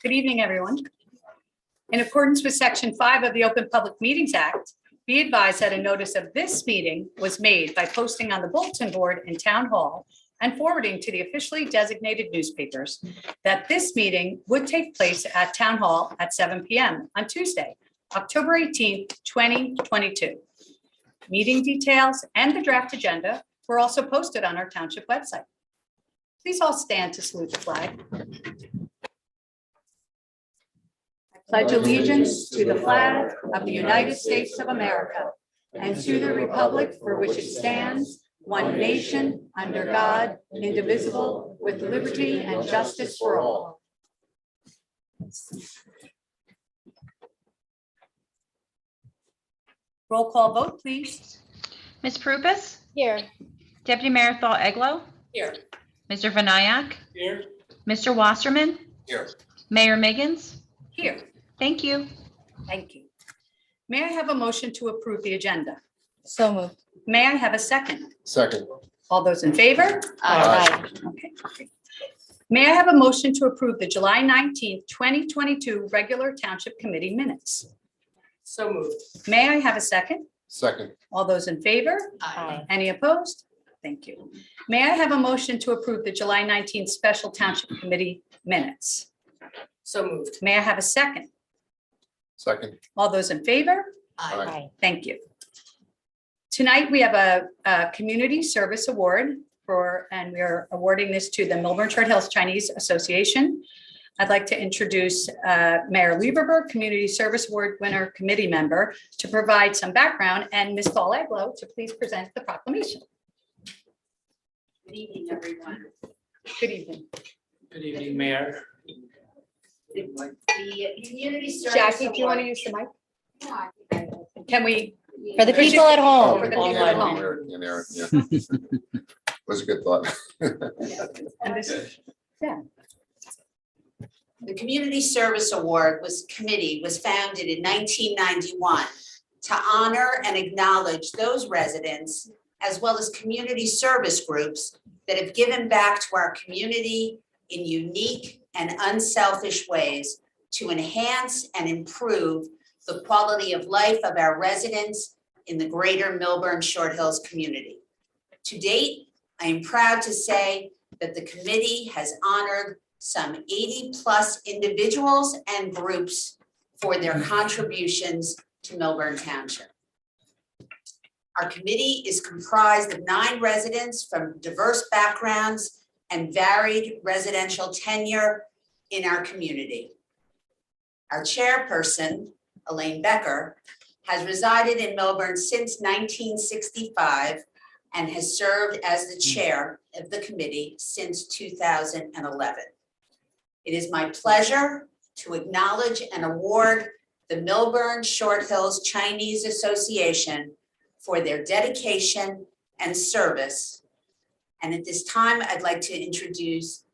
Good evening, everyone. In accordance with Section 5 of the Open Public Meetings Act, be advised that a notice of this meeting was made by posting on the bulletin board in Town Hall and forwarding to the officially designated newspapers that this meeting would take place at Town Hall at 7 p.m. on Tuesday, October 18th, 2022. Meeting details and the draft agenda were also posted on our Township website. Please all stand to salute the flag. I pledge allegiance to the flag of the United States of America and to the republic for which it stands, one nation, under God, indivisible, with liberty and justice for all. Roll call vote, please. Ms. Prupus? Here. Deputy Mayor Thal-Eglow? Here. Mr. Vinayak? Here. Mr. Wasserman? Here. Mayor Miggins? Here. Thank you. Thank you. May I have a motion to approve the agenda? So moved. May I have a second? Second. All those in favor? Aye. Okay. May I have a motion to approve the July 19th, 2022 regular Township Committee minutes? So moved. May I have a second? Second. All those in favor? Aye. Any opposed? Thank you. May I have a motion to approve the July 19th special Township Committee minutes? So moved. May I have a second? Second. All those in favor? Aye. Thank you. Tonight, we have a Community Service Award and we are awarding this to the Milburn Short Hills Chinese Association. I'd like to introduce Mayor Lieberberg, Community Service Award winner committee member, to provide some background, and Ms. Thal-Eglow to please present the proclamation. Good evening, everyone. Good evening. Good evening, Mayor. The Community Service Jackie, do you want to Award- use the mic? No, I think I will. Can we? For the people at Oh, home. for the people at home. Yeah. Was a good thought. And this, The Community Service Award committee was founded in 1991 to honor and acknowledge those residents as well as community service groups that have given back to our community in unique and unselfish ways to enhance and improve the quality of life of our residents in the greater Milburn Short Hills community. To date, I am proud to say that the committee has honored some 80+ individuals and groups for their contributions to Milburn Township. Our committee is comprised of 9 residents from diverse backgrounds and varied residential tenure in our community. Our chairperson, Elaine Becker, has resided in Milburn since 1965 and has served as the chair of the committee since 2011. It is my pleasure to acknowledge and award the Milburn Short Hills Chinese Association for their dedication and service. And at this time, I'd like to introduce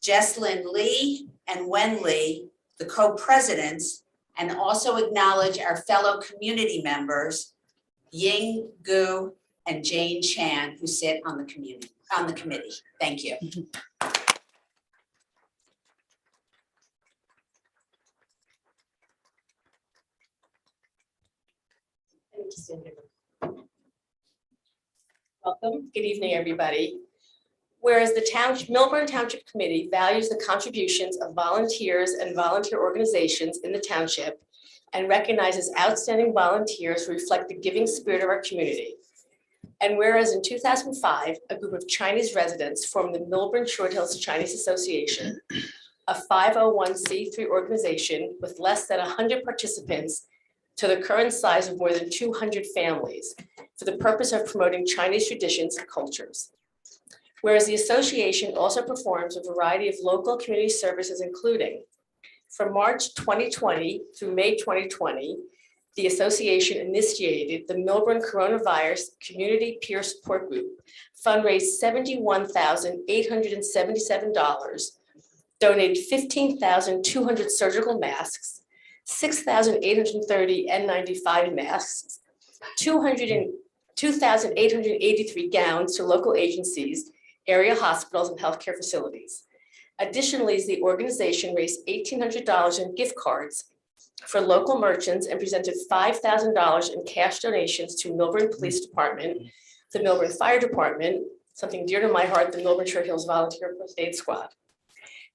Jesslyn Lee and Wen Lee, the co-presidents, and also acknowledge our fellow community members, Ying Gu and Jane Chan, who sit on the committee. Thank you. Welcome. Good evening, everybody. Whereas the Milburn Township Committee values the contributions of volunteers and volunteer organizations in the township and recognizes outstanding volunteers who reflect the giving spirit of our community. And whereas in 2005, a group of Chinese residents formed the Milburn Short Hills Chinese Association, a 501c3 organization with less than 100 participants to the current size of more than 200 families for the purpose of promoting Chinese traditions and cultures. Whereas the association also performs a variety of local community services, including from March 2020 through May 2020, the association initiated the Milburn Coronavirus Community Peer Support Group, fundraised $71,877, donated 15,200 surgical masks, 6,830 N95 masks, 2,883 gowns to local agencies, area hospitals, and healthcare facilities. Additionally, the organization raised $1,800 in gift cards for local merchants and presented $5,000 in cash donations to Milburn Police Department, the Milburn Fire Department, something dear to my heart, the Milburn Short Hills Volunteer First Aid Squad,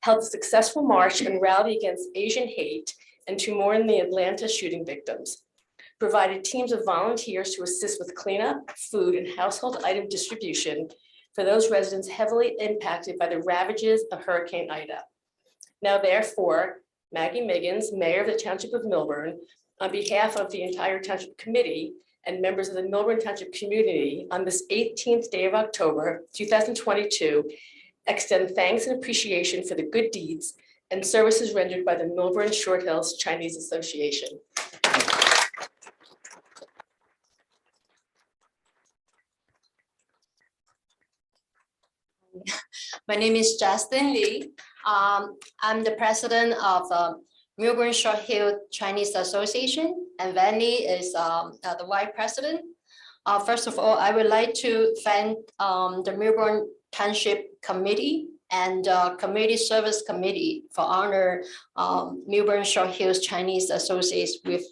held a successful march and rally against Asian hate and to mourn the Atlanta shooting victims, provided teams of volunteers to assist with cleanup, food, and household item distribution for those residents heavily impacted by the ravages of Hurricane Ida. Now therefore, Maggie Miggins, Mayor of the Township of Milburn, on behalf of the entire Township Committee and members of the Milburn Township community on this 18th day of October, 2022, extend thanks and appreciation for the good deeds and services rendered by the Milburn Short Hills Chinese Association. My name is Justin Lee. I'm the president of Milburn Short Hill Chinese Association, and Vanny is the vice president. First of all, I would like to thank the Milburn Township Committee and Community Service Committee for honor Milburn Short Hills Chinese Associates with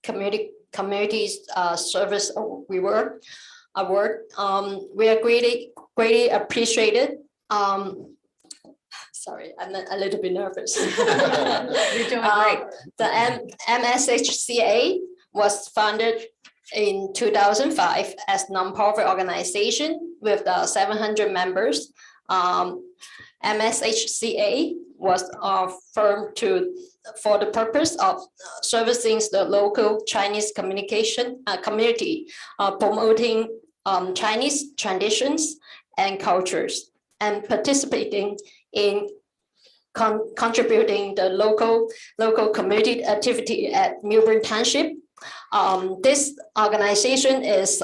community service reward award. We are greatly appreciated. Sorry, I'm a little bit nervous. You're doing great. The MSHCA was founded in 2005 as nonprofit organization with 700 members. MSHCA was formed for the purpose of servicing the local Chinese community, promoting Chinese traditions and cultures, and participating in contributing the local community activity at Milburn Township. This organization is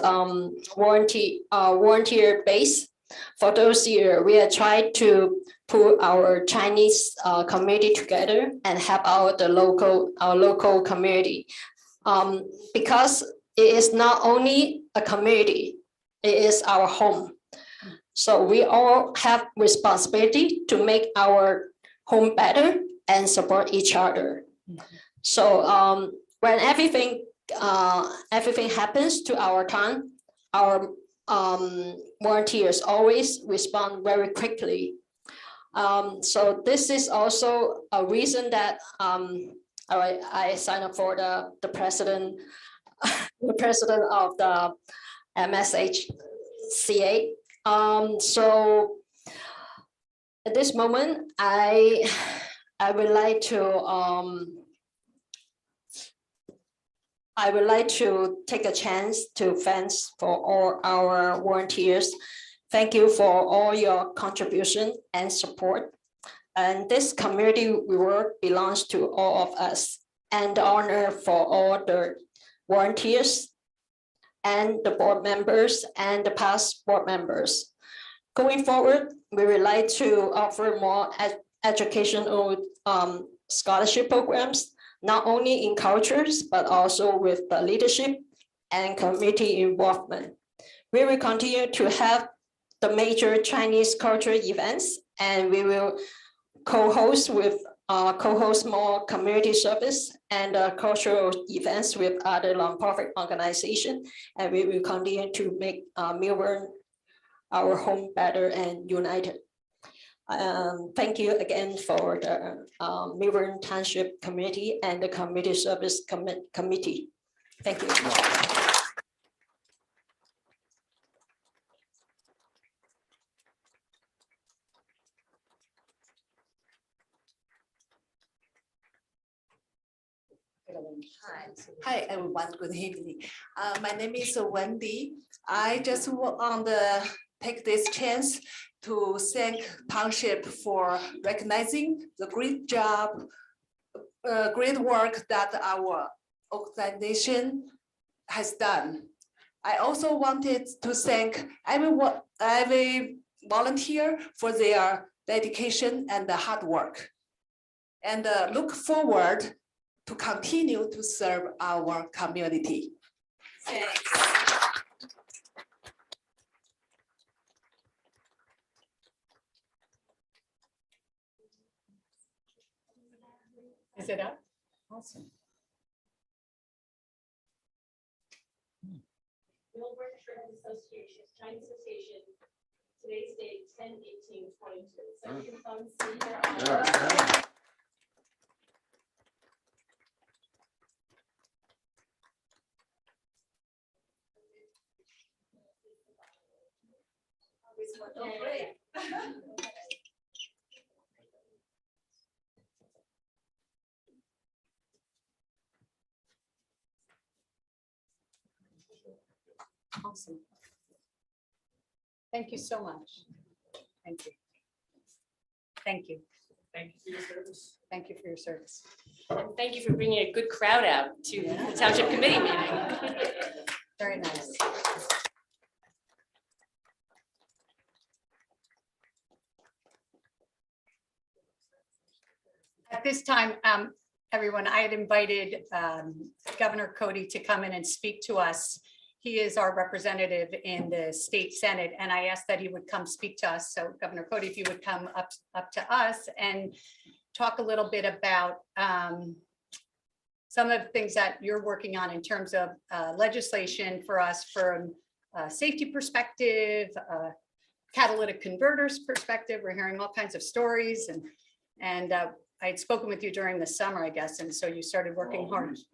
volunteer based. For those years, we are trying to put our Chinese community together and help out our local community. Because it is not only a community, it is our home. So we all have responsibility to make our home better and support each other. So when everything happens to our town, our volunteers always respond very quickly. So this is also a reason that I signed up for the president, the president of the MSHCA. So at this moment, I would like to take a chance to thank for all our volunteers. Thank you for all your contribution and support. And this community work belongs to all of us, and the honor for all the volunteers and the board members and the past board members. Going forward, we would like to offer more educational scholarship programs, not only in cultures, but also with the leadership and community involvement. We will continue to have the major Chinese cultural events, and we will co-host more community service and cultural events with other nonprofit organizations, and we will continue to make Milburn our home better and united. Thank you again for the Milburn Township Committee and the Community Service Committee. Thank you. Hi everyone, good evening. My name is Wendy. I just want to take this chance to thank Township for recognizing the great job, great work that our organization has done. I also wanted to thank every volunteer for their dedication and the hard work, and look forward to continue to serve our community. Thanks. it up? Awesome. Millburn Sheriff Association, Chinese Association, today's date, 10/18/22. So you can come see your honor. Oh, great. Awesome. Thank you so much. Thank you. Thank you. Thank you for your service. Thank you for your service. And thank you for bringing a good crowd out to the Township Committee meeting. Very nice. At this time, everyone, I had invited Governor Cody to come in and speak to us. He is our representative in the state Senate, and I asked that he would come speak to us. So Governor Cody, if you would come up to us and talk a little bit about some of the things that you're working on in terms of legislation for us from a safety perspective, catalytic converters perspective. We're hearing all kinds of stories, and I had spoken with you during the summer, I guess, and so you started working hard. So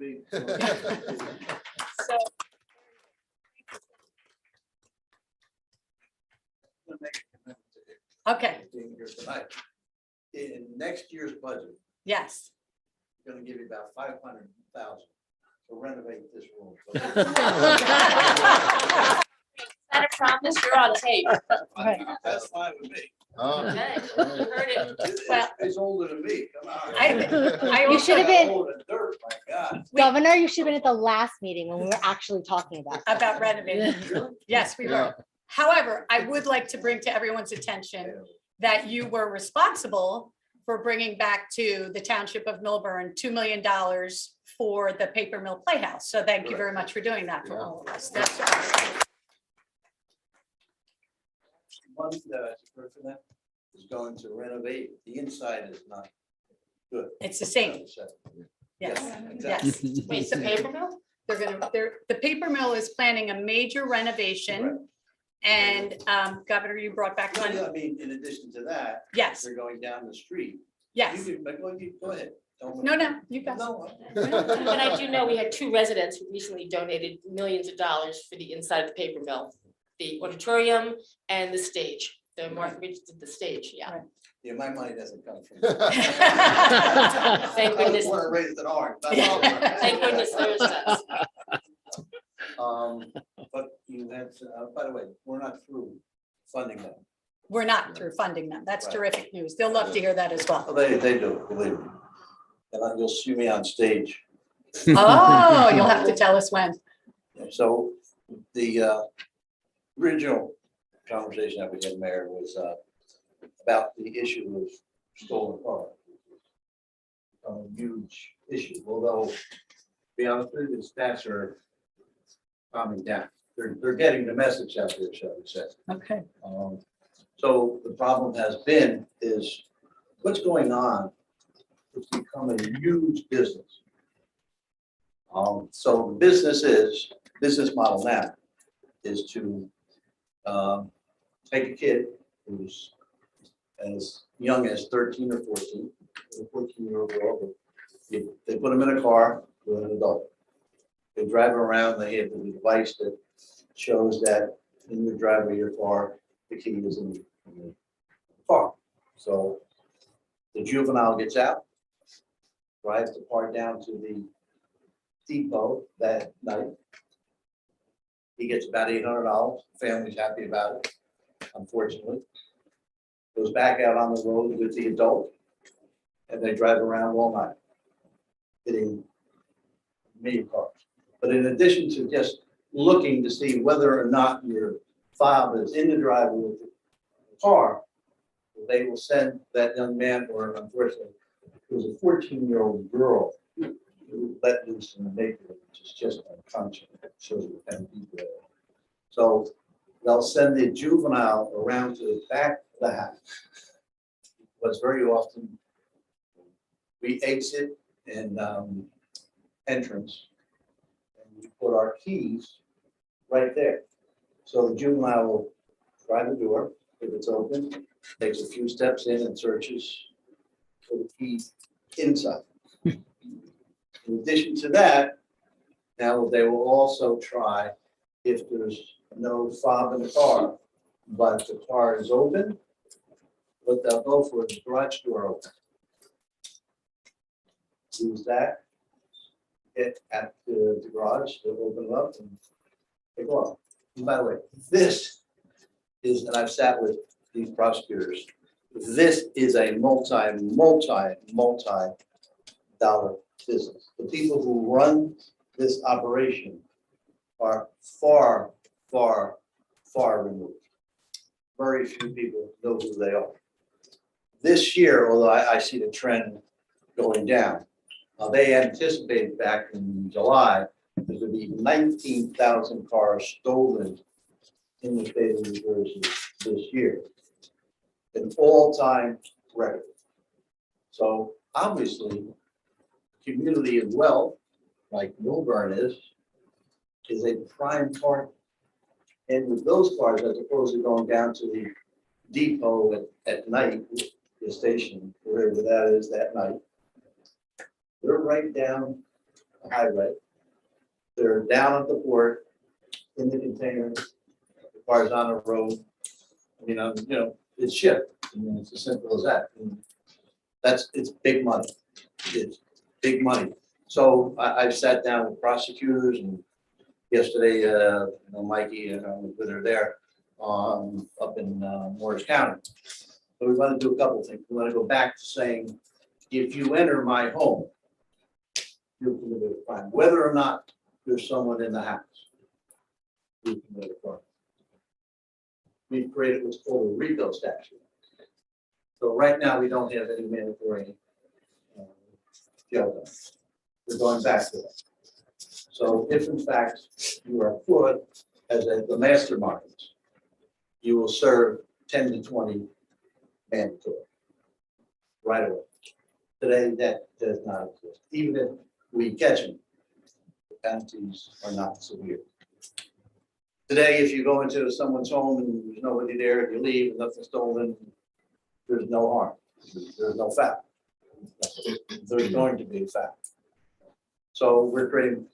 okay, In next year's budget, yes. I'm gonna give you about 500,000 to renovate this room. Not a promise, you're on tape. That's fine with me. Oh, Okay, all you right. heard it. It's older than me, come on. I You also- should have been, Older than dirt, my God. Governor, you should have been at the last meeting when we were actually talking about that. About renovating. Yes, we Yeah. were. However, I would like to bring to everyone's attention that you were responsible for bringing back to the Township of Millburn $2 million for the Paper Mill Playhouse. So thank you very much for doing that for all of us. That's One that I support for that is going to renovate, the inside is not good. It's the same. Yes, Exactly. yes. Wait, the paper mill? The paper mill is planning a major renovation. And Governor, you brought back one. I mean, in addition to that, Yes, they're going down the street. yes. You can, go ahead. Don't- No, you guys. No. But I do know we had two residents who recently donated millions of dollars for the inside of the paper mill. The auditorium and the stage, the Martha Ridge did the stage, yeah. Yeah, my money doesn't come from. Thank I goodness, just want to raise it hard. thank goodness theirs does. But you had, by the way, we're not through funding them. We're not through funding them. That's Right. terrific news. They'll love to hear that as well. They do, believe me. And you'll see me on stage. Oh, you'll have to tell us when. So the original conversation that we had, Mayor, was about the issue of stolen cars. A huge issue, although, to be honest with you, the stats are calming down. They're getting the message out there, shall we say. Okay. So the problem has been is what's going on. It's become a huge business. So the business model now is to take a kid who's as young as 13 or 14, a 14-year-old girl. They put them in a car with an adult. They drive around, they have the device that shows that in the driveway of your car, the key is in the car. So the juvenile gets out, drives the car down to the depot that night. He gets about $800. Family's happy about it, unfortunately. Goes back out on the road with the adult, and they drive around all night, hitting many cars. But in addition to just looking to see whether or not your father is in the driveway with the car, they will send that young man, or unfortunately, it was a 14-year-old girl who let loose in the neighborhood, which is just unconscionable. It shows you what kind of people they are. So they'll send the juvenile around to the back of the house. What's very often, we exit and entrance. And we put our keys right there. So the juvenile will try the door, if it's open, takes a few steps in and searches for the key inside. In addition to that, now they will also try if there's no fob in the car, but the car is open, what they'll go for is the garage door open. Use that, get at the garage, they'll open it up and take off. And by the way, this is, and I've sat with these prosecutors, this is a multi-dollar business. The people who run this operation are far removed. Very few people know who they are. This year, although I see the trend going down, they anticipated back in July, there would be 19,000 cars stolen in the state of New Jersey this year. An all-time record. So obviously, community of wealth, like Milburn is a prime target. And with those cars, as opposed to going down to the depot at night, the station, wherever that is that night, they're right down the highway. They're down at the port, in the container, the car's on the road. You know, it's shipped. I mean, it's as simple as that. And it's big money. It's big money. So I've sat down with prosecutors, and yesterday, Mikey and I was with her there up in Morris County. So we want to do a couple of things. We want to go back to saying, if you enter my home, you're committed a crime, whether or not there's someone in the house. You committed a crime. We've created what's called a RICO statute. So right now, we don't have any mandatory jail time. We're going back to that. So if in fact you are put as the mastermind, you will serve 10 to 20 mandatory right away. Today, that does not exist. Even if we catch them, the penalties are not severe. Today, if you go into someone's home and there's nobody there, and you leave and nothing's stolen, there's no harm. There's no foul. There's going to be a foul. So we're creating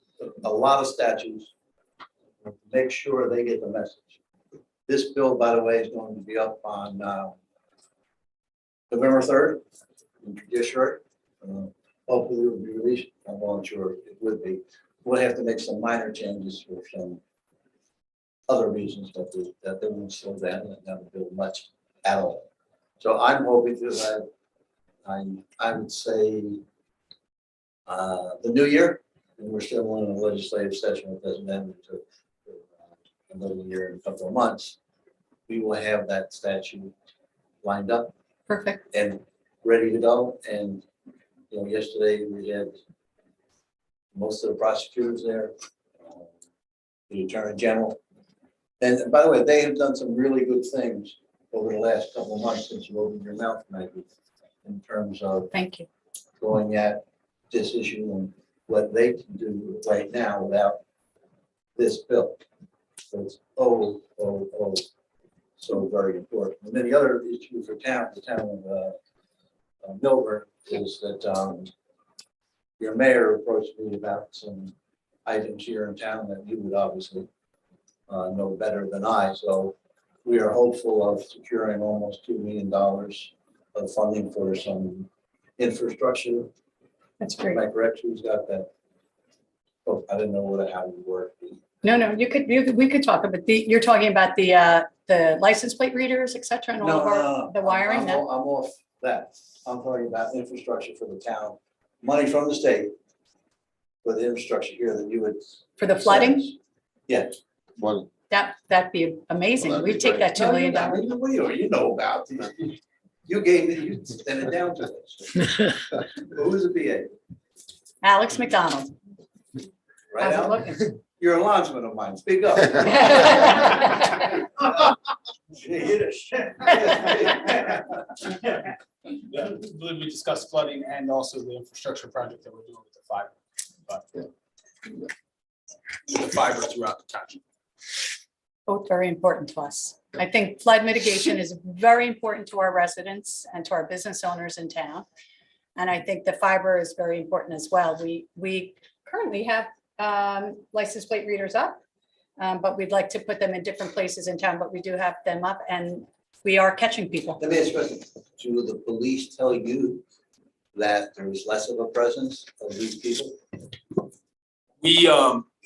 a lot of statutes to make sure they get the message. This bill, by the way, is going to be up on November 3rd in judiciary. Hopefully it will be released. I'm not sure it would be. We'll have to make some minor changes for some other reasons, but that they won't slow down and not build much at all. So I'm hoping to I would say the new year, and we're still in a legislative session. It doesn't end until another year and a couple of months. We will have that statute lined up. Perfect. And ready to go. And yesterday we had most of the prosecutors there, the Attorney General. And by the way, they have done some really good things over the last couple of months since you opened your mouth, Maggie, in terms of Thank you. going at this issue and what they can do right now without this bill. So it's so very important. And then the other issue for the town of Milburn is that your mayor approached me about some items here in town that you would obviously know better than I. So we are hopeful of securing almost $2 million of funding for some infrastructure. That's great. Am I correct? Who's got that? Oh, I didn't know how you work. No, we could talk about you're talking about the license plate readers, et cetera, and all of the wiring. I'm off that. I'm talking about infrastructure for the town, money from the state for the infrastructure here that you would. For the flooding? Yes. One. That'd be amazing. Well, that'd We'd be take that $2 million. What do you know about? You gave me, you sent it down to us. Who's the BA? Alex McDonald. Right How's it out? looking? You're a linesman of mine. Speak up. Gee, hit a shit. briefly, we discussed flooding and also the infrastructure project that we're doing with the fiber. But the fiber throughout the township. Both very important to us. I think flood mitigation is very important to our residents and to our business owners in town. And I think the fiber is very important as well. We currently have license plate readers up, but we'd like to put them in different places in town, but we do have them up and we are catching people. Let me ask you a question. Do the police tell you that there is less of a presence of these people?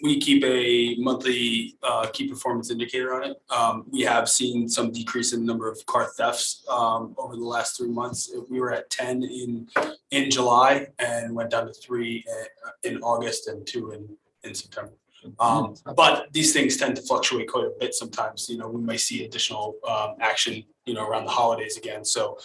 We keep a monthly key performance indicator on it. We have seen some decrease in the number of car thefts over the last 3 months. We were at 10 in July and went down to 3 in August and 2 in September. But these things tend to fluctuate quite a bit sometimes. We may see additional action, around the holidays again. So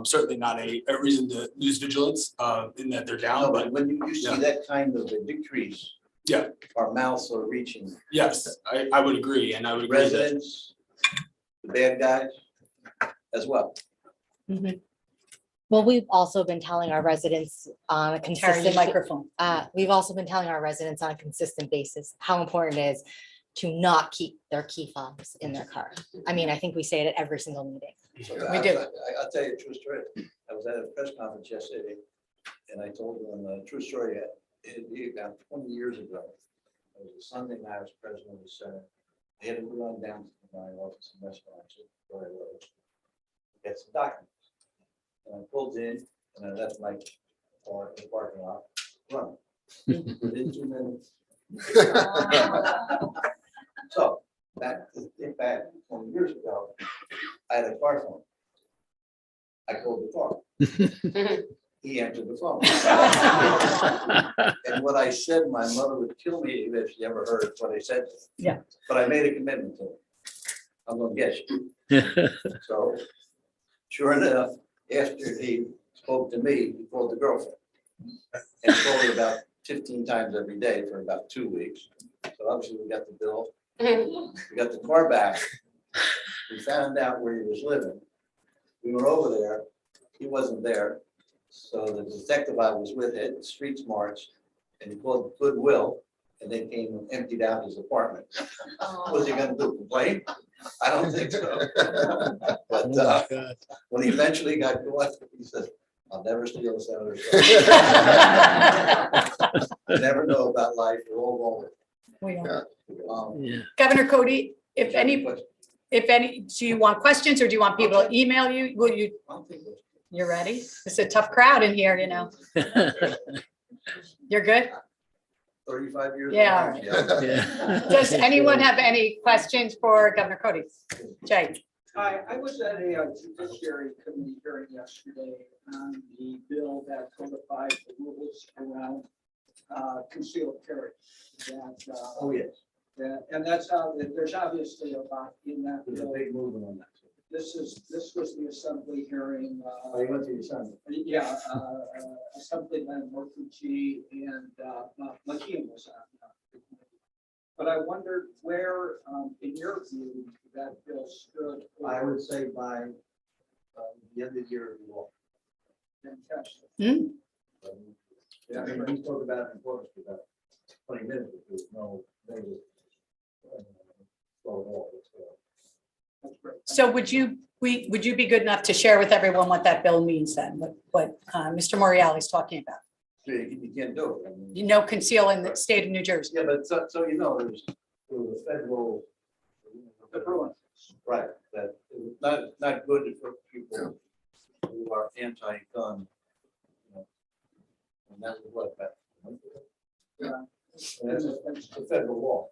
certainly not a reason to lose vigilance in that they're down. No, But but when you see that kind of a decrease, yeah, our mouths are reaching yes, I would agree. And I would agree that residents, the bad guys as well. Well, we've also been telling our residents on a Carry the consistent, microphone. we've also been telling our residents on a consistent basis how important it is to not keep their key fobs in their car. I mean, I think we say it at every single meeting. So We do. I'll tell you a true story. I was at a press conference yesterday and I told them a true story. It'd be about 20 years ago. It was a Sunday night, I was president of the Senate. I had to run down to my office in Westmont, where I was, to get some documents. And I pulled in and I left my car in the parking lot, run. Within 2 minutes. So back 20 years ago, I had a car phone. I called the car. He answered the phone. And what I said, my mother would kill me if she ever heard what I said. Yeah. But I made a commitment to her. I'm gonna get you. So sure enough, after he spoke to me, he called the girlfriend. And called her about 15 times every day for about 2 weeks. So obviously we got the bill. We got the car back. We found out where he was living. We were over there. He wasn't there. So the detective I was with had street smarts and he called Goodwill and they came and emptied out his apartment. What was he gonna do, complain? I don't think so. But when he eventually got caught, he said, I'll never steal a senator's car. You never know about life, we're all We are. going. Governor Cody, if any, do you want questions or do you want people to email you? Will you, you're ready? It's a tough crowd in here, You're good? 35 years. Yeah, all right. Does anyone have any questions for Governor Cody? Jay? I was at a judiciary committee hearing yesterday on the bill that codified the rules around concealed carry. Oh, yes. And that's how, there's obviously a lot in that There's a bill. big movement on that. This was the assembly hearing. Oh, you went to your son. Yeah, Assemblyman Murphy and McKeon was on. But I wondered where, in your view, that bill stood. I would say by the end of the year, we will. Fantastic. Yeah, I mean, we spoke about it in Portland for about 20 minutes, but there's no major flow at all. That's great. So would you be good enough to share with everyone what that bill means then, what Mr. Moriarty is talking about? You can't do it. I mean, Conceal in the state of New Jersey. yeah, but so there's a federal. Right, that is not good for people who are anti-gun. And that's what that. Yeah. And that's the federal law.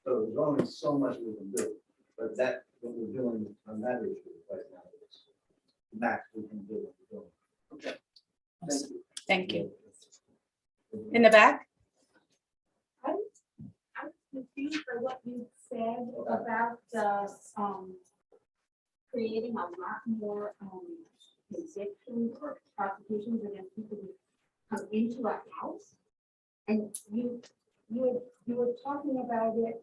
So there's only so much we can do, but that, what we're doing on that issue right now is max we can do. What we're doing. Okay. Thank you. In the back? I'm confused by what you said about creating a lot more convictions or prosecutions against people who come into a house. And you were talking about it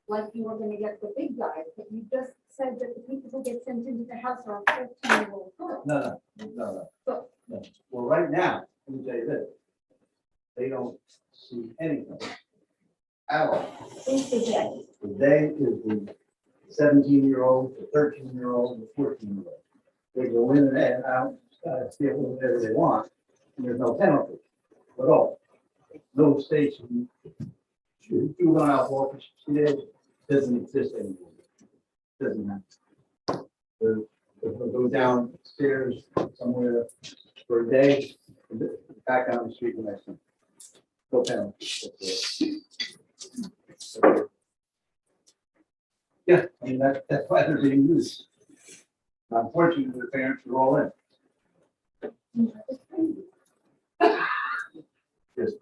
like you were gonna get the big guys, but you just said that the people who get sent into the house are 14-year-old girls. No. So right now, let me tell you this, they don't see anything at all. Who's the day? The day is the 17-year-old, the 13-year-old, the 14-year-old. They go in and out, steal whatever they want, and there's no penalty at all. No station, juvenile office, doesn't exist anymore. Doesn't have. They'll go downstairs somewhere for a day, back down the street the next time. No penalty. Yeah, I mean, that's why they're being used. Unfortunately, the parents are all in. Yes.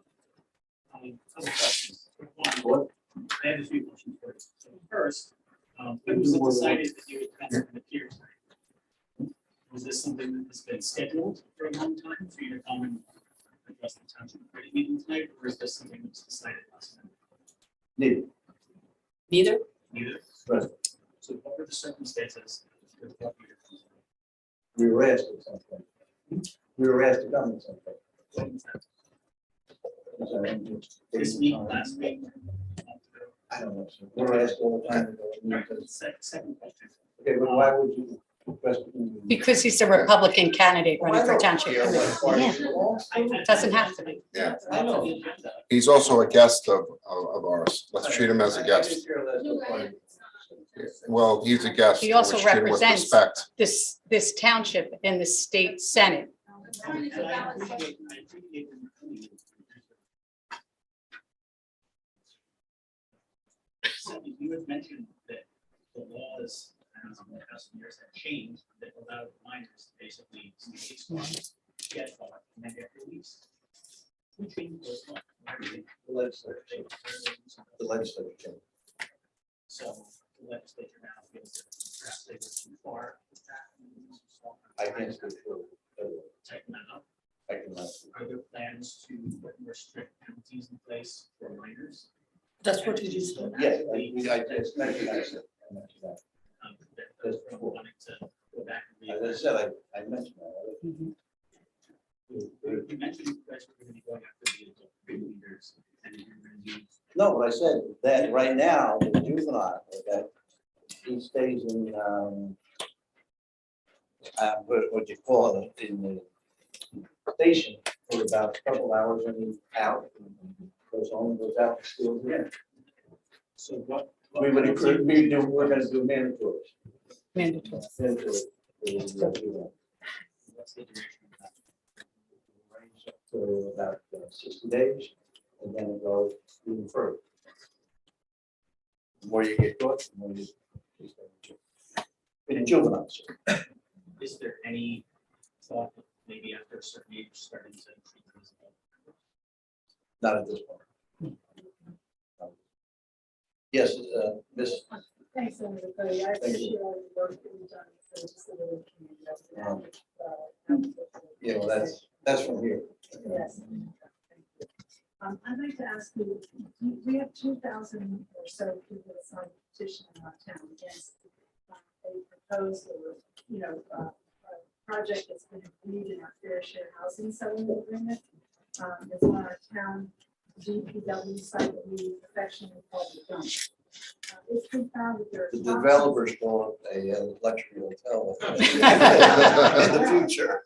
What? I have a few questions for you. So first, when was it decided that you would come and appear tonight? Was this something that has been scheduled for a long time for you to come and address the township committee meeting tonight, or is this something that was decided last night? Neither. Neither? Neither. Right. So what were the circumstances that brought you to come? We were asked at some point. We were asked to come at some point. When was that? So, This week, last week? I don't know. Sir. We're asked all the time. Second question. Okay, but why would you request? Because he's a Republican candidate running for township committee. Doesn't have to be. Yeah. I know. He's also a guest of ours. Let's treat him as a guest. Well, he's a guest. He also Let's treat him with represents respect. this township in the state senate. So you had mentioned that the laws, I don't know, the past years have changed that allowed minors to basically get caught and then get released. Who changed those laws? The legislature. The legislature changed. So the legislature now feels that perhaps they were too far. I can't speak for everyone. Tighten that up. I cannot. Are there plans to put more strict penalties in place for minors? That's what you just said. Yes, I just mentioned that. I mentioned that. Those from wanting to go back and As I said, I mentioned that. You mentioned you guys were going to be going after the adult leaders and you're going to use. No, what I said, that right now, the juvenile, okay, he stays in, what you call it, in the station for about a couple hours and he's out. Goes home, goes out, and steals again. So what? We would encourage, we're gonna do mandatory. Mandatory. Mandatory. What's the duration of that? Range up to about 60 days, and then it goes even further. The more you get caught, the more you. In juveniles. Is there any thought that maybe after a certain age starting to treat them as adult? Not at this point. Yes, Miss. Thanks, Senator Cody. I Thank you. appreciate all the work that you've done for the disability community. Yeah, well, that's from here. Yes. I'd like to ask you, we have 2,000 or so people that signed a petition in our town against a proposed or, project that's been agreed in our fair share housing settlement agreement. It's on our town DPW site that we affectionately call the dump. It's been found that there are. The developers want a luxury hotel in the future.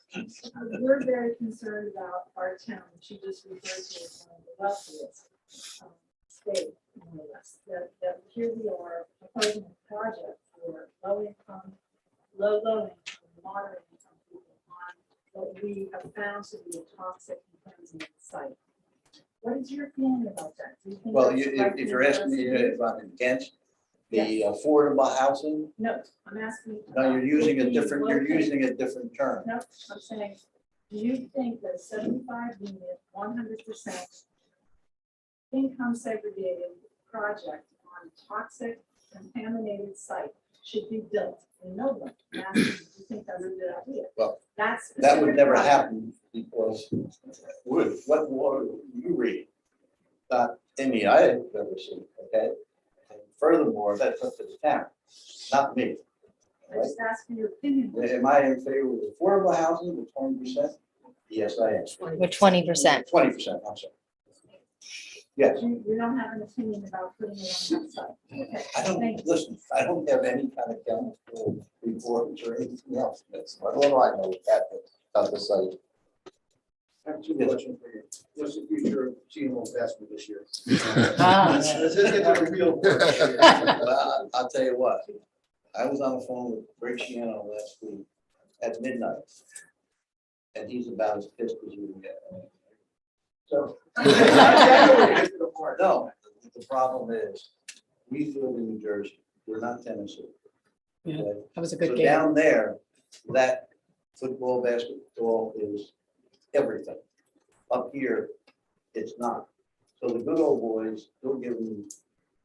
We're very concerned about our town, which you just referred to as one of the wealthiest state, more or less, that here we are proposing a project for low income, moderate income people on what we have found to be a toxic contaminated site. What is your feeling about that? Do you think Well, that's the right if you're thing for asking us me to do? if I'm against the affordable housing, No, I'm asking. no, you're using a if the different, you're location- using a different term. No, I'm saying, do you think that 75 unit, 100% income segregated project on toxic contaminated site should be built in Millwood? I'm asking, do you think that's a good idea? Well, That's. that would specific never project. happen because what water you read, not any I've ever seen, okay? And furthermore, that's up to the town, not me. I just ask for your opinion. Am I in favor of affordable housing with 20%? Yes, I am. With 20%. 20%, I'm sorry. Yes, You don't have an opinion about putting it on that side. Okay, I don't, thank you. listen, I don't have any kind of chemical reports or anything else. That's, what do I know about the site? I have two questions for you. What's the future of CMO basketball this year? Ah. Let's just get to the real work. Well, I'll tell you what, I was on the phone with Rick Shiano last week at midnight. And he's about as pissed as you can get. So. No, the problem is, we live in New Jersey, we're not Tennessee. Yeah, Okay? That was a So good game. down there, that football, basketball is everything. Up here, it's not. So the good old boys, don't give them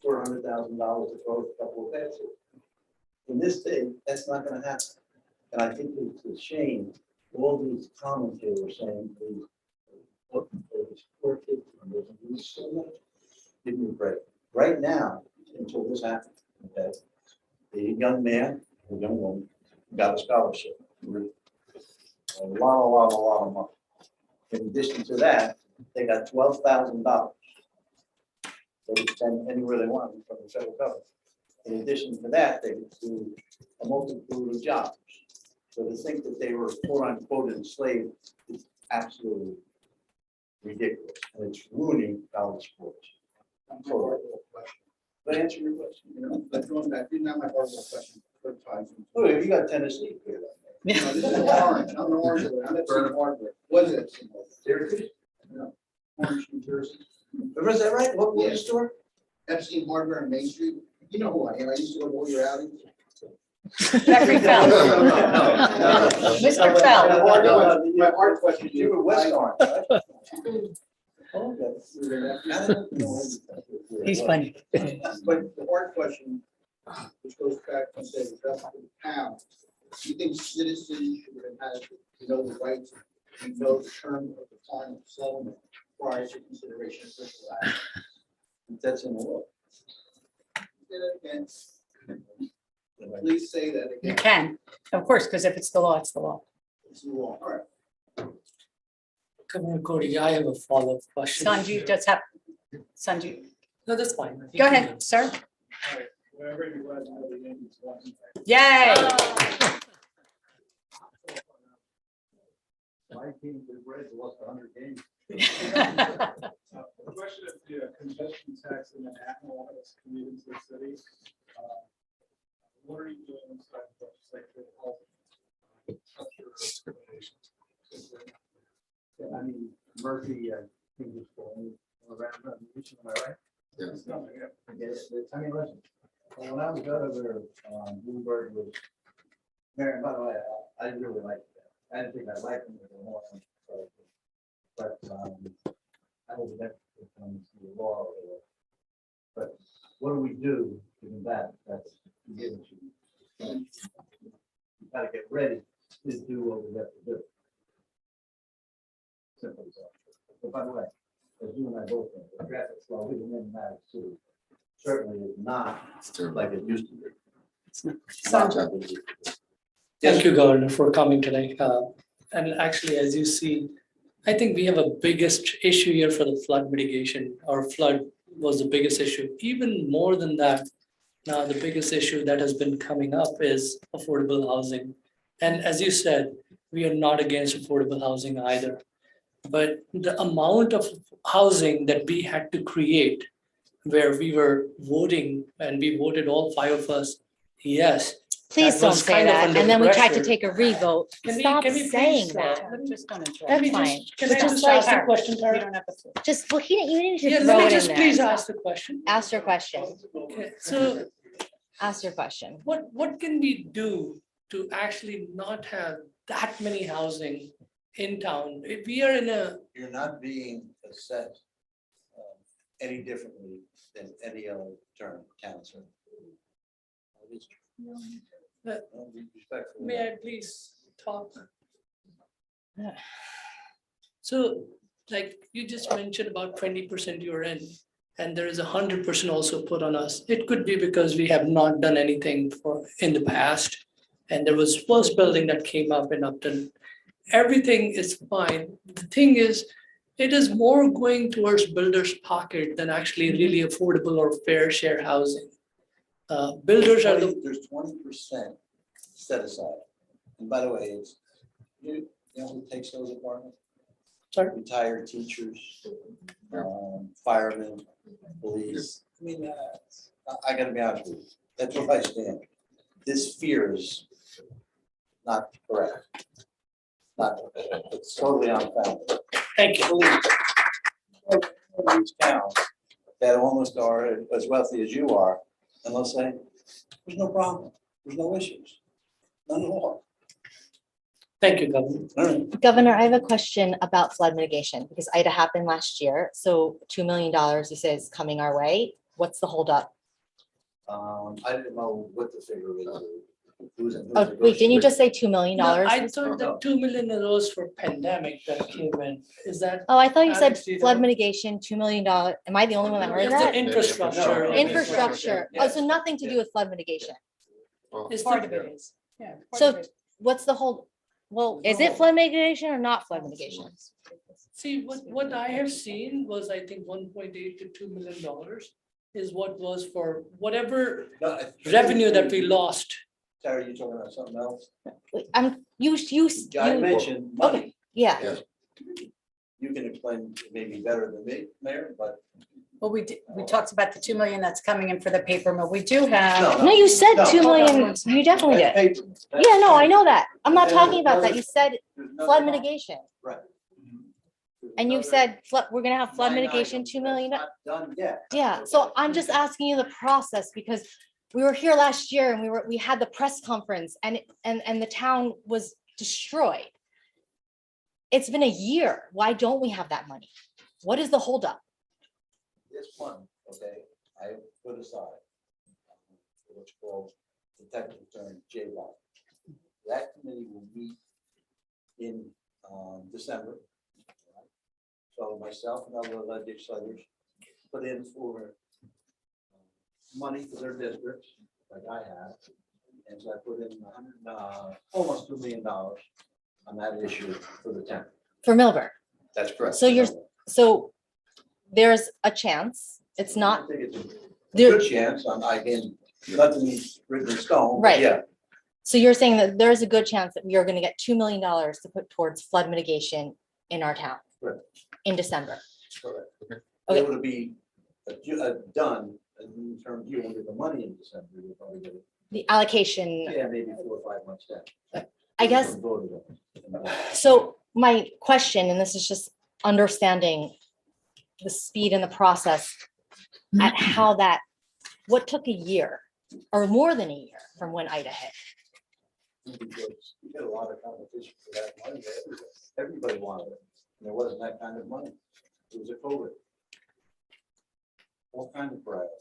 $400,000 to throw a couple of passes. In this state, that's not gonna happen. And I think it's a shame, all these commentators saying, look, these poor kids, and there's so much. Give me a break. Right now, until this happened, okay, the young man, the young woman, got a scholarship. A lot of money. In addition to that, they got $12,000. They could spend anywhere they want from the federal government. In addition to that, they could do a multitude of jobs. So to think that they were quote unquote enslaved is absolutely ridiculous. And it's ruining college sports. But answer your question. You know, but going back, you're not my personal question. But ties into- Oh, you got Tennessee here. No, this is orange. I'm an orange. I'm at City Hardware. Was it? Syracuse? No. Orange, New Jersey. Was that right? What was the store? Epstein Hardware on Main Street. You know who I am. I used to go to all your outings. Jeffrey Fell. Mr. Fell. My hard question. You were West Orange, right? Okay. He's funny. But the hard question, which goes back to say, the town, do you think citizens should have had to know the rights and know the term of the final settlement prior to consideration of fiscal action? That's in the law. Say that again. Please say that again. You can, of course, because if it's the law, it's the law. It's the law. All right. Commissioner Cody, I have a follow-up question. Sanju, just have, Sanju, No, that's fine. go ahead, sir. All right, wherever you guys know the Yankees won. Yay. My team, the Reds lost 100 games. The question of the congestion tax in Manhattan has commuted to the city. What are you doing inside the legislature to help structure recommendations? I mean, Murphy, I think it's going around, am I right? It's not, yeah. Yes, I mean, listen, when I was governor, Bloomberg was, Mayor, by the way, I really liked that. I didn't think I liked him more. But I was never comes to the law. But what do we do to combat that? You give it to you. You gotta get ready to do what we have to do. Simple as that. But by the way, as you and I both know, the traffic flow even in Madison City certainly is not like it used to be. Thank you, Governor, for coming today. And actually, as you see, I think we have a biggest issue here for the flood mitigation. Our flood was the biggest issue. Even more than that, now the biggest issue that has been coming up is affordable housing. And as you said, we are not against affordable housing either. But the amount of housing that we had to create, where we were voting and we voted all 5 of us, yes. Please that don't was say kind of that. under And then we tried to pressure. take a revote. Stop Can we saying please, that. I'm just gonna. That's fine. Can But I just just like ask the her. question, You Tara? don't have to. Just, well, you didn't Yeah, just let throw me it just in please there. ask the question. Ask your question. Okay, so Ask your question. what can we do to actually not have that many housing in town? If we are in a, You're not being assessed any differently than any other term council. may I please talk? So, like you just mentioned about 20% you're in, and there is 100% also put on us. It could be because we have not done anything for in the past. And there was first building that came up in Upton. everything is fine. The thing is, it is more going towards builders' pocket than actually really affordable or fair share housing. Builders are the, There's 20% set aside. And by the way, it's, you know who takes those apartments? Sorry? Retired teachers, firemen, police. I mean, I gotta be honest with you, that's where I stand. This fear is not correct. Not, it's totally unfounded. thank you. These towns that almost are as wealthy as you are, and they'll say, there's no problem, there's no issues, none at all. Thank you, Governor. All right. Governor, I have a question about flood mitigation because Ida happened last year. So $2 million you say is coming our way. What's the holdup? I didn't know what the figure is. Oh, wait, didn't you just say $2 million? No, I thought the 2 million was for pandemic that came in. Is that? Oh, I thought you said Alex, do you flood know? mitigation, $2 million. Am I the only one that heard It's the that? infrastructure. Infrastructure. Oh, so nothing to do with flood mitigation. It's Part the- of it is. Yeah. part of So it. what's the whole, well, is it flood mitigation or not flood mitigation? See, what I have seen was, I think, 1.8 to $2 million is what was for whatever revenue that we lost. Sarah, you talking about something else? Wait, I mentioned money. Yeah, You can explain maybe better than me, Mayor, but. Well, we talked about the 2 million that's coming in for the paper mill. We do have, no, you said No. 2 million, you definitely did. Yeah, no, I know that. I'm not talking about that. You said flood mitigation. Right. And you said flood, we're gonna have flood mitigation, 2 million. Not done yet. Yeah, so I'm just asking you the process because we were here last year and we had the press conference and the town was destroyed. It's been a year. Why don't we have that money? What is the holdup? This one, okay, I put aside. What's called detective term J-Block. That committee will meet in December. So myself and other legislators put in for money for their districts, like I have. And so I put in almost $2 million on that issue for the town. For Milburn. That's correct. So there's a chance, it's I not, think it's a there, good chance, again, nothing's written in stone. but Right. Yeah, so you're saying that there's a good chance that we are gonna get $2 million to put towards flood mitigation in our town Correct. in December. correct. Okay. It would be done in terms, you won't get the money in December, you'll probably get it, The allocation, yeah, maybe 4 or 5 months down. I guess, Voted on. so my question, and this is just understanding the speed and the process at how that, what took a year or more than a year from when Ida hit? Because you get a lot of competition for that money, everybody wanted it, and there wasn't that kind of money, it was a COVID. All kinds of priorities,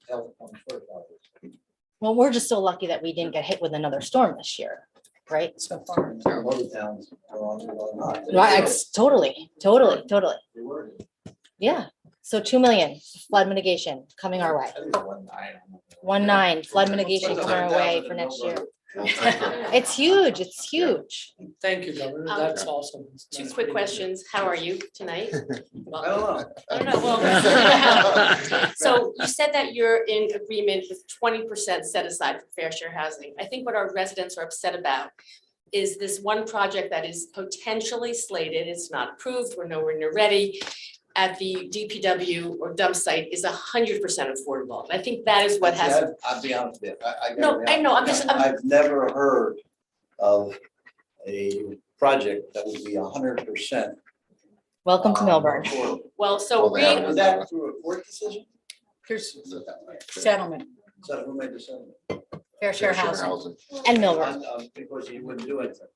health comes first, obviously. Well, we're just so lucky that we didn't get hit with another storm this year, right? so far. Other towns are on it or not. Right, totally. They were. Yeah, so 2 million flood mitigation coming our way. I think 1.9. 1.9 flood mitigation coming our way for next year. We'll take it. It's huge. Thank you, Governor. That's awesome. Two That's quick really good. questions. How are you tonight? I don't know. I don't know, well, so you said that you're in agreement with 20% set aside for fair share housing. I think what our residents are upset about is this one project that is potentially slated, it's not approved, we're nowhere near ready, at the DPW or dump site is 100% affordable. And I think that is what has. I'll be honest with you. I gotta No, be I know, honest. I've never heard of a project that would be 100%. Welcome to Milburn. affordable. Well, so Well, they have- Was that through a court decision? Here's settlement, So who made the settlement? fair share housing. And Milburn. Because you wouldn't do anything.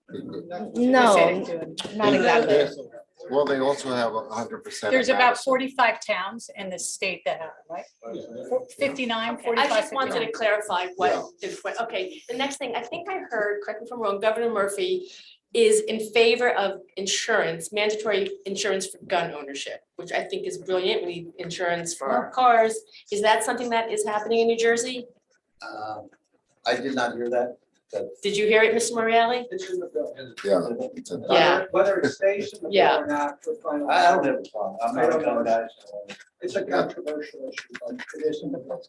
No, They say they do it. not exactly. Well, they also have 100%. There's about 45 towns in the state that have, it, right? 59, I 45, just wanted to 59. clarify okay, the next thing, I think I heard, correct me if I'm wrong, Governor Murphy is in favor of insurance, mandatory insurance for gun ownership, which I think is brilliant. We need insurance for our cars. Is that something that is happening in New Jersey? I did not hear that. Did you hear it, Mr. Morale? It's in the bill. Yeah. it's a- Yeah. Whether it stays in the bill Yeah. or not, we're final. I don't have a problem. I'm not a gun guy. It's a controversial issue, but it is in the bill.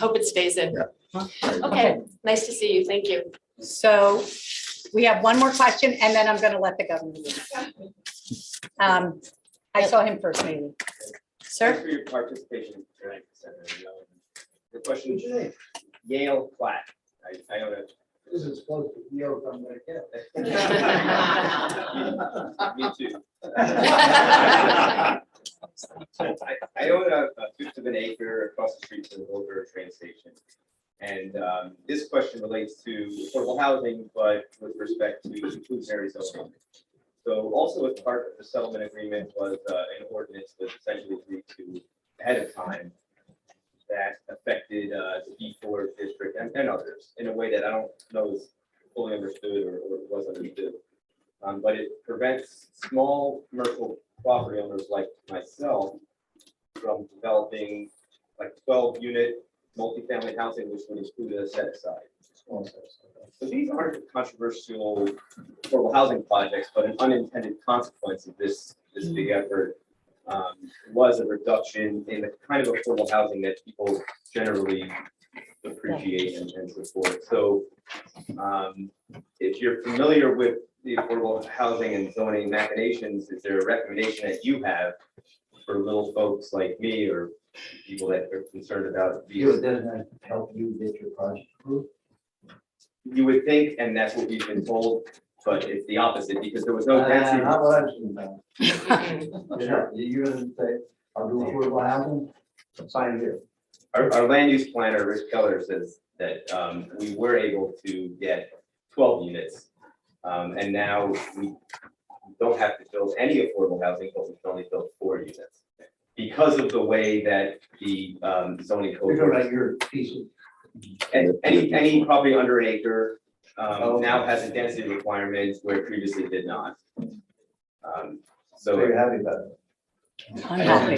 Hope it stays in. Yeah. Okay, nice to see you. Thank you. So we have one more question and then I'm going to let the governor. lead. I saw him first, maybe. Thanks Sir? for your participation tonight, Senator. The question is Yale Platt. I own it. This is close to Yale, I'm gonna get. Me too. I own a fifth of an acre across the street from the Wilbur train station. And this question relates to affordable housing, but with respect to inclusionary zoning. So also as part of the settlement agreement was an ordinance that essentially agreed to ahead of time that affected the B4 district and others in a way that I don't know is fully understood or was understood. But it prevents small commercial property owners like myself from developing like 12-unit multifamily housing, which would include a set aside. So these aren't controversial affordable housing projects, but an unintended consequence of this big effort was a reduction in the kind of affordable housing that people generally appreciate and support. So if you're familiar with the affordable housing and zoning machinations, is there a recommendation that you have for little folks like me or people that are concerned about these? It doesn't help you get your project approved. You would think, and that's what we've been told, but it's the opposite because there was no density. How about I've seen that? Yeah, you're gonna say, I'll do affordable housing, sign here. Our land use planner, Rich Keller, says that we were able to get 12 units. And now we don't have to build any affordable housing, but we can only build 4 units. Because of the way that the zoning code. You're talking about your piece of. And any property under an acre now has a density requirement where previously did not. So you're happy about it. I'm happy.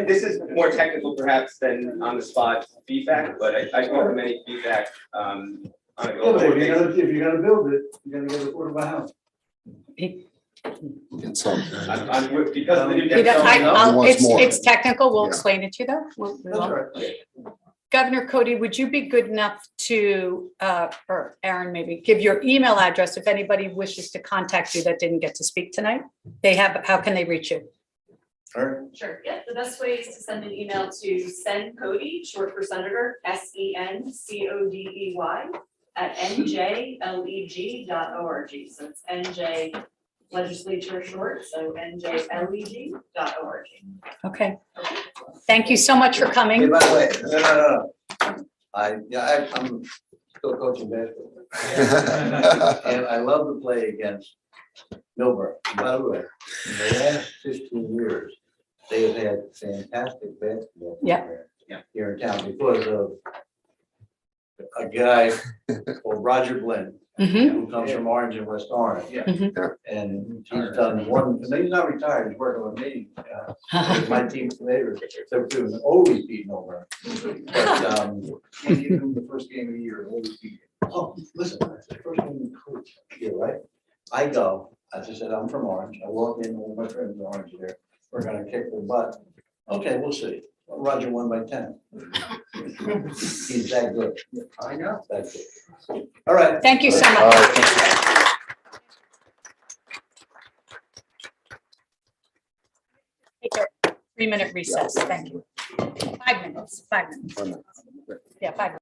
This is more technical perhaps than on the spot feedback, but I welcome any feedback. On a If go-forward basis. you're gonna build it, you're gonna get affordable housing. In some. Because of the new. You know, He wants It's, more. it's technical. We'll Yeah. explain it to you though. We will. right. Governor Cody, would you be good enough to, or Aaron, maybe give your email address if anybody wishes to contact you that didn't get to speak tonight? They have, how can they reach you? Sure, yeah, the best way is to send an email to Sen Cody, short for Senator, SENCODEY at njleg.org. So it's NJ legislature short, so njleg.org. Okay. Thank you so much for Hey, coming. by the way, no. I'm still coaching basketball. And I love to play against Millburn. By the way, in the last 15 years, they have had fantastic basketball. Yeah. program Here in town because of a guy called Roger Blinn, Mhm. who comes from Orange and West Orange. Mhm. And he's done one, and he's not retired, he's working with me. My team's neighbors, they're doing always beating over. But, when you do the first game of the year, always beat. Oh, listen, it's the first game of the coach here, right? I go, as I said, I'm from Orange, I walk in, all my friends are Orange there, we're gonna kick their butt. Okay, we'll see. Roger won by 10. He's that good. I know. That's it. All right. Thank you so All much. right. Take a 3-minute recess. Thank you. 5 minutes, 5 minutes. Yeah, 5 minutes.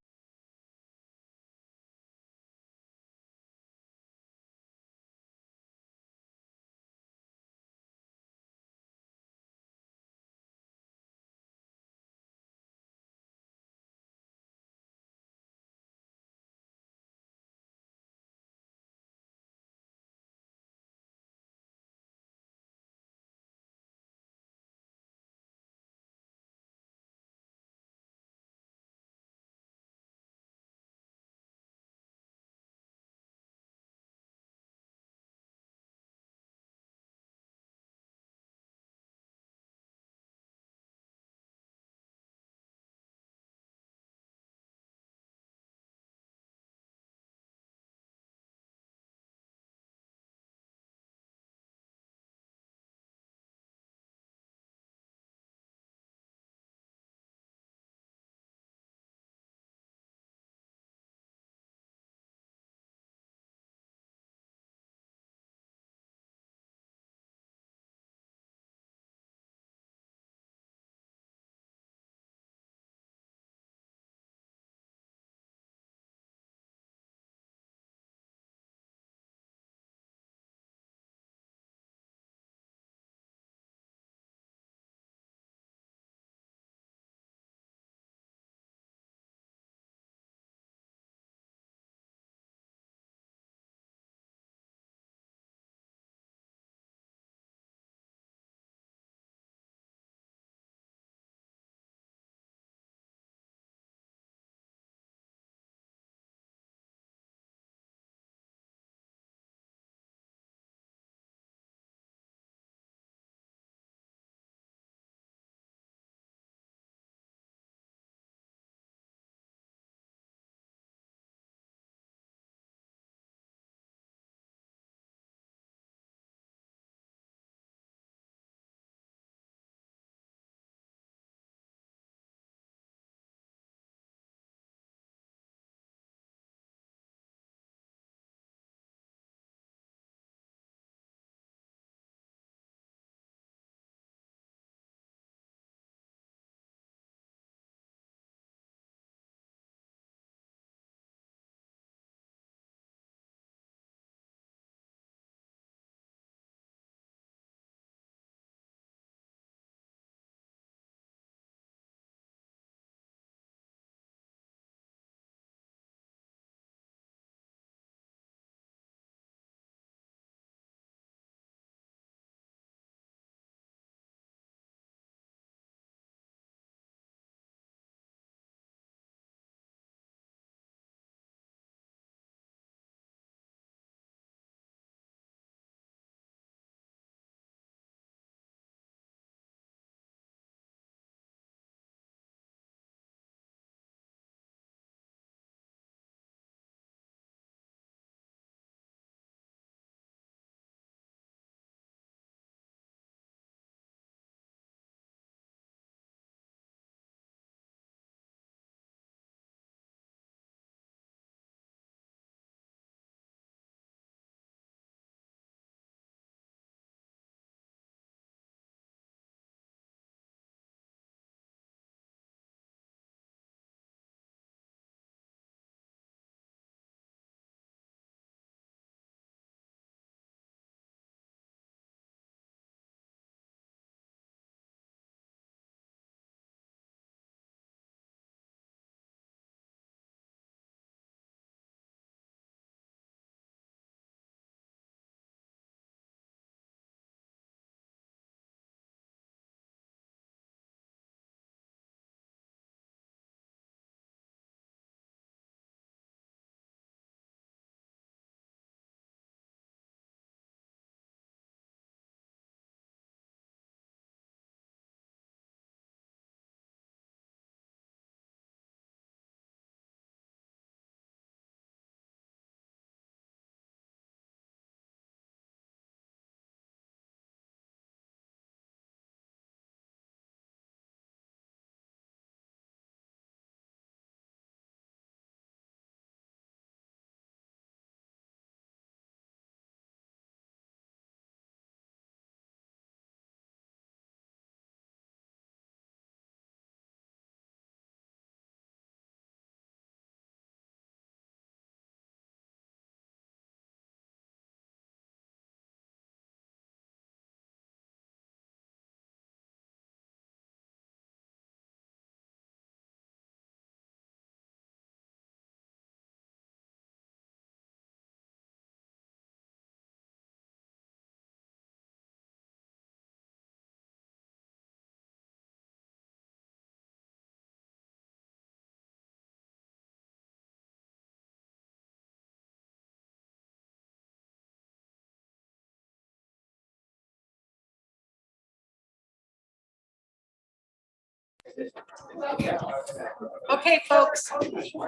Okay, folks,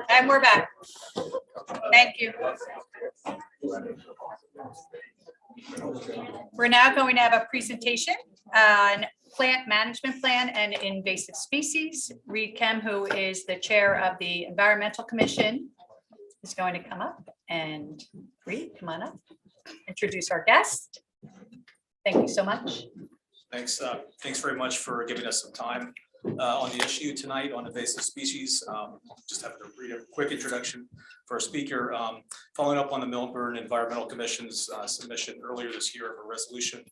and we're back. Thank you. We're now going to have a presentation on plant management plan and invasive species. Reed Kem, who is the chair of the Environmental Commission, is going to come up, and Reed, come on up, introduce our guest. Thank you so much. Thanks. Thanks very much for giving us some time on the issue tonight on invasive species. Just have to read a quick introduction for our speaker. Following up on the Milburn Environmental Commission's submission earlier this year of a resolution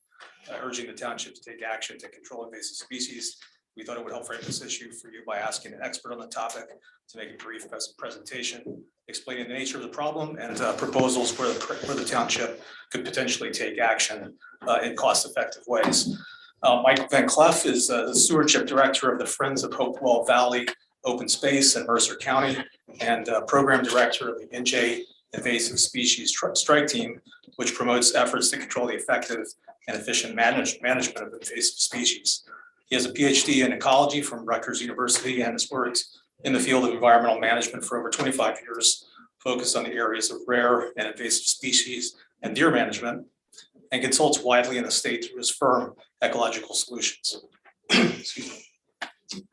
urging the township to take action to control invasive species. We thought it would help frame this issue for you by asking an expert on the topic to make a brief presentation explaining the nature of the problem and proposals where the township could potentially take action in cost-effective ways. Mike Van Cleef is the stewardship director of the Friends of Hopewell Valley Open Space in Mercer County and program director of the NJ Invasive Species Strike Team, which promotes efforts to control the effective and efficient management of invasive species. He has a PhD in ecology from Rutgers University and has worked in the field of environmental management for over 25 years, focused on the areas of rare and invasive species and deer management, and consults widely in the state through his firm, Ecological Solutions. Excuse me.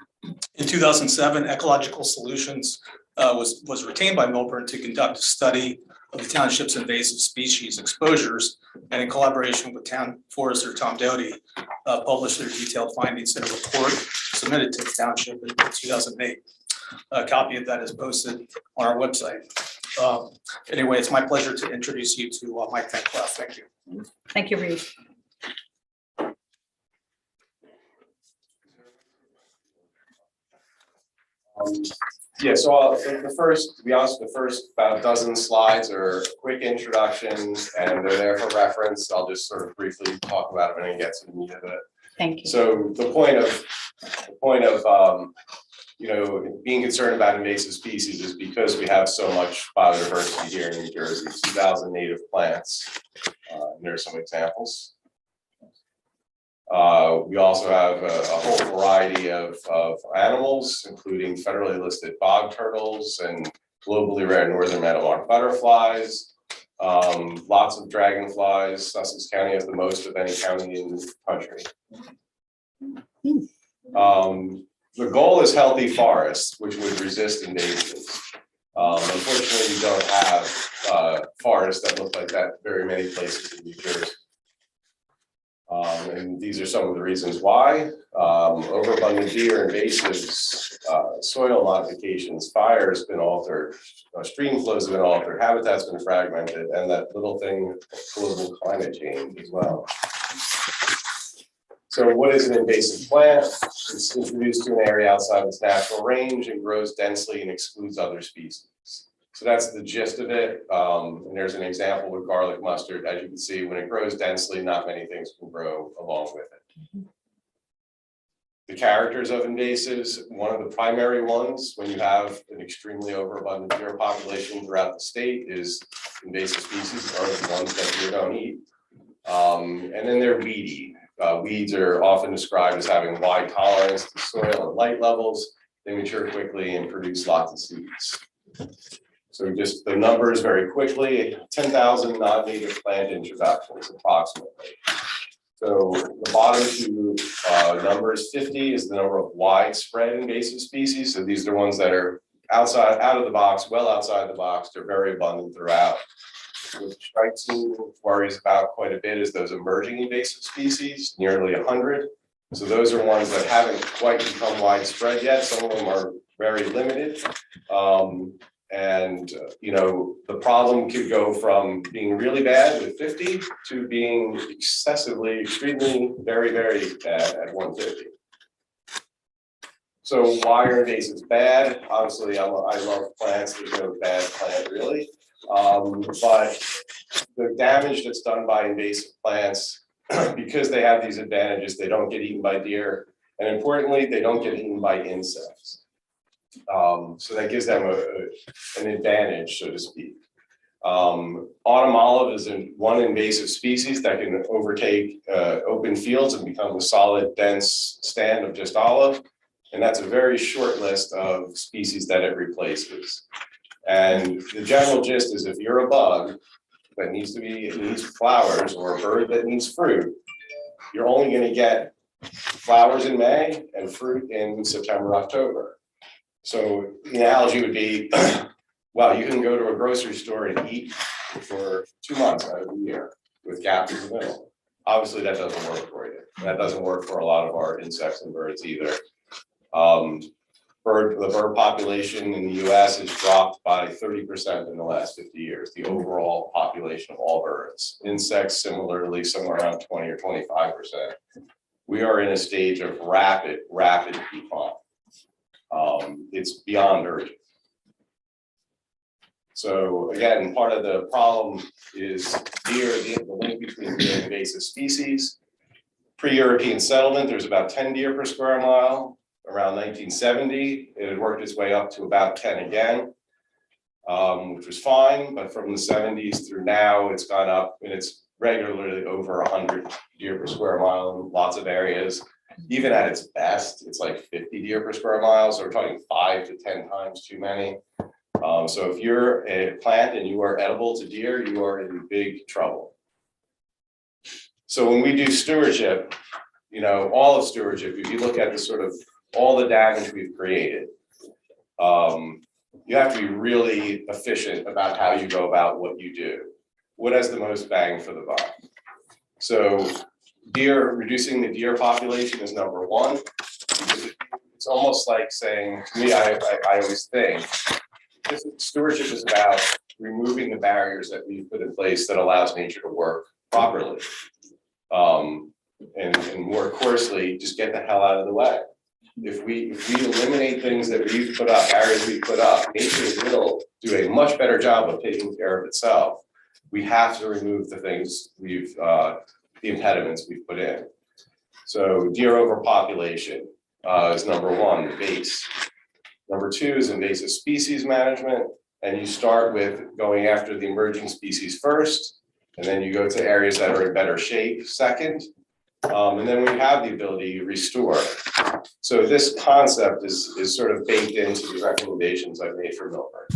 In 2007, Ecological Solutions was retained by Milburn to conduct a study of the township's invasive species exposures, and in collaboration with town forester Tom Doty, published their detailed findings in a report submitted to the township in 2008. A copy of that is posted on our website. Anyway, it's my pleasure to introduce you to Mike Van Cleef. Thank you. Thank you, Reed. Yeah, so the first, to be honest, the first about a dozen slides are a quick introduction and they're there for reference. I'll just sort of briefly talk about it when I get to the meat of it. Thank you. So the point of you know, being concerned about invasive species is because we have so much biodiversity here in New Jersey, 2,000 native plants. And there are some examples. We also have a whole variety of animals, including federally listed bog turtles and globally rare northern meadowlark butterflies, lots of dragonflies. Sussex County has the most of any county in the country. The goal is healthy forests, which would resist invasives. Unfortunately, we don't have forests that look like that very many places in New Jersey. And these are some of the reasons why. Overabundant deer, invasives, soil modifications, fire has been altered, stream flows have been altered, habitat's been fragmented, and that little thing, global climate change as well. So what is an invasive plant? It's introduced to an area outside its natural range and grows densely and excludes other species. So that's the gist of it. And there's an example with garlic mustard. As you can see, when it grows densely, not many things can grow along with it. The characters of invasives, one of the primary ones when you have an extremely overabundant deer population throughout the state is invasive species are the ones that deer don't eat. And then they're weedy. Weeds are often described as having wide tolerance to soil and light levels. They mature quickly and produce lots of seeds. So just the numbers very quickly, 10,000 non-native plant introductions approximately. So the bottom two numbers, 50 is the number of widespread invasive species. So these are the ones that are outside, out of the box, well outside the box. They're very abundant throughout. What the strike team worries about quite a bit is those emerging invasive species, nearly 100. So those are ones that haven't quite become widespread yet. Some of them are very limited. You know, the problem could go from being really bad with 50 to being excessively, extremely, very, very bad at 150. So why are invasives bad? Obviously, I love plants. There's no bad plant really. But the damage that's done by invasive plants, because they have these advantages, they don't get eaten by deer. And importantly, they don't get eaten by insects. So that gives them an advantage, so to speak. Autumn olive is one invasive species that can overtake open fields and become a solid, dense stand of just olive. And that's a very short list of species that it replaces. And the general gist is if you're a bug that needs flowers or a bird that needs fruit, you're only going to get flowers in May and fruit in September, October. So the analogy would be, well, you can go to a grocery store and eat for 2 months out of the year with gaps in the middle. Obviously, that doesn't work for you. That doesn't work for a lot of our insects and birds either. The bird population in the US has dropped by 30% in the last 50 years, the overall population of all birds. Insects, similarly, somewhere around 20 or 25%. We are in a stage of rapid decline. It's beyond urgent. So again, part of the problem is deer, the link between deer and invasive species. Pre-European settlement, there's about 10 deer per square mile. Around 1970, it had worked its way up to about 10 again, which was fine. But from the 70s through now, it's gone up and it's regularly over 100 deer per square mile in lots of areas. Even at its best, it's like 50 deer per square mile. So we're talking 5 to 10 times too many. So if you're a plant and you are edible to deer, you are in big trouble. So when we do stewardship, all of stewardship, if you look at the sort of all the damage we've created, you have to be really efficient about how you go about what you do. What has the most bang for the buck? So reducing the deer population is number one. It's almost like saying, to me, I always think, stewardship is about removing the barriers that we've put in place that allows nature to work properly. And more coarsely, just get the hell out of the way. If we eliminate things that we've put up, barriers we've put up, nature will do a much better job of taking care of itself. We have to remove the things the impediments we've put in. So deer overpopulation is number one, the base. Number two is invasive species management. And you start with going after the emerging species first, and then you go to areas that are in better shape second. And then we have the ability to restore. So this concept is sort of baked into the recommendations I've made for Milford.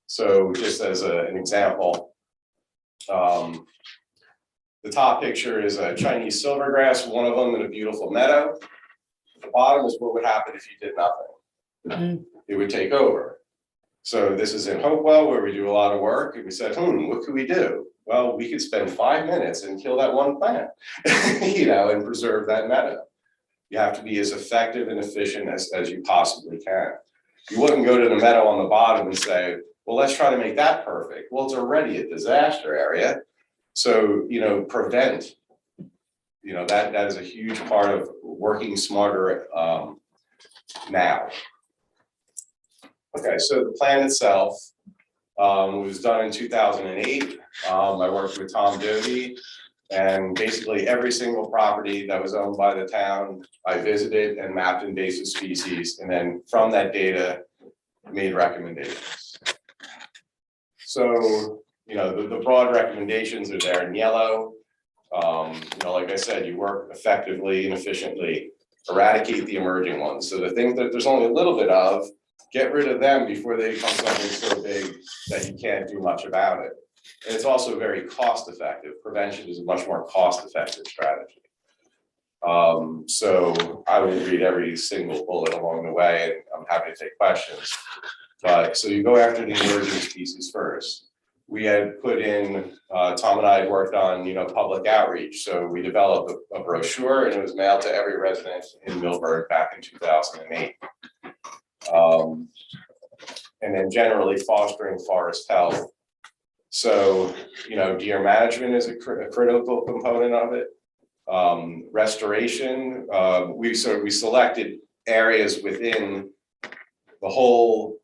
So just as an example, the top picture is a Chinese silvergrass, one of them in a beautiful meadow. The bottom is what would happen if you did nothing. It would take over. So this is in Hopewell where we do a lot of work, and we said, what could we do? Well, we could spend 5 minutes and kill that one plant, and preserve that meadow. You have to be as effective and efficient as you possibly can. You wouldn't go to the meadow on the bottom and say, well, let's try to make that perfect. Well, it's already a disaster area. So, prevent, that is a huge part of working smarter now. Okay, so the plan itself was done in 2008. I worked with Tom Doty, and basically every single property that was owned by the town, I visited and mapped invasive species, and then from that data, made recommendations. So, the broad recommendations are there in yellow. Like I said, you work effectively and efficiently, eradicate the emerging ones. So the things that there's only a little bit of, get rid of them before they become something so big that you can't do much about it. And it's also very cost effective. Prevention is a much more cost effective strategy. So I will read every single bullet along the way, and I'm happy to take questions. But so you go after the emerging species first. We had put in, Tom and I had worked on, public outreach. So we developed a brochure, and it was mailed to every resident in Millburn back in 2008. And then generally fostering forest health. So, deer management is a critical component of it. Restoration, we selected areas within the whole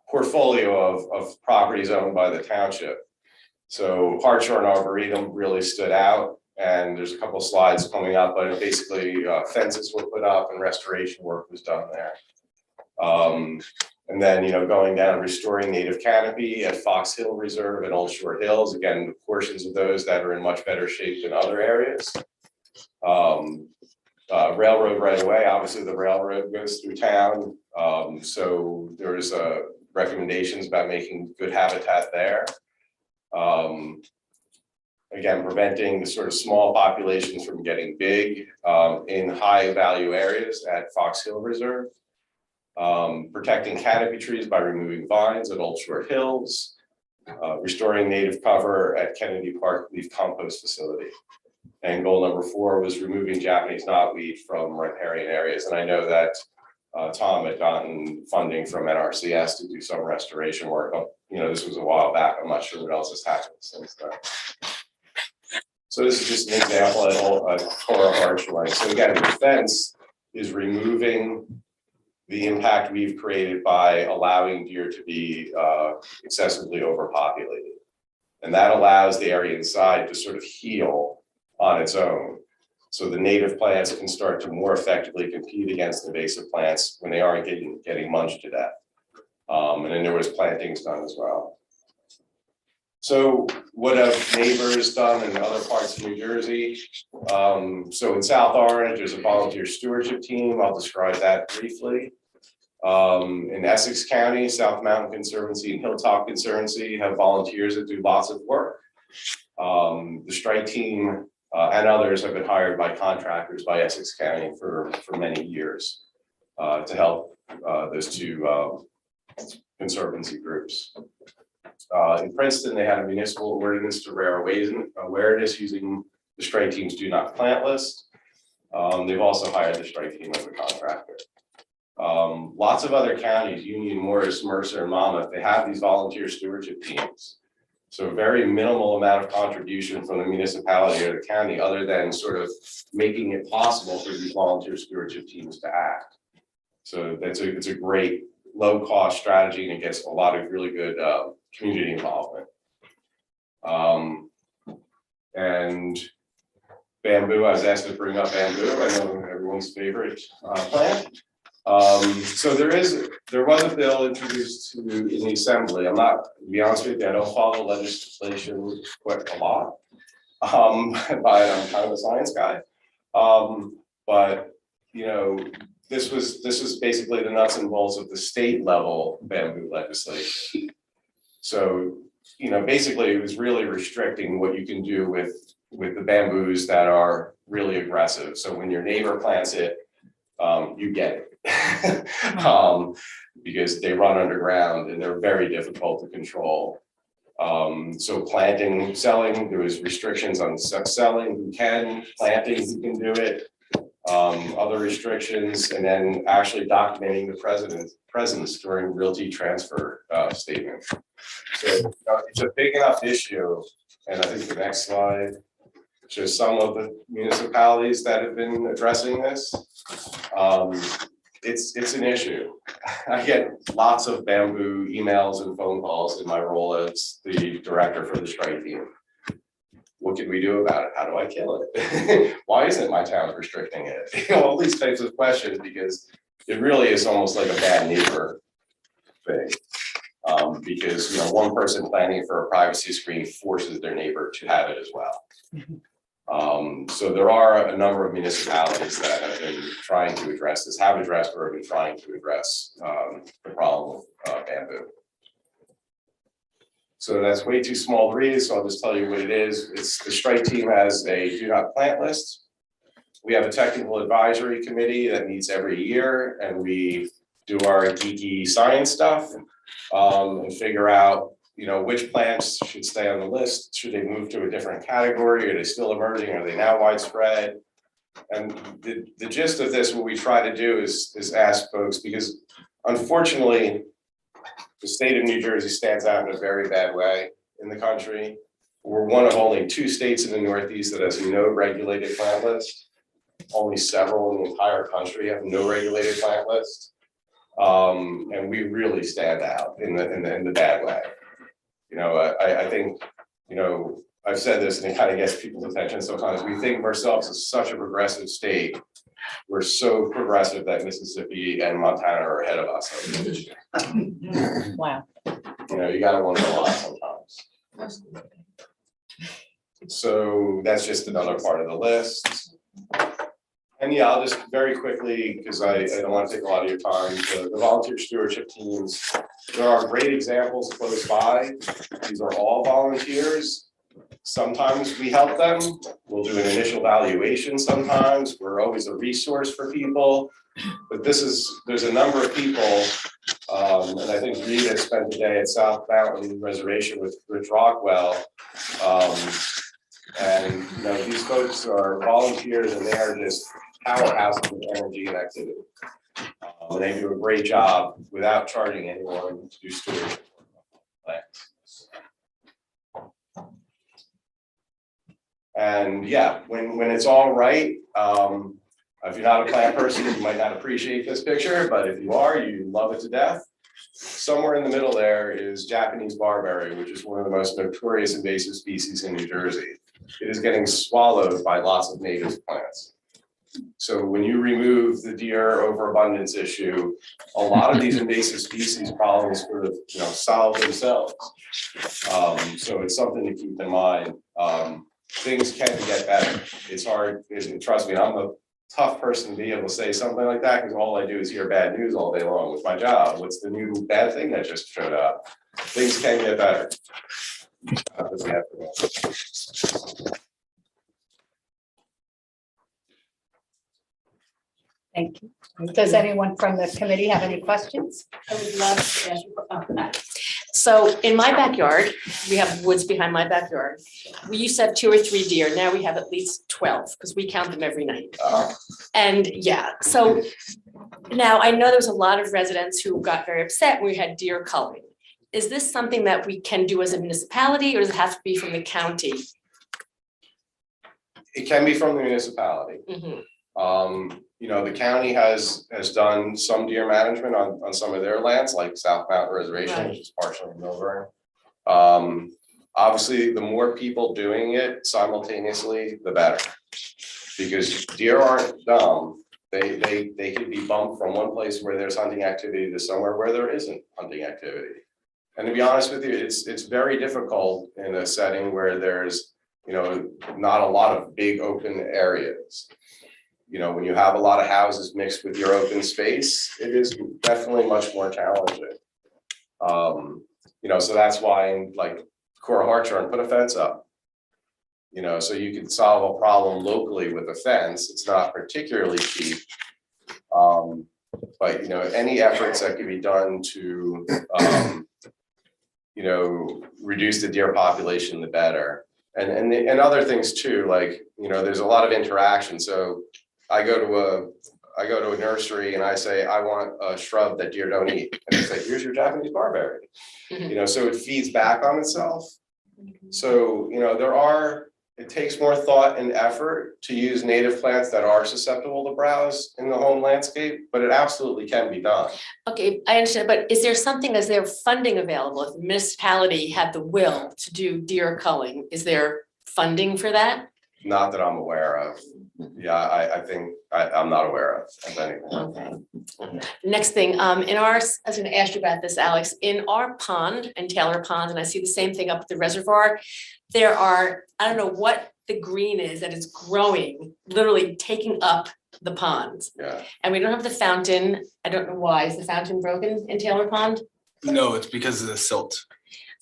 portfolio of properties owned by the township. So Hartshorn Arboretum really stood out, and there's a couple slides coming up, but basically fences were put up and restoration work was done there. And then, going down, restoring native canopy at Fox Hill Reserve and Old Short Hills, again, portions of those that are in much better shape than other areas. railroad right away. Obviously, the railroad goes through town. So there's recommendations about making good habitat there. Again, preventing the sort of small populations from getting big in high value areas at Fox Hill Reserve. Protecting canopy trees by removing vines at Old Short Hills. Restoring native cover at Kennedy Park Leaf Compost Facility. And goal number 4 was removing Japanese knotweed from riparian areas. And I know that Tom had gotten funding from NRCS to do some restoration work. You know, this was a while back. I'm not sure what else has happened since then. So this is just an example at Cora Archway. So again, the fence is removing the impact we've created by allowing deer to be excessively overpopulated. And that allows the area inside to sort of heal on its own. So the native plants can start to more effectively compete against invasive plants when they aren't getting munched to death. And then there was plantings done as well. So what have neighbors done in other parts of New Jersey? So in South Orange, there's a volunteer stewardship team. I'll describe that briefly. In Essex County, South Mountain Conservancy and Hilltop Conservancy have volunteers that do lots of work. The strike team and others have been hired by contractors by Essex County for many years to help those two conservancy groups. In Princeton, they had a municipal ordinance to raise awareness using the strike team's do not plant list. They've also hired the strike team as a contractor. Lots of other counties, Union, Morris, Mercer, and Monmouth, they have these volunteer stewardship teams. So very minimal amount of contribution from the municipality or the county other than sort of making it possible for these volunteer stewardship teams to act. So it's a great low-cost strategy, and it gets a lot of really good community involvement. And bamboo, I was asked to bring up bamboo. I know everyone's favorite plant. So there was a bill introduced in the assembly. I'm not, to be honest with you, I don't follow legislation quite a lot. But I'm kind of a science guy. But you know, this was basically the nuts and bolts of the state level bamboo legislation. So, you know, basically it was really restricting what you can do with the bamboos that are really aggressive. So when your neighbor plants it, you get it. Because they run underground and they're very difficult to control. So planting, selling, there was restrictions on selling, who can, planting, who can do it, other restrictions, and then actually documenting the presence during realty transfer statement. So it's a big enough issue, and I think the next slide shows some of the municipalities that have been addressing this. It's an issue. I get lots of bamboo emails and phone calls in my role as the director for the strike team. What can we do about it? How do I kill it? Why isn't my town restricting it? You know, all these types of questions, because it really is almost like a bad neighbor thing. Because you know, one person planning for a privacy screen forces their neighbor to have it as well. So there are a number of municipalities that have been trying to address this, have addressed or have been trying to address the problem of bamboo. So that's way too small to read, so I'll just tell you what it is. It's the strike team has a do not plant list. We have a technical advisory committee that meets every year, and we do our geeky science stuff and figure out, you know, which plants should stay on the list. Should they move to a different category? Are they still emerging? Are they now widespread? And the gist of this, what we try to do is ask folks, because unfortunately, the state of New Jersey stands out in a very bad way in the country. We're one of only 2 states in the Northeast that has no regulated plant list. Only several in the entire country have no regulated plant list. And we really stand out in the bad way. You know, I think, you know, I've said this and it kind of gets people's attention sometimes. We think of ourselves as such a progressive state. We're so progressive that Mississippi and Montana are ahead of us. Wow. You know, you gotta wonder a lot sometimes. So that's just another part of the list. And yeah, I'll just very quickly, because I don't want to take a lot of your time, the volunteer stewardship teams, there are great examples close by. These are all volunteers. Sometimes we help them. We'll do an initial evaluation sometimes. We're always a resource for people. But there's a number of people, and I think Rita spent the day at South Mountain Reservation with Rich Rockwell. And you know, these folks are volunteers and they are just powerhouses of energy and activity. And they do a great job without charging anyone to do stewardship. And yeah, when it's all right, if you're not a plant person, you might not appreciate this picture, but if you are, you love it to death. Somewhere in the middle there is Japanese barberry, which is one of the most notorious invasive species in New Jersey. It is getting swallowed by lots of native plants. So when you remove the deer overabundance issue, a lot of these invasive species problems sort of, solve themselves. So it's something to keep in mind. Things can get better. It's hard, trust me, I'm a tough person to be able to say something like that because all I do is hear bad news all day long with my job. What's the new bad thing that just showed up? Things can get better. Thank you. Does anyone from the committee have any questions? I would love to ask you. So in my backyard, we have woods behind my backyard. We used to have 2 or 3 deer. Now we have at least 12 because we count them every night. And yeah, so now I know there was a lot of residents who got very upset when we had deer culling. Is this something that we can do as a municipality or does it have to be from the county? It can be from the municipality. The county has done some deer management on some of their lands, like South Mountain Reservation, which is partially in Milburn. Obviously, the more people doing it simultaneously, the better. Because deer aren't dumb. They can be bumped from one place where there's hunting activity to somewhere where there isn't hunting activity. And to be honest with you, it's very difficult in a setting where there's, not a lot of big open areas. When you have a lot of houses mixed with your open space, it is definitely much more challenging. So that's why like Cora Hartshorn put a fence up. So you can solve a problem locally with a fence. It's not particularly cheap. But any efforts that can be done to reduce the deer population, the better. And other things too, like, there's a lot of interaction. So I go to a nursery and I say, I want a shrub that deer don't eat. And they say, here's your Japanese barberry. So it feeds back on itself. So, it takes more thought and effort to use native plants that are susceptible to browse in the home landscape, but it absolutely can be done. Okay, I understand, but is there something, is there funding available? If the municipality had the will to do deer culling, is there funding for that? Not that I'm aware of. Yeah, I think I'm not aware of anything. Okay. Next thing, in our, I was gonna ask you about this, Alex, in our pond and Taylor Pond, and I see the same thing up at the reservoir, there are, I don't know what the green is that is growing, literally taking up the pond. Yeah. And we don't have the fountain. I don't know why. Is the fountain broken in Taylor Pond? No, it's because of the silt.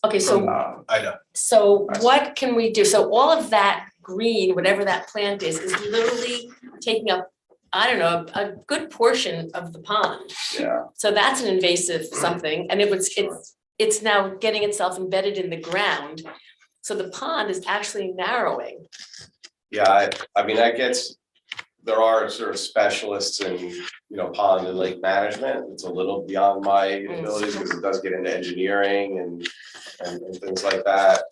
Okay, so From Ida. So what can we do? So all of that green, whatever that plant is literally taking up, I don't know, a good portion of the pond. Yeah. So that's an invasive something, and it's now getting itself embedded in the ground. So the pond is actually narrowing. Yeah, I mean, there are sort of specialists in, pond and lake management. It's a little beyond my abilities because it does get into engineering and things like that.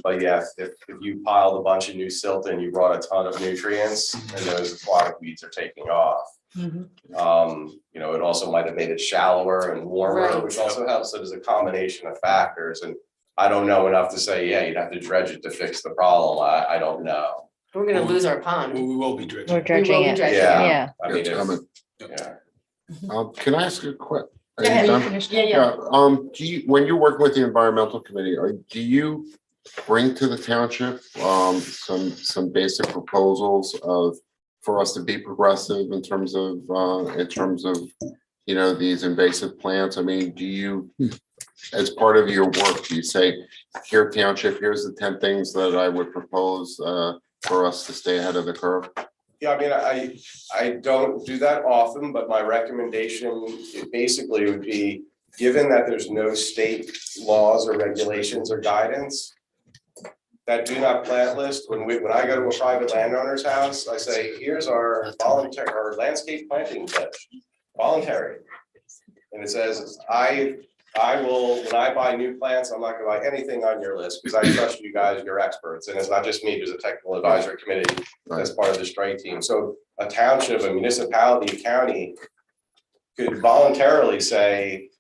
But yeah, if you piled a bunch of new silt and you brought a ton of nutrients and those aquatic weeds are taking off. It also might have made it shallower and warmer, which also helps. So there's a combination of factors. And I don't know enough to say, yeah, you'd have to dredge it to fix the problem. I don't know. We're gonna lose our pond. We will be dredging. We're dredging it. Yeah. I mean, It's coming. yeah. Can I ask you a question? Yeah. When you're working with the environmental committee, do you bring to the township some basic proposals of for us to be progressive in terms of, these invasive plants? I mean, do you, as part of your work, do you say, here Township, here's the 10 things that I would propose for us to stay ahead of the curve? Yeah, I mean, I don't do that often, but my recommendation basically would be, given that there's no state laws or regulations or guidance, that do not plant list, when I go to a private landowner's house, I say, here's our landscape planting pledge, voluntary. And it says, I will, when I buy new plants, I'm not gonna buy anything on your list, because I trust you guys, you're experts, and it's not just me, there's a technical advisory committee as part of the strike team. So a township, a municipality, a county could voluntarily say,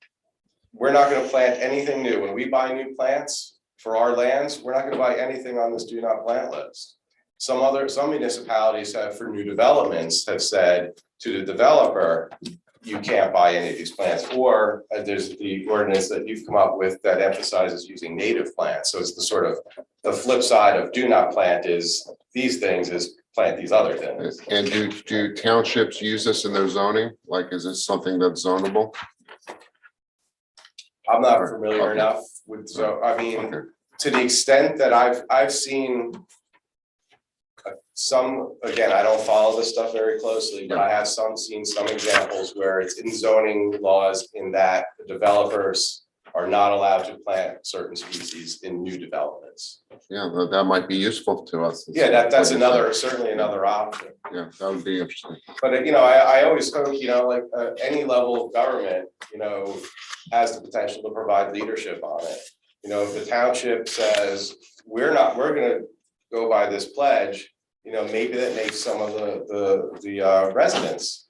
we're not gonna plant anything new. When we buy new plants for our lands, we're not gonna buy anything on this do not plant list. Some municipalities have, for new developments, have said to the developer, you can't buy any of these plants, or there's the ordinance that you've come up with that emphasizes using native plants. So it's the sort of, the flip side of do not plant is these things, is plant these other things. And do townships use this in their zoning? Like, is this something that's zonable? I'm not familiar enough with, so, I mean, to the extent that I've seen some, again, I don't follow this stuff very closely, but I have seen some examples where it's in zoning laws in that the developers are not allowed to plant certain species in new developments. Yeah, that might be useful to us. Yeah, that's certainly another option. Yeah, that would be interesting. But, I always hope, like any level of government, has the potential to provide leadership on it. If the township says, we're gonna go by this pledge, maybe that makes some of the residents,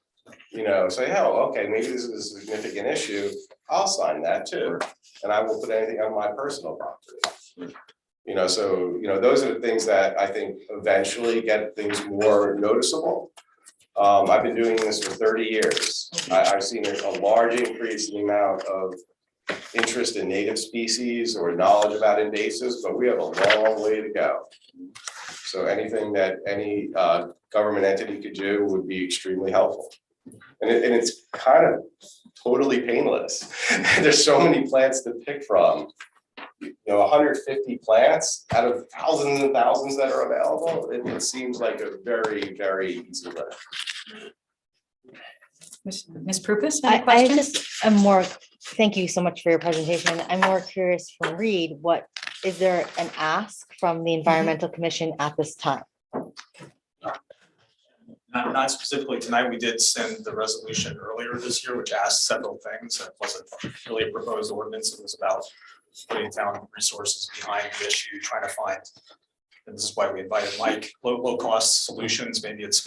say, oh, okay, maybe this is a significant issue. I'll sign that too. And I won't put anything on my personal property. So, those are the things that I think eventually get things more noticeable. I've been doing this for 30 years. I've seen a large increase in the amount of interest in native species or knowledge about invasives, but we have a long way to go. So anything that any government entity could do would be extremely helpful. And it's kind of totally painless. There's so many plants to pick from. 150 plants out of thousands and thousands that are available. It seems like a very, very easy lift. Ms. Prupus, I any questions? just am more, thank you so much for your presentation. I'm more curious from Reed, is there an ask from the Environmental Commission at this time? Not specifically tonight. We did send the resolution earlier this year, which asked several things. It wasn't really a proposed ordinance. It was about putting town resources behind the issue, trying to find, and this is why we invited Mike, low cost solutions. Maybe it's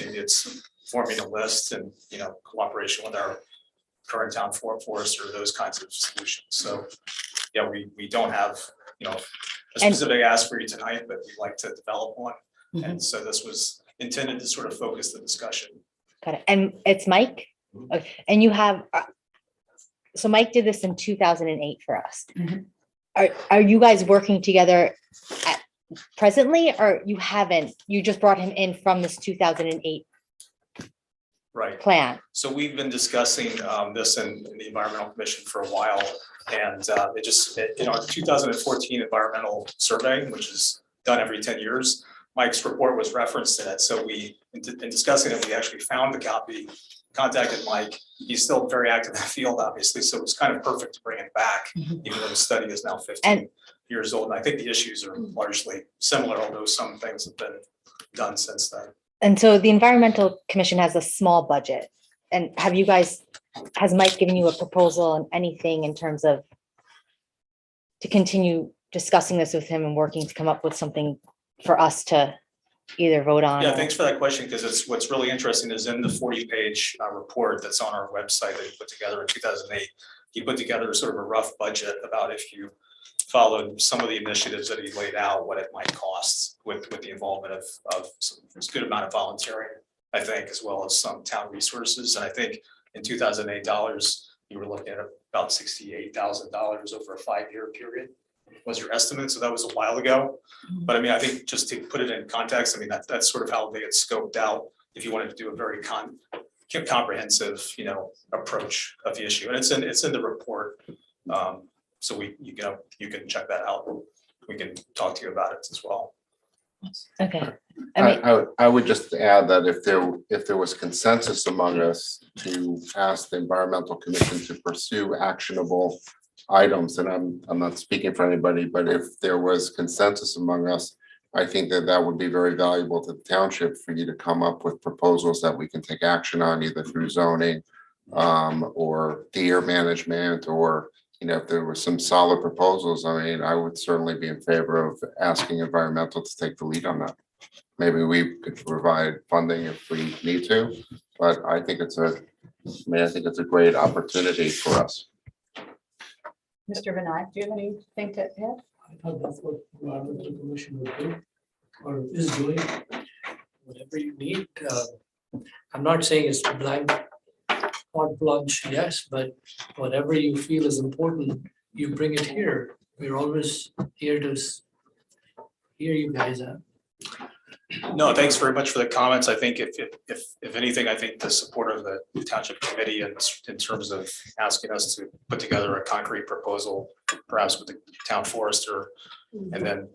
forming a list and, cooperation with our current town forest or those kinds of solutions. So, yeah, we don't have, a specific ask for you tonight, but we'd like to develop one. Mhm. And so this was intended to sort of focus the discussion. Got it. And it's Mike? Okay. And you have, so Mike did this in 2008 for us. Mhm. Are you guys working together presently, or you haven't? You just brought him in from this 2008 Right. plan? So we've been discussing this in the Environmental Commission for a while. And in our 2014 environmental survey, which is done every 10 years, Mike's report was referenced in it. So in discussing it, we actually found the copy, contacted Mike. He's still very active in the field, obviously. So it was kind of perfect to bring it back, even though the study is now 15 years old. And I think the issues are largely similar, although some things have been done since then. And so the Environmental Commission has a small budget. And has Mike given you a proposal on anything in terms of to continue discussing this with him and working to come up with something for us to either vote on? Yeah, thanks for that question, because what's really interesting is in the 40-page report that's on our website that he put together in 2008, he put together sort of a rough budget about if you followed some of the initiatives that he laid out, what it might cost with the involvement of a good amount of volunteering, I think, as well as some town resources. And I think in 2008 dollars, you were looking at about $68,000 over a 5-year period was your estimate. So that was a while ago. But I mean, I think just to put it in context, I mean, that's sort of how they had scoped out if you wanted to do a very comprehensive, approach of the issue, and it's in the report. So you can check that out. We can talk to you about it as well. Okay. I mean, I would just add that if there was consensus among us to ask the environmental commission to pursue actionable items, and I'm not speaking for anybody, but if there was consensus among us, I think that would be very valuable to the township for you to come up with proposals that we can take action on, either through zoning or deer management, or if there were some solid proposals. I mean, I would certainly be in favor of asking environmental to take the lead on that. Maybe we could provide funding if we need to, but I think it's a great opportunity for us. Mr. Vinayak, do you have anything to add? I thought that's what the environmental commission would do, or is doing, whatever you need. I'm not saying it's blank hot plunge, yes, but whatever you feel is important, you bring it here. We're always here to hear you guys out. No, thanks very much for the comments. I think if anything, I think the support of the township committee in terms of asking us to put together a concrete proposal, perhaps with the town forester, and then,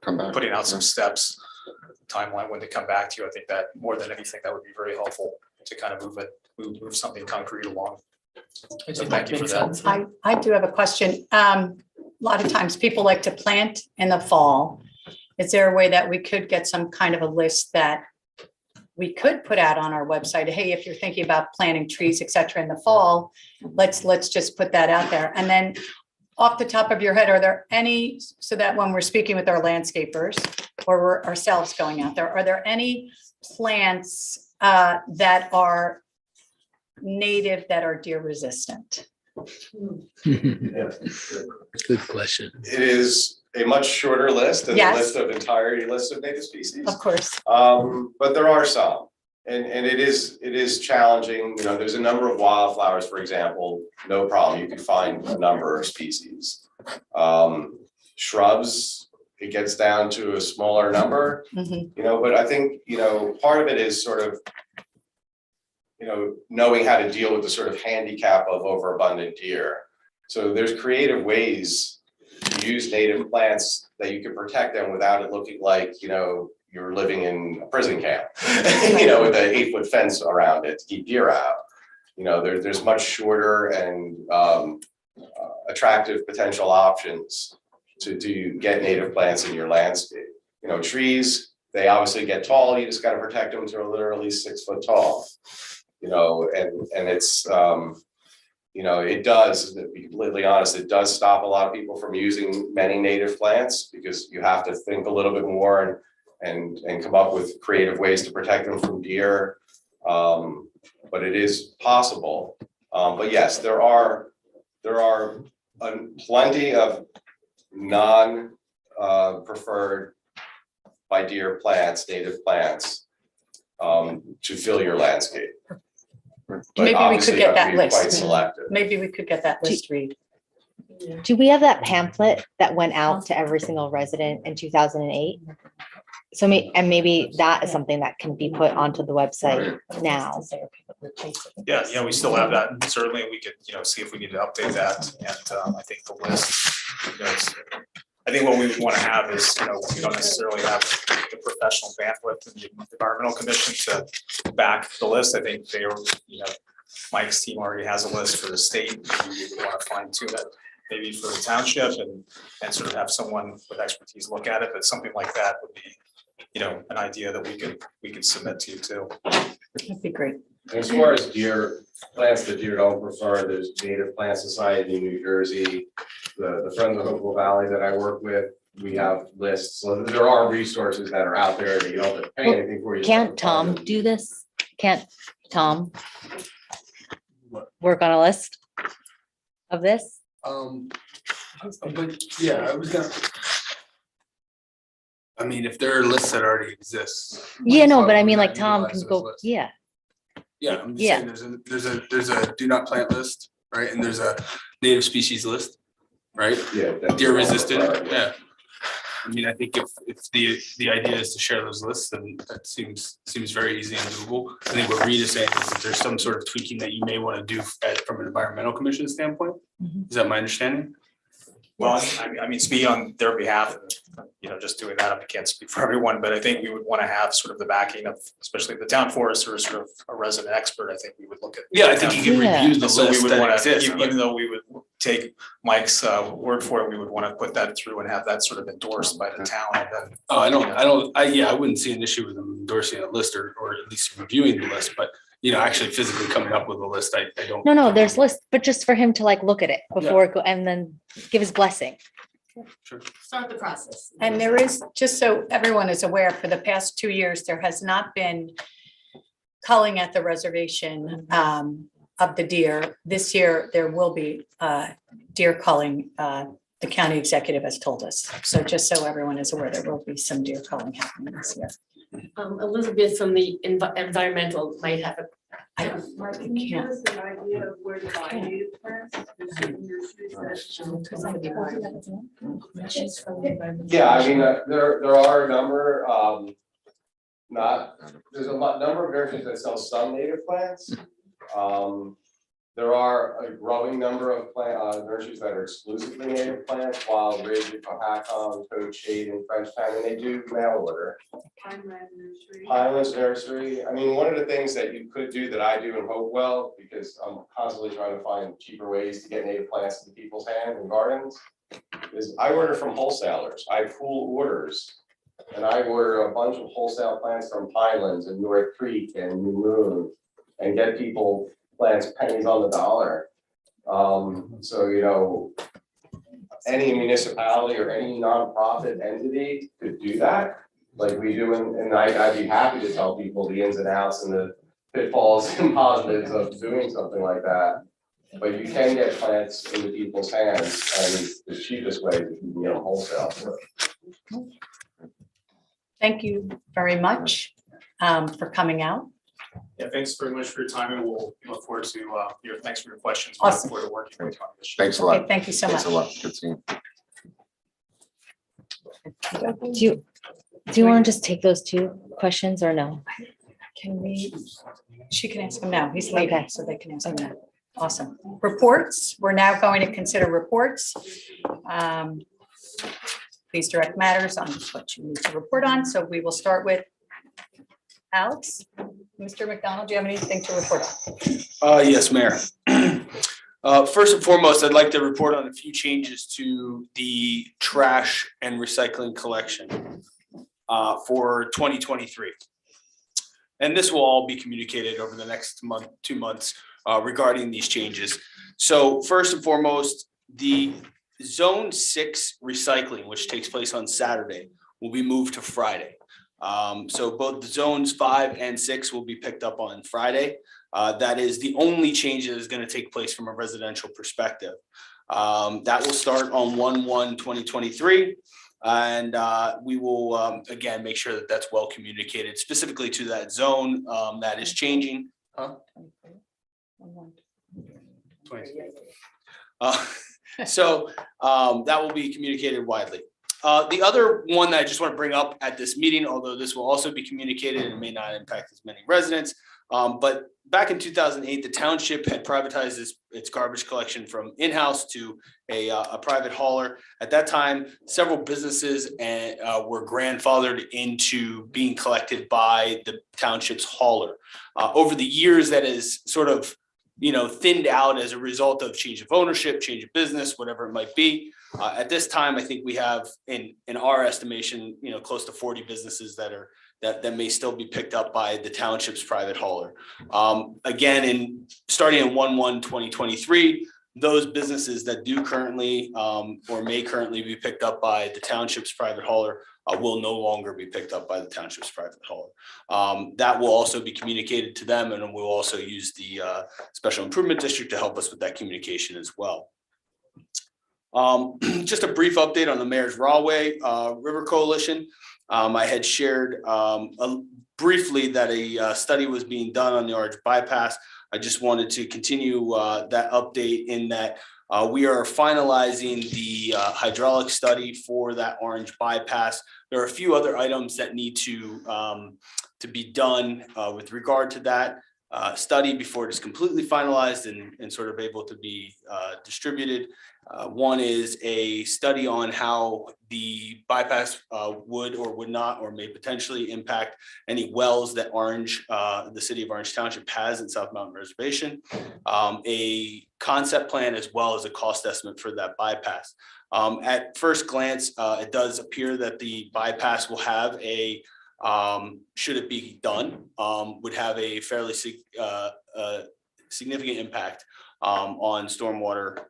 Come back. putting out some steps, timeline when they come back to you, I think that more than anything, that would be very helpful to kind of move something concrete along. So thank you for that. I do have a question. A lot of times people like to plant in the fall. Is there a way that we could get some kind of a list that we could put out on our website? Hey, if you're thinking about planting trees, et cetera, in the fall, let's just put that out there. And then off the top of your head, are there any, so that when we're speaking with our landscapers or we're ourselves going out there, are there any plants that are native that are deer resistant? Good question. It is a much shorter list than the Yes. list of native species. Of course. But there are some, and it is challenging. There's a number of wildflowers, for example, no problem. You can find a number of species. Shrubs, it gets down to a smaller number, but I think, part of it is sort of, knowing how to deal with the sort of handicap of overabundant deer. So there's creative ways to use native plants that you can protect them without it looking like, you're living in a prison camp, with an 8-foot fence around it to keep deer out. There's much shorter and attractive potential options to get native plants in your landscape. Trees, they obviously get tall. You just got to protect them to literally 6 foot tall. And it's, it does, to be completely honest, it does stop a lot of people from using many native plants because you have to think a little bit more and come up with creative ways to protect them from deer. But it is possible. But yes, there are plenty of non-preferred by deer plants, native plants, to fill your landscape. But Maybe we could obviously you get have to that be quite list. selective. Maybe we could get that list, Reed. do we have that pamphlet that went out to every single resident in 2008? So maybe that is something that can be put onto the website now. Yeah, we still have that. Certainly, we could, see if we need to update that. And I think the list, I think what we want to have is, we don't necessarily have the professional bandwidth in the environmental commission to back the list. I think they are, Mike's team already has a list for the state. We want to fine tune it maybe for the township and sort of have someone with expertise look at it. But something like that would be, an idea that we could submit to you too. That'd be great. As far as deer plants that deer don't prefer, there's Native Plant Society in New Jersey, the Friends of Hopewell Valley that I work with, we have lists. So there are resources that are out there that you don't have to pay anything for. Can't Tom do this? Can't Tom work on a list of this? But yeah, I was gonna. I mean, if there are lists that already exist. Yeah, no, but I mean, why like not Tom utilize can those go, lists? yeah. Yeah, I'm just Yeah. saying there's a do not plant list, right? And there's a native species list, right? Yeah. Deer resistant, yeah. I mean, I think if the idea is to share those lists, then that seems very easy and doable. I think what Reed is saying is that there's some sort of tweaking that you may want to do from an environmental commission standpoint. Is that my understanding? Well, I mean, speaking on their behalf, just doing that, I can't speak for everyone, but I think we would want to have sort of the backing of, especially the town forester, sort of a resident expert. I think we would look at. Yeah, I think you can review the And so we list would that want to, exists. even though we would take Mike's word for it, we would want to put that through and have that sort of endorsed by the town. And then, I wouldn't see an issue with them endorsing a list or at least reviewing the list, but actually physically coming up with a list, I don't. No, there's lists, but just for him to like look at it before it go and then give his blessing. Sure. Start the process. And there is, just so everyone is aware, for the past 2 years, there has not been culling at the reservation of the deer. This year, there will be deer culling. The county executive has told us. So just so everyone is aware, there will be some deer culling happening this year. Elizabeth from the environmental might have a. Mark, can you give us an idea of where to buy native plants? There's certain nurseries that- Yeah, I mean, there are a number, there's a number of nurseries that sell some native plants. There are a growing number of nurseries that are exclusively native plants, Wild Ridge, Cohacon, Code Shade, and Frenchtown, and they do mail order. Pineland Nursery. Pinelands Nursery, I mean, one of the things that you could do that I do in Hopewell, because I'm constantly trying to find cheaper ways to get native plants into people's hands and gardens, is I order from wholesalers. I pool orders. And I order a bunch of wholesale plants from Pinelands and North Creek and New Moon and get people plants pennies on the dollar. So, any municipality or any nonprofit entity could do that, like we do, and I'd be happy to tell people the ins and outs and the pitfalls and positives of doing something like that. But you can get plants into people's hands, and the cheapest way is you can get them wholesale. Thank you very much for coming out. Yeah, thanks very much for your time, and we'll look forward to thanks for your questions. Awesome. We look forward to working with you on this. Thanks a lot. Okay, thank you so Thanks much. a lot. Good seeing you. Do you want to just take those 2 questions or no? Can we, she can ask him now. He's leaving, so they can ask him now. Awesome. Reports, we're now going to consider reports. Please direct matters on what you need to report on. So we will start with Alex. Mr. McDonald, do you have anything to report on? Yes, Mayor. First and foremost, I'd like to report on a few changes to the trash and recycling collection for 2023. And this will all be communicated over the next 2 months regarding these changes. So first and foremost, the Zone 6 recycling, which takes place on Saturday, will be moved to Friday. So both the zones 5 and 6 will be picked up on Friday. That is the only change that is going to take place from a residential perspective. That will start on 1/1/2023. And we will, again, make sure that that's well communicated specifically to that zone that is changing. So that will be communicated widely. The other one that I just want to bring up at this meeting, although this will also be communicated and may not impact as many residents, but back in 2008, the township had privatized its garbage collection from in-house to a private hauler. At that time, several businesses were grandfathered into being collected by the township's hauler. Over the years, that is sort of thinned out as a result of change of ownership, change of business, whatever it might be. At this time, I think we have, in our estimation, close to 40 businesses that may still be picked up by the township's private hauler. Again, starting in 1/1/2023, those businesses that do currently or may currently be picked up by the township's private hauler will no longer be picked up by the township's private hauler. That will also be communicated to them, and we'll also use the special improvement district to help us with that communication as well. Just a brief update on the Mayor's Rawway River Coalition. I had shared briefly that a study was being done on the Orange bypass. I just wanted to continue that update in that We are finalizing the hydraulic study for that orange bypass. There are a few other items that need to be done with regard to that study before it is completely finalized and sort of able to be distributed. One is a study on how the bypass would or would not or may potentially impact any wells that the city of Orange Township has in South Mountain Reservation. A concept plan as well as a cost estimate for that bypass. At first glance, it does appear that the bypass will have a should it be done, would have a fairly significant impact on stormwater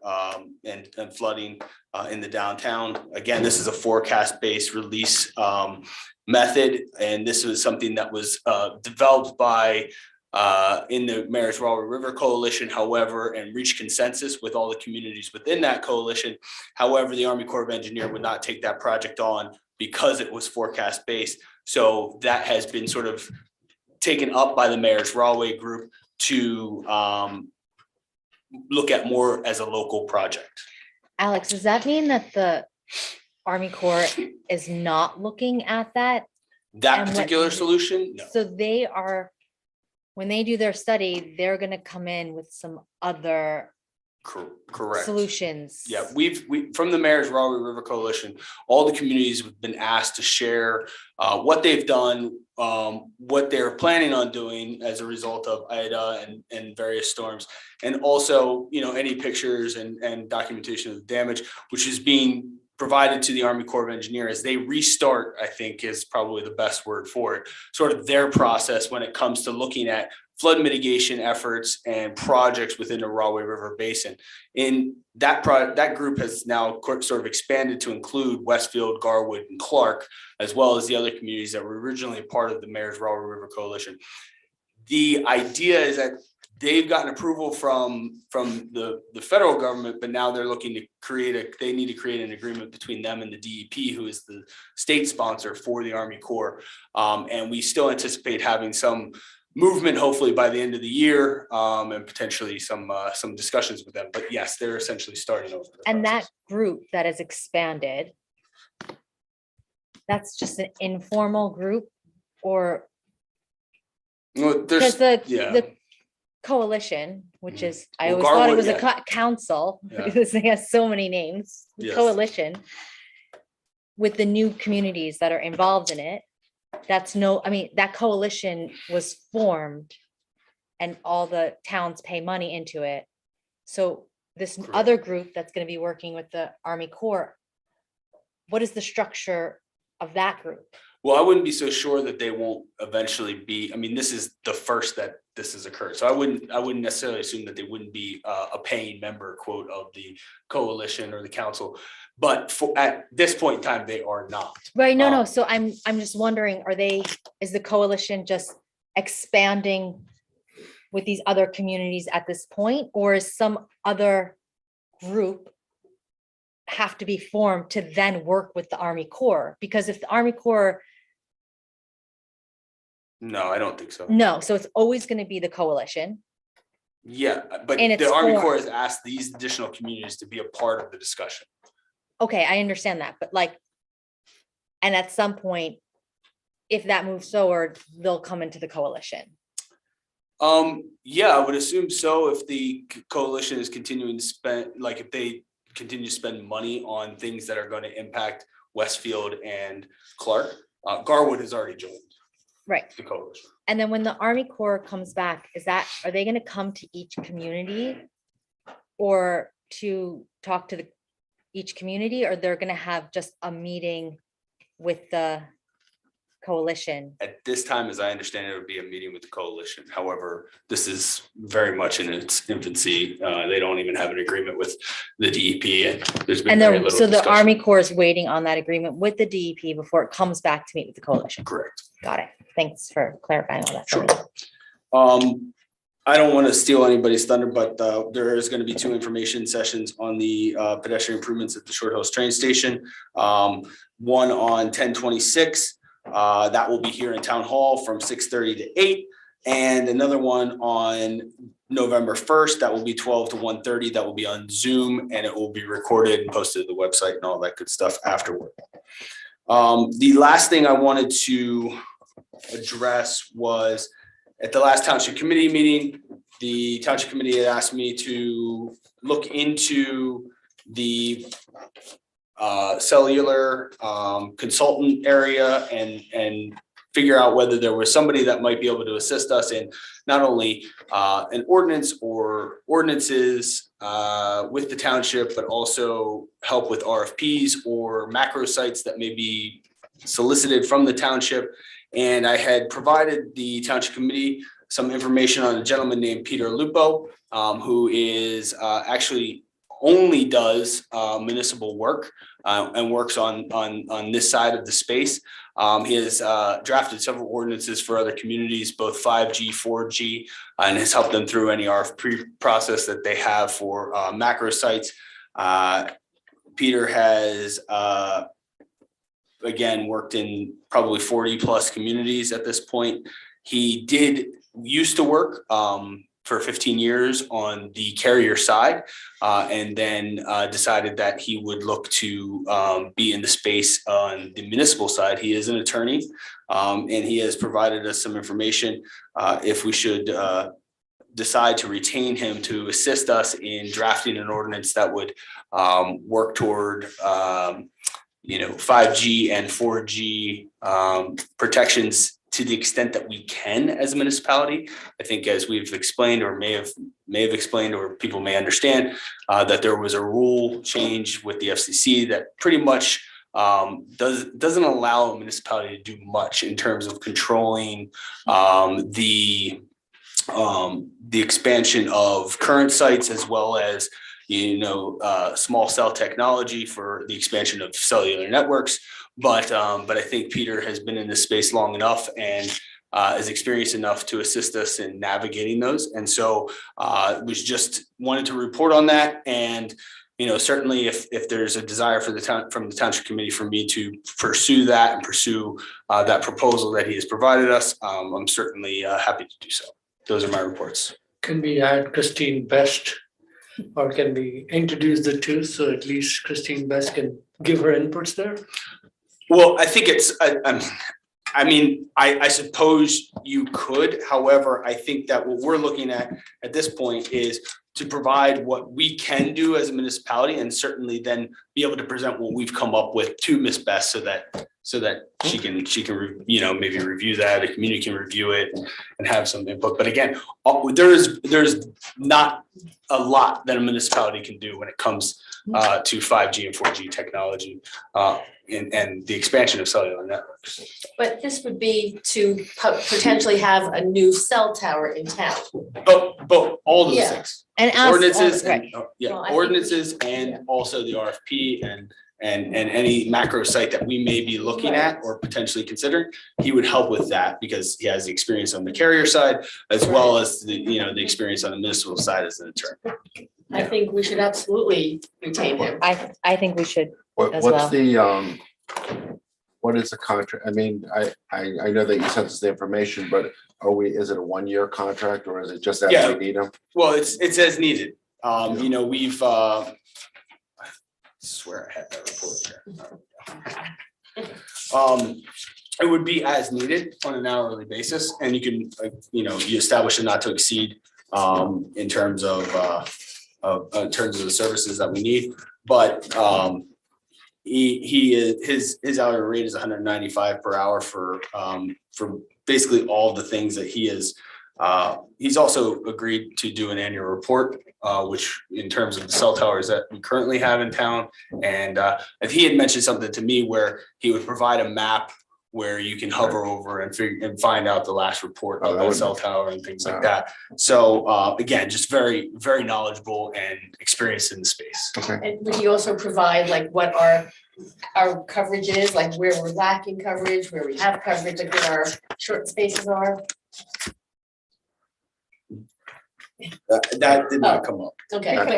and flooding in the downtown. Again, this is a forecast-based release method, and this was something that was developed by in the Mayor's Rahway River Coalition, however, and reached consensus with all the communities within that coalition. However, the Army Corps of Engineers would not take that project on because it was forecast-based. So that has been sort of taken up by the Mayor's Rahway group to look at more as a local project. Alex, does that mean that the Army Corps is not looking at that? That And what- particular solution? No. So they are, when they do their study, they're gonna come in with some other Correct. solutions. Yeah, we from the Mayor's Rahway River Coalition, all the communities have been asked to share what they've done, what they're planning on doing as a result of Ida and various storms, and also, you know, any pictures and documentation of the damage, which is being provided to the Army Corps of Engineers as they restart, I think is probably the best word for it, sort of their process when it comes to looking at flood mitigation efforts and projects within the Rahway River Basin. In that group has now sort of expanded to include Westfield, Garwood, and Clark, as well as the other communities that were originally part of the Mayor's Rahway River Coalition. The idea is that they've gotten approval from the federal government, but now they're looking to they need to create an agreement between them and the DEP, who is the state sponsor for the Army Corps. And we still anticipate having some movement, hopefully by the end of the year, and potentially some discussions with them. But yes, they're essentially starting over. And that group that is expanded, that's just an informal group, or Well, because yeah. the coalition, which is, I Well, always thought it Garwood, was a yeah. council, Yeah. because it has so many names, the Yes. coalition, with the new communities that are involved in it. That coalition was formed and all the towns pay money into it. So this other group that's gonna be working with the Army Corps, what is the structure of that group? Well, I wouldn't be so sure that they won't eventually be, I mean, this is the first that this has occurred. So I wouldn't necessarily assume that they wouldn't be a paying member, quote, of the coalition or the council. But at this point in time, they are not. Right, no, so I'm just wondering, is the coalition just expanding with these other communities at this point? Or is some other group have to be formed to then work with the Army Corps? Because if the Army Corps, No, I don't think so. no, so it's always gonna be the coalition. Yeah, but In its the Army form. Corps has asked these additional communities to be a part of the discussion. Okay, I understand that, but like, and at some point, if that moves forward, they'll come into the coalition. Yeah, I would assume so. If the coalition is continuing to spend, like if they continue to spend money on things that are going to impact Westfield and Clark, Garwood has already joined Right. the coalition. And then when the Army Corps comes back, are they gonna come to each community? Or to talk to each community, or they're gonna have just a meeting with the coalition? At this time, as I understand it, would be a meeting with the coalition. However, this is very much in its infancy. They don't even have an agreement with the DEP, and there's been And very then, little so the discussion. Army Corps is waiting on that agreement with the DEP before it comes back to meet with the coalition. Correct. Got it. Thanks for clarifying all that. for me. I don't want to steal anybody's thunder, but there is going to be 2 information sessions on the pedestrian improvements at the Short Hills train station. One on 10/26, that will be here in Town Hall from 6:30 to 8. And another one on November 1st. That will be 12 to 1:30. That will be on Zoom, and it will be recorded and posted to the website and all that good stuff afterward. The last thing I wanted to address was at the last Township Committee meeting, the Township Committee had asked me to look into the cellular consultant area and figure out whether there was somebody that might be able to assist us in not only an ordinance or ordinances with the township, but also help with RFPs or macro sites that may be solicited from the township. And I had provided the Township Committee some information on a gentleman named Peter Lupo, who is actually only does municipal work and works on this side of the space. He has drafted several ordinances for other communities, both 5G, 4G, and has helped them through any RFP process that they have for macro sites. Peter has, again, worked in probably 40 plus communities at this point. He used to work for 15 years on the carrier side, and then decided that he would look to be in the space on the municipal side. He is an attorney, and he has provided us some information if we should decide to retain him to assist us in drafting an ordinance that would work toward 5G and 4G protections to the extent that we can as a municipality. I think as we've explained or may have explained, or people may understand, that there was a rule change with the FCC that pretty much doesn't allow a municipality to do much in terms of controlling the expansion of current sites, as well as small cell technology for the expansion of cellular networks. But I think Peter has been in this space long enough and is experienced enough to assist us in navigating those. And so was just wanted to report on that. And certainly if there's a desire from the Township Committee for me to pursue that and pursue that proposal that he has provided us, I'm certainly happy to do so. Those are my reports. Can we add Christine Best, or can we introduce the two so at least Christine Best can give her inputs there? Well, I think I suppose you could. However, I think that what we're looking at this point is to provide what we can do as a municipality, and certainly then be able to present what we've come up with to Ms. Best so that she can maybe review that, the community can review it and have some input. But again, there's not a lot that a municipality can do when it comes to 5G and 4G technology and the expansion of cellular networks. But this would be to potentially have a new cell tower in town. But all those Yeah. things, And ordinances, right. Well, I think ordinances, and also the RFP and any macro site that we may be looking at or potentially considering. He would help with that because he has the experience on the carrier side as well as the experience on the municipal side as an attorney. I think we should absolutely retain him. I think we should. As What's what is the contract? I mean, I know that you sent us the information, but is it a 1-year contract or is it just as we need them? Well, it's as needed. We've I swear I had that report there. It would be as needed on an hourly basis, and you can you establish a not to exceed in terms of the services that we need. But his hourly rate is $195 per hour for basically all the things that he is. He's also agreed to do an annual report, which in terms of the cell towers that we currently have in town. And he had mentioned something to me where he would provide a map where you can hover over and find out the last report of that cell tower and things like that. So again, just very, very knowledgeable and experienced in the space. Okay. And would he also provide like what our coverage is, like where we're lacking coverage, where we have coverage, like where our short spaces are? That did not come up. Okay. Not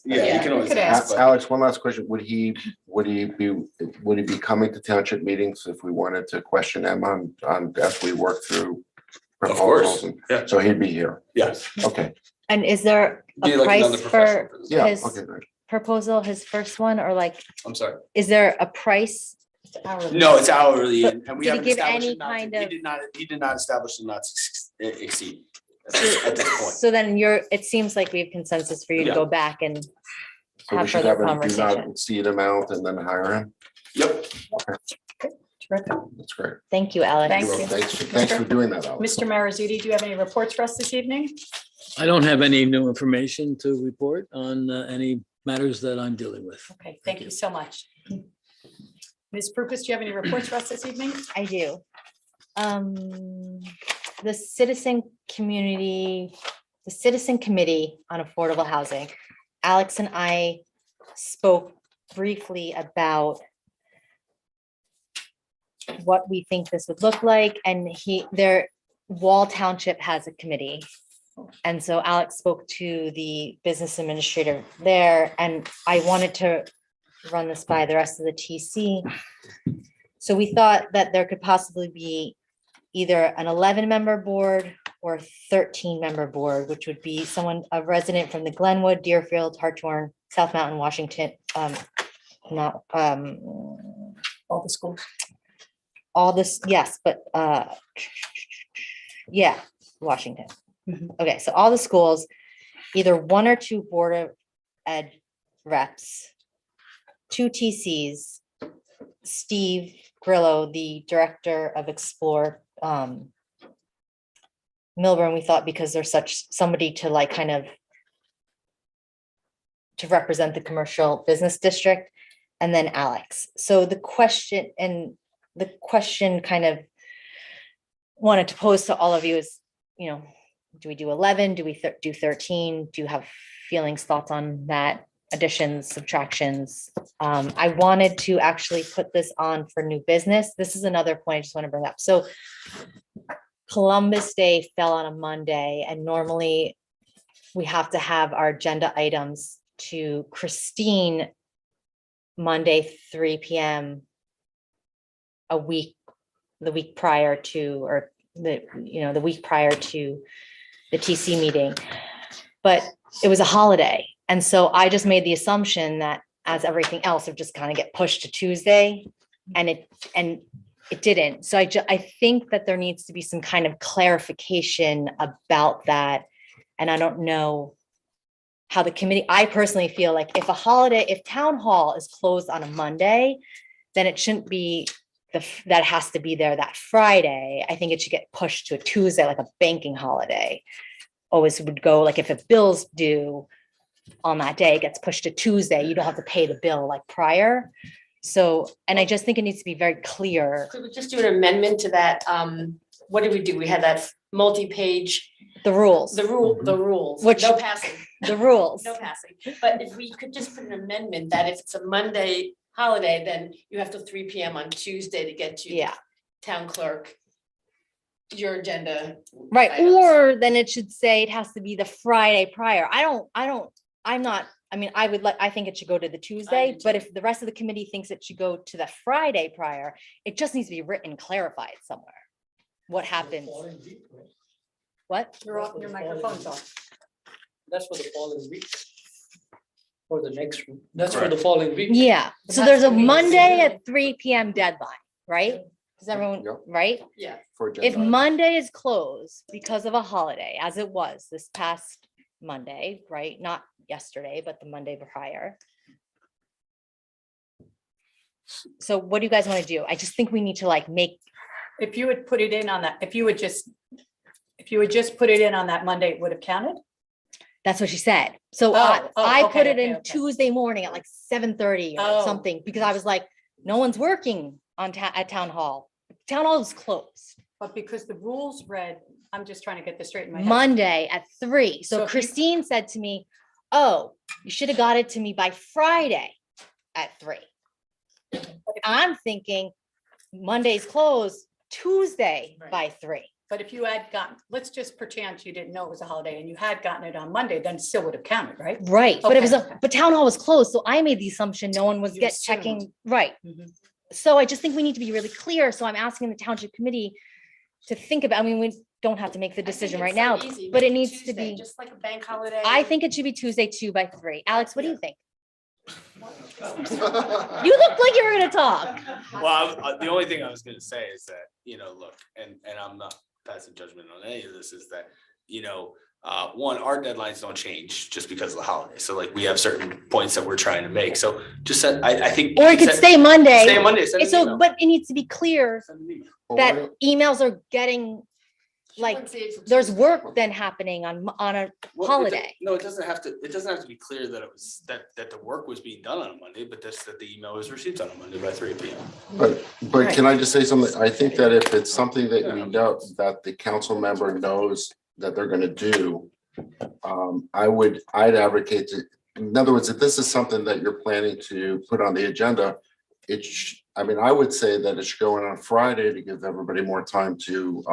Yeah, you can always ask. but- Alex, one last question. Would he be coming to township meetings if we wanted to question him on as we work through Of course, proposals? yeah. So he'd be here. Yes. Okay. And is there Be a like price another professional for for this. Yeah, his okay, great. proposal, his first one, or like, I'm sorry. is there a price? No, it's hourly But and we did he haven't give established any it not to, kind he of- did not establish it not to exceed at this point. So then it seems like we have consensus for you to Yeah. go back and So we have should further have a do conversation. not exceed amount and then hire him. Yep. Terrific. That's great. Thank you, Alex. Thank You're you. welcome. Thanks for doing that, Alex. Mr. Marizzuti, do you have any reports for us this evening? I don't have any new information to report on any matters that I'm dealing with. Okay, thank you so much. Ms. Purpose, do you have any reports for us this evening? I do. The citizen committee on affordable housing. Alex and I spoke briefly about what we think this would look like, and Wall Township has a committee. And so Alex spoke to the business administrator there, and I wanted to run this by the rest of the TC. So we thought that there could possibly be either an 11-member board or 13-member board, which would be a resident from the Glenwood, Deerfield, Hartshorn, South Mountain, Washington, not, All the schools. all this, yes, but, yeah, Washington. Okay, so all the schools, either 1 or 2 Board of Ed reps, 2 TCs, Steve Grillo, the director of Explore Milburn, we thought because there's somebody to like kind of to represent the commercial business district, and then Alex. So the question kind of wanted to pose to all of you is, do we do 11? Do we do 13? Do you have feelings, thoughts on that? Additions, subtractions? I wanted to actually put this on for new business. This is another point I just want to bring up. So Columbus Day fell on a Monday, and normally we have to have our agenda items to Christine Monday, 3 p.m. the week prior to, or the week prior to the TC meeting, but it was a holiday. And so I just made the assumption that as everything else would just kind of get pushed to Tuesday, and it didn't. So I think that there needs to be some kind of clarification about that. And I don't know how the committee, I personally feel like if town hall is closed on a Monday, then it shouldn't be that has to be there that Friday. I think it should get pushed to a Tuesday, like a banking holiday. Always would go, like if a bill's due on that day, it gets pushed to Tuesday, you don't have to pay the bill like prior. So, and I just think it needs to be very clear. Could we just do an amendment to that? What did we do? We had that multi-page. The rules. The rules. Which- No passing. The rules. No passing. But if we could just put an amendment that if it's a Monday holiday, then you have till 3 p.m. on Tuesday to get to Yeah. town clerk your agenda. Right, items. or then it should say it has to be the Friday prior. I think it should go to the Tuesday, but if the rest of the committee thinks it should go to the Friday prior, it just needs to be written, clarified somewhere. What happens? What? Your microphone's off. That's for the following week. For the next, that's for the following week. Yeah, so there's a Monday at 3 p.m. deadline, right? Does everyone, Yep. right? Yeah. For If agenda. Monday is closed because of a holiday, as it was this past Monday, right? Not yesterday, but the Monday prior. So what do you guys want to do? I just think we need to like make, If you would put it in on that, if you would just put it in on that Monday, it would have counted? that's what she said. So Oh, I put okay, it in okay. Tuesday morning at like 7:30 or Oh. something, because I was like, no one's working at town hall. Town hall is closed. But because the rules read, I'm just trying to get this straight in my head. Monday at 3. So So if you- Christine said to me, oh, you should have got it to me by Friday at 3. I'm thinking Monday's closed, Tuesday by 3. But if you had gotten, let's just pretend you didn't know it was a holiday and you had gotten it on Monday, then it still would have counted, right? Right, but it was, Okay. but town hall was closed, so I made the assumption no one was You checking, assumed. right. Mhm. So I just think we need to be really clear, so I'm asking the township committee to think about. I mean, we don't have to make the decision right it's so now, easy. but it Make needs to Tuesday, be, Just like a bank holiday. I think it should be Tuesday 2 by 3. Alex, what do you think? You looked like you were gonna talk. Well, the only thing I was gonna say is that, look, and I'm not passing judgment on any of this, is that, one, our deadlines don't change just because of the holiday. So like, we have certain points that we're trying to make. So just said, I think. Or it could stay Monday. Stay Monday, send an So, email. but it needs to be clear Send an email. that emails are getting, like, wouldn't say it's a there's Tuesday. work then happening on a Well, holiday. No, it doesn't have to be clear that it was, that the work was being done on a Monday, but just that the email was received on a Monday by 3 p.m. But can I just say something? I think that if it's something that we know that the council member knows that they're gonna do, I'd advocate to, in other words, if this is something that you're planning to put on the agenda, I would say that it should go in on Friday to give everybody more time to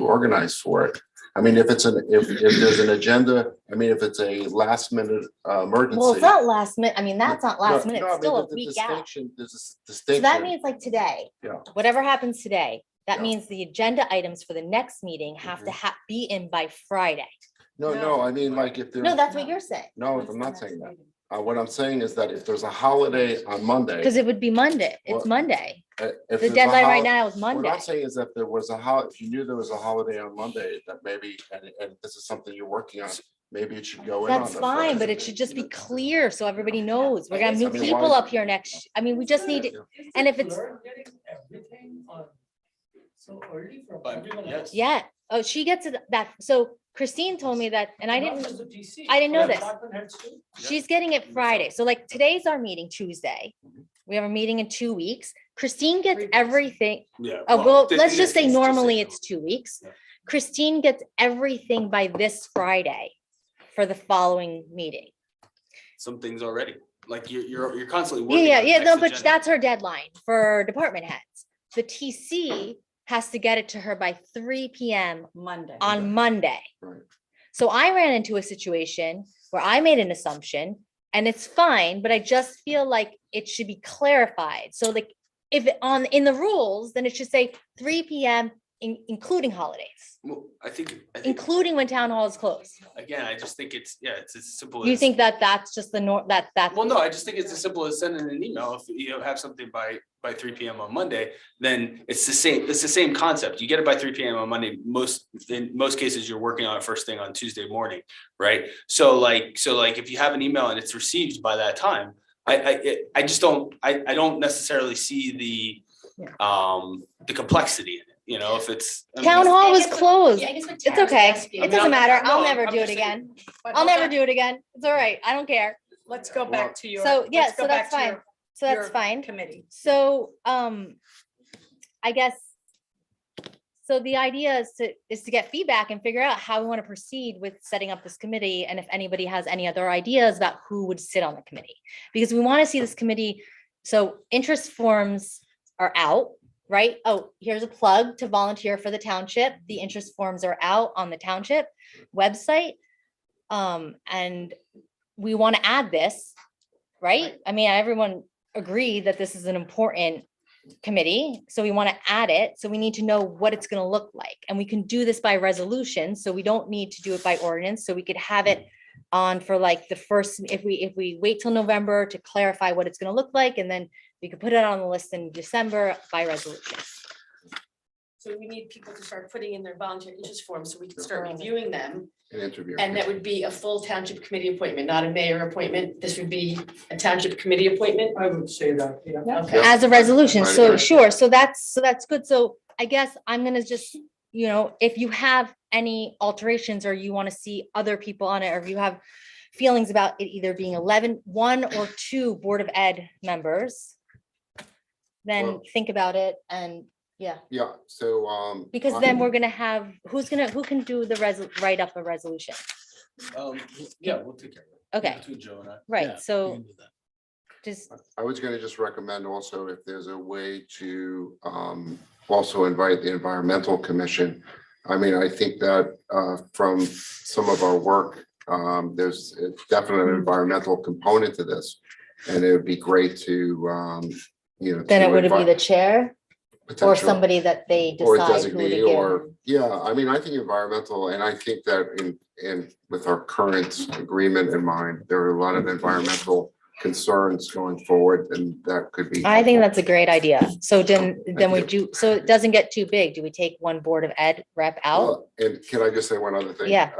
organize for it. I mean, if there's an agenda, if it's a last minute emergency. Well, it's not last minute. I mean, that's not last minute. No, It's still a there's a week out. distinction. There's a So distinction. that means like today, Yeah. whatever happens today, that Yeah. means the agenda items for the next meeting have to be in by Friday. No, I mean, like if there's. No, that's what you're saying. No, I'm not saying that. What I'm saying is that if there's a holiday on Monday. Because it would be Monday. It's Well, Monday. if The there's a deadline right hol- now is What Monday. I'm saying is that there was if you knew there was a holiday on Monday, that maybe, and this is something you're working on, maybe it should go in on. That's the fine, Friday. but it should just be clear so everybody knows. We're gonna have new I mean, people why- up here next. I mean, we just need, to- and if it's, Getting everything on so early from But everyone yes. else. yeah. Oh, she gets it that. So Christine told me that, and I Not didn't, just the TC, I didn't know other this. department heads too. she's getting it Friday. So like today's our meeting, Tuesday. We have a meeting in 2 weeks. Christine gets everything. Yeah. Oh, well, in let's this just say case, normally say it's 2 weeks. Yeah. Christine gets everything by this Friday for the following meeting. some things already. Like you're constantly Yeah, working. yeah, on the yeah, next no, but agenda. that's her deadline for department heads. The TC has to get it to her by 3 PM Monday. on Monday. Right. So I ran into a situation where I made an assumption and it's fine, but I just feel like it should be clarified. So like if in the rules, then it should say 3 PM including holidays, Well, I think including when town hall is closed. again, I just think it's as simple. You as- think that that's just the norm, that's. Well, no, I just think it's as simple as sending an email. If you have something by 3 PM on Monday, then it's the same concept. You get it by 3 PM on Monday. In most cases, you're working on it first thing on Tuesday morning, right? So like if you have an email and it's received by that time, I just don't necessarily see the complexity in it. If it's. I mean, Town hall was guess what- closed. yeah, I guess what It's Tara's okay. asking- It doesn't matter. No, I'll never I'm do it just saying- again. I'll never do it again. It's all right. I don't care. Let's go back to your. So, yeah, let's go so back that's to your- fine. So that's your fine. Committee. So, I guess, so the idea is to get feedback and figure out how we want to proceed with setting up this committee. And if anybody has any other ideas about who would sit on the committee, because we want to see this committee. So interest forms are out, right? Oh, here's a plug to volunteer for the township. The interest forms are out on the township website. And we want to add this, right? I mean, everyone agreed that this is an important committee, so we want to add it. So we need to know what it's going to look like. And we can do this by resolution, so we don't need to do it by ordinance. So we could have it on for like the first, if we wait till November to clarify what it's going to look like, and then we could put it on the list in December by resolution. So we need people to start putting in their volunteer interest forms so we can start reviewing them. An interview. And that would be a full township committee appointment, not a mayor appointment. This would be a township committee appointment. I would say that, yeah. Okay. As a resolution, so Right. sure, so that's good. So I guess I'm gonna just, if you have any alterations or you want to see other people on it, or if you have feelings about it either being 1 or 2 Board of Ed members, then Well- think about it and, yeah, Yeah, so, because then we're gonna have, who can do write up a resolution? Yeah, we'll take care of it. Okay. Between Joe and I. Yeah, Right, you so can do that. just, I was gonna just recommend also if there's a way to also invite the environmental commission. I mean, I think that from some of our work, there's definitely an environmental component to this. And it would be great to, then it to would be invite- the chair. Or potential. somebody that they Or decide who to designee, give. or, yeah, I mean, I think environmental, and I think that in with our current agreement in mind, there are a lot of environmental concerns going forward, and that could be. I think helpful. that's a great idea. So then we you. do, so it doesn't get too big. Do we take one Board of Ed rep out? Well, and can I just say one other thing? Yeah.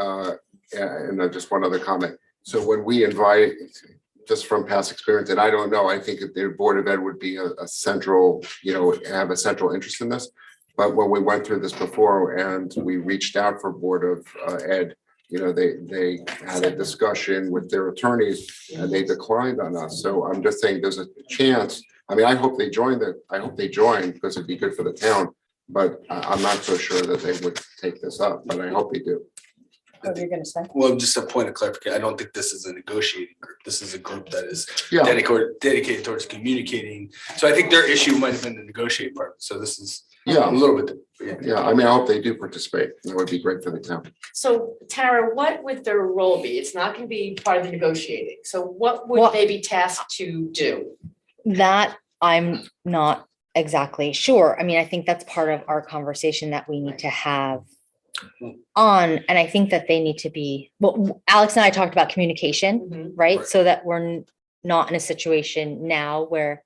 And just one other comment. So when we invite, just from past experience, and I don't know, I think that the Board of Ed would be a central, have a central interest in this. But when we went through this before and we reached out for Board of Ed, they had a discussion with their attorneys and they declined on us. So I'm just saying there's a chance. I mean, I hope they join because it'd be good for the town. But I'm not so sure that they would take this up, but I hope they do. What you're gonna say? Well, just a point of clarification, I don't think this is a negotiating group. This is a group that is Yeah. dedicated towards communicating. So I think their issue might have been the negotiating part. So this is Yeah. a little bit, yeah. Yeah, I mean, I hope they do participate. That would be great for the town. So Tara, what would their role be? It's not gonna be part of the negotiating. So what Well- would they be tasked to do? That I'm not exactly sure. I mean, I think that's part of our conversation that we need to have on, and I think that they need to be, well, Alex and I talked about communication, right? Right. So that we're not in a situation now where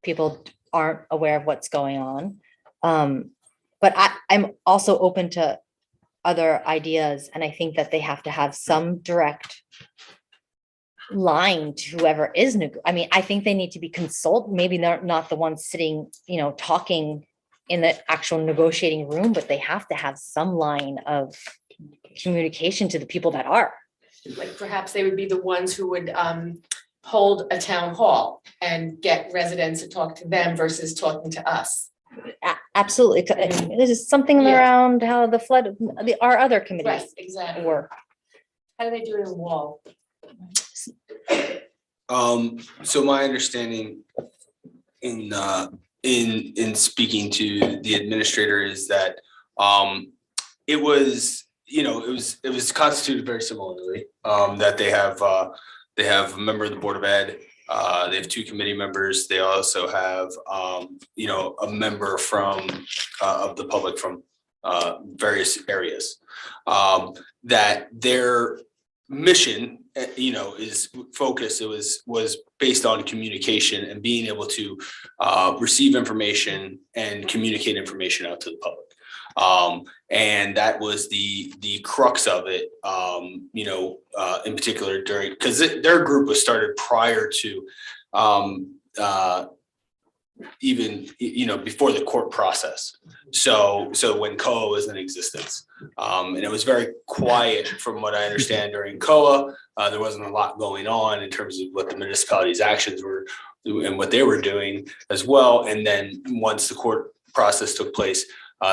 people aren't aware of what's going on. But I'm also open to other ideas, and I think that they have to have some direct line to whoever is, I mean, I think they need to be maybe they're not the ones sitting, talking in the actual negotiating room, but they have to have some line of communication to the people that are. Like perhaps they would be the ones who would hold a town hall and get residents to talk to them versus talking to us. Absolutely. This is something Yeah. around how the flood, our other Right, committees exactly. work. How do they do it in the wall? So my understanding in speaking to the administrator is that it was constituted very similarly, that they have a member of the Board of Ed, they have 2 committee members, they also have a member from of the public from various areas, that their mission, is focused. It was based on communication and being able to receive information and communicate information out to the public. And that was the crux of it, in particular because their group was started prior to even, before the court process. So when COA was in existence, and it was very quiet from what I understand during COA. There wasn't a lot going on in terms of what the municipality's actions were and what they were doing as well. And then once the court process took place,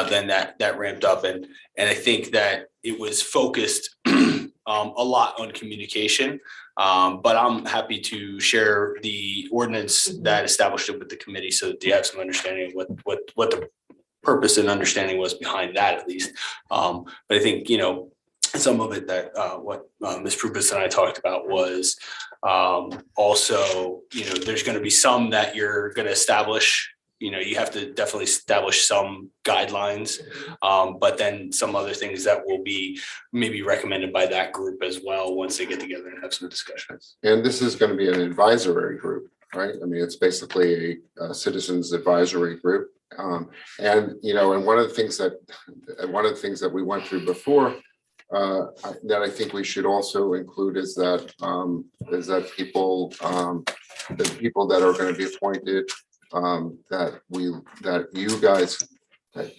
then that ramped up. And I think that it was focused a lot on communication. But I'm happy to share the ordinance that established it with the committee so that they have some understanding of what the purpose and understanding was behind that, at least. But I think, some of it that what Ms. Prubis and I talked about was also, there's going to be some that you're going to establish. You have to definitely establish some guidelines, but then some other things that will be maybe recommended by that group as well once they get together and have some discussions. And this is going to be an advisory group, right? I mean, it's basically a citizens advisory group. And one of the things that we went through before that I think we should also include is that people, the people that are going to be appointed, that you guys, that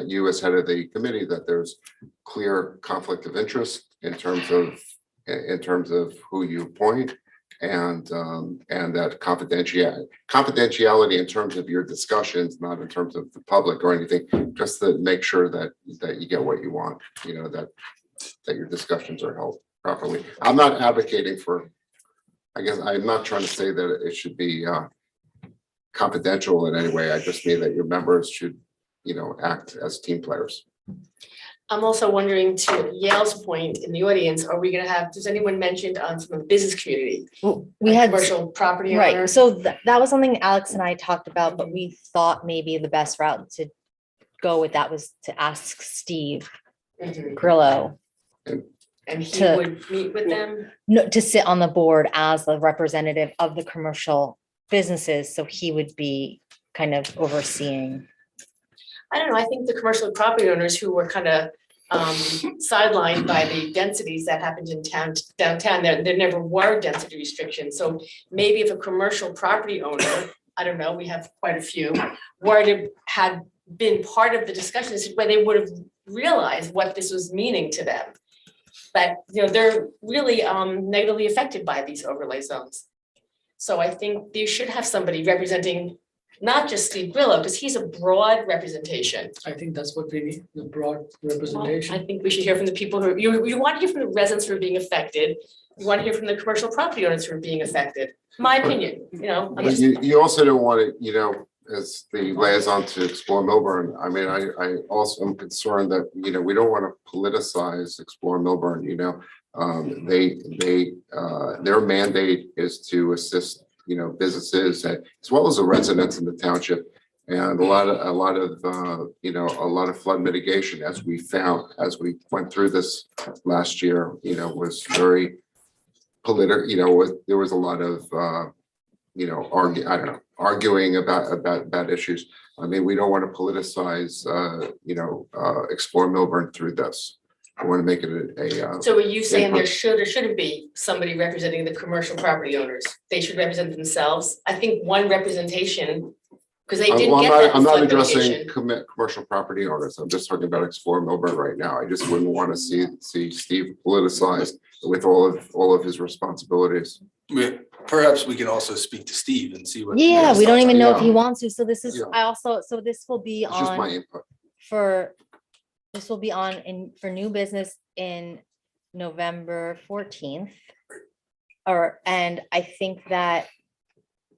you as head of the committee, that there's clear conflict of interest in terms of who you appoint, and that confidentiality in terms of your discussions, not in terms of the public or anything, just to make sure that you get what you want, that your discussions are held properly. I'm not advocating for, I guess I'm not trying to say that it should be confidential in any way. I just mean that your members should, act as team players. I'm also wondering, to Yale's point in the audience, are we gonna have, does anyone mentioned from the business community? We had, Commercial property owner? right, so that was something Alex and I talked about, but we thought maybe the best route to go with that was to ask Steve Mhm. Grillo And he to- would meet with them? no, to sit on the board as the representative of the commercial businesses, so he would be kind of overseeing. I don't know, I think the commercial property owners who were kind of sidelined by the densities that happened in downtown, there never were density restrictions. So maybe if a commercial property owner, I don't know, we have quite a few, were to had been part of the discussion, this is where they would have realized what this was meaning to them. But, you know, they're really negatively affected by these overlay zones. So I think you should have somebody representing not just Steve Grillo, because he's a broad representation. I think that's what we need, the broad Well, representation. I think we should hear from the people who, you want to hear from the residents who are being affected. You want to hear from the commercial property owners who are being affected. My opinion, you know. I'm But just- you also don't want to, you know, as the liaison to Explore Milburn, I mean, I also am concerned that, you know, we don't want to politicize Explore Milburn, you know. Their mandate is to assist, you know, businesses as well as the residents in the township. And a lot of you know, a lot of flood mitigation, as we found, as we went through this last year, you know, was very political, you know, there was a lot of, you know, arguing about issues. I mean, we don't want to politicize, you know, Explore Milburn through this. I want to make it a. So are you saying there input. should or shouldn't be somebody representing the commercial property owners? They should represent themselves? I think one representation, because they didn't Well, get that I'm in not flood addressing mitigation. commercial property owners. I'm just talking about Explore Milburn right now. I just wouldn't want to see Steve politicized with all of his responsibilities. Perhaps we can also speak to Steve and see what. Yeah, his we don't thoughts even are. know if he wants to, so this is, Yeah. so this will be It's just my on input. for new business in November 14th. And I think that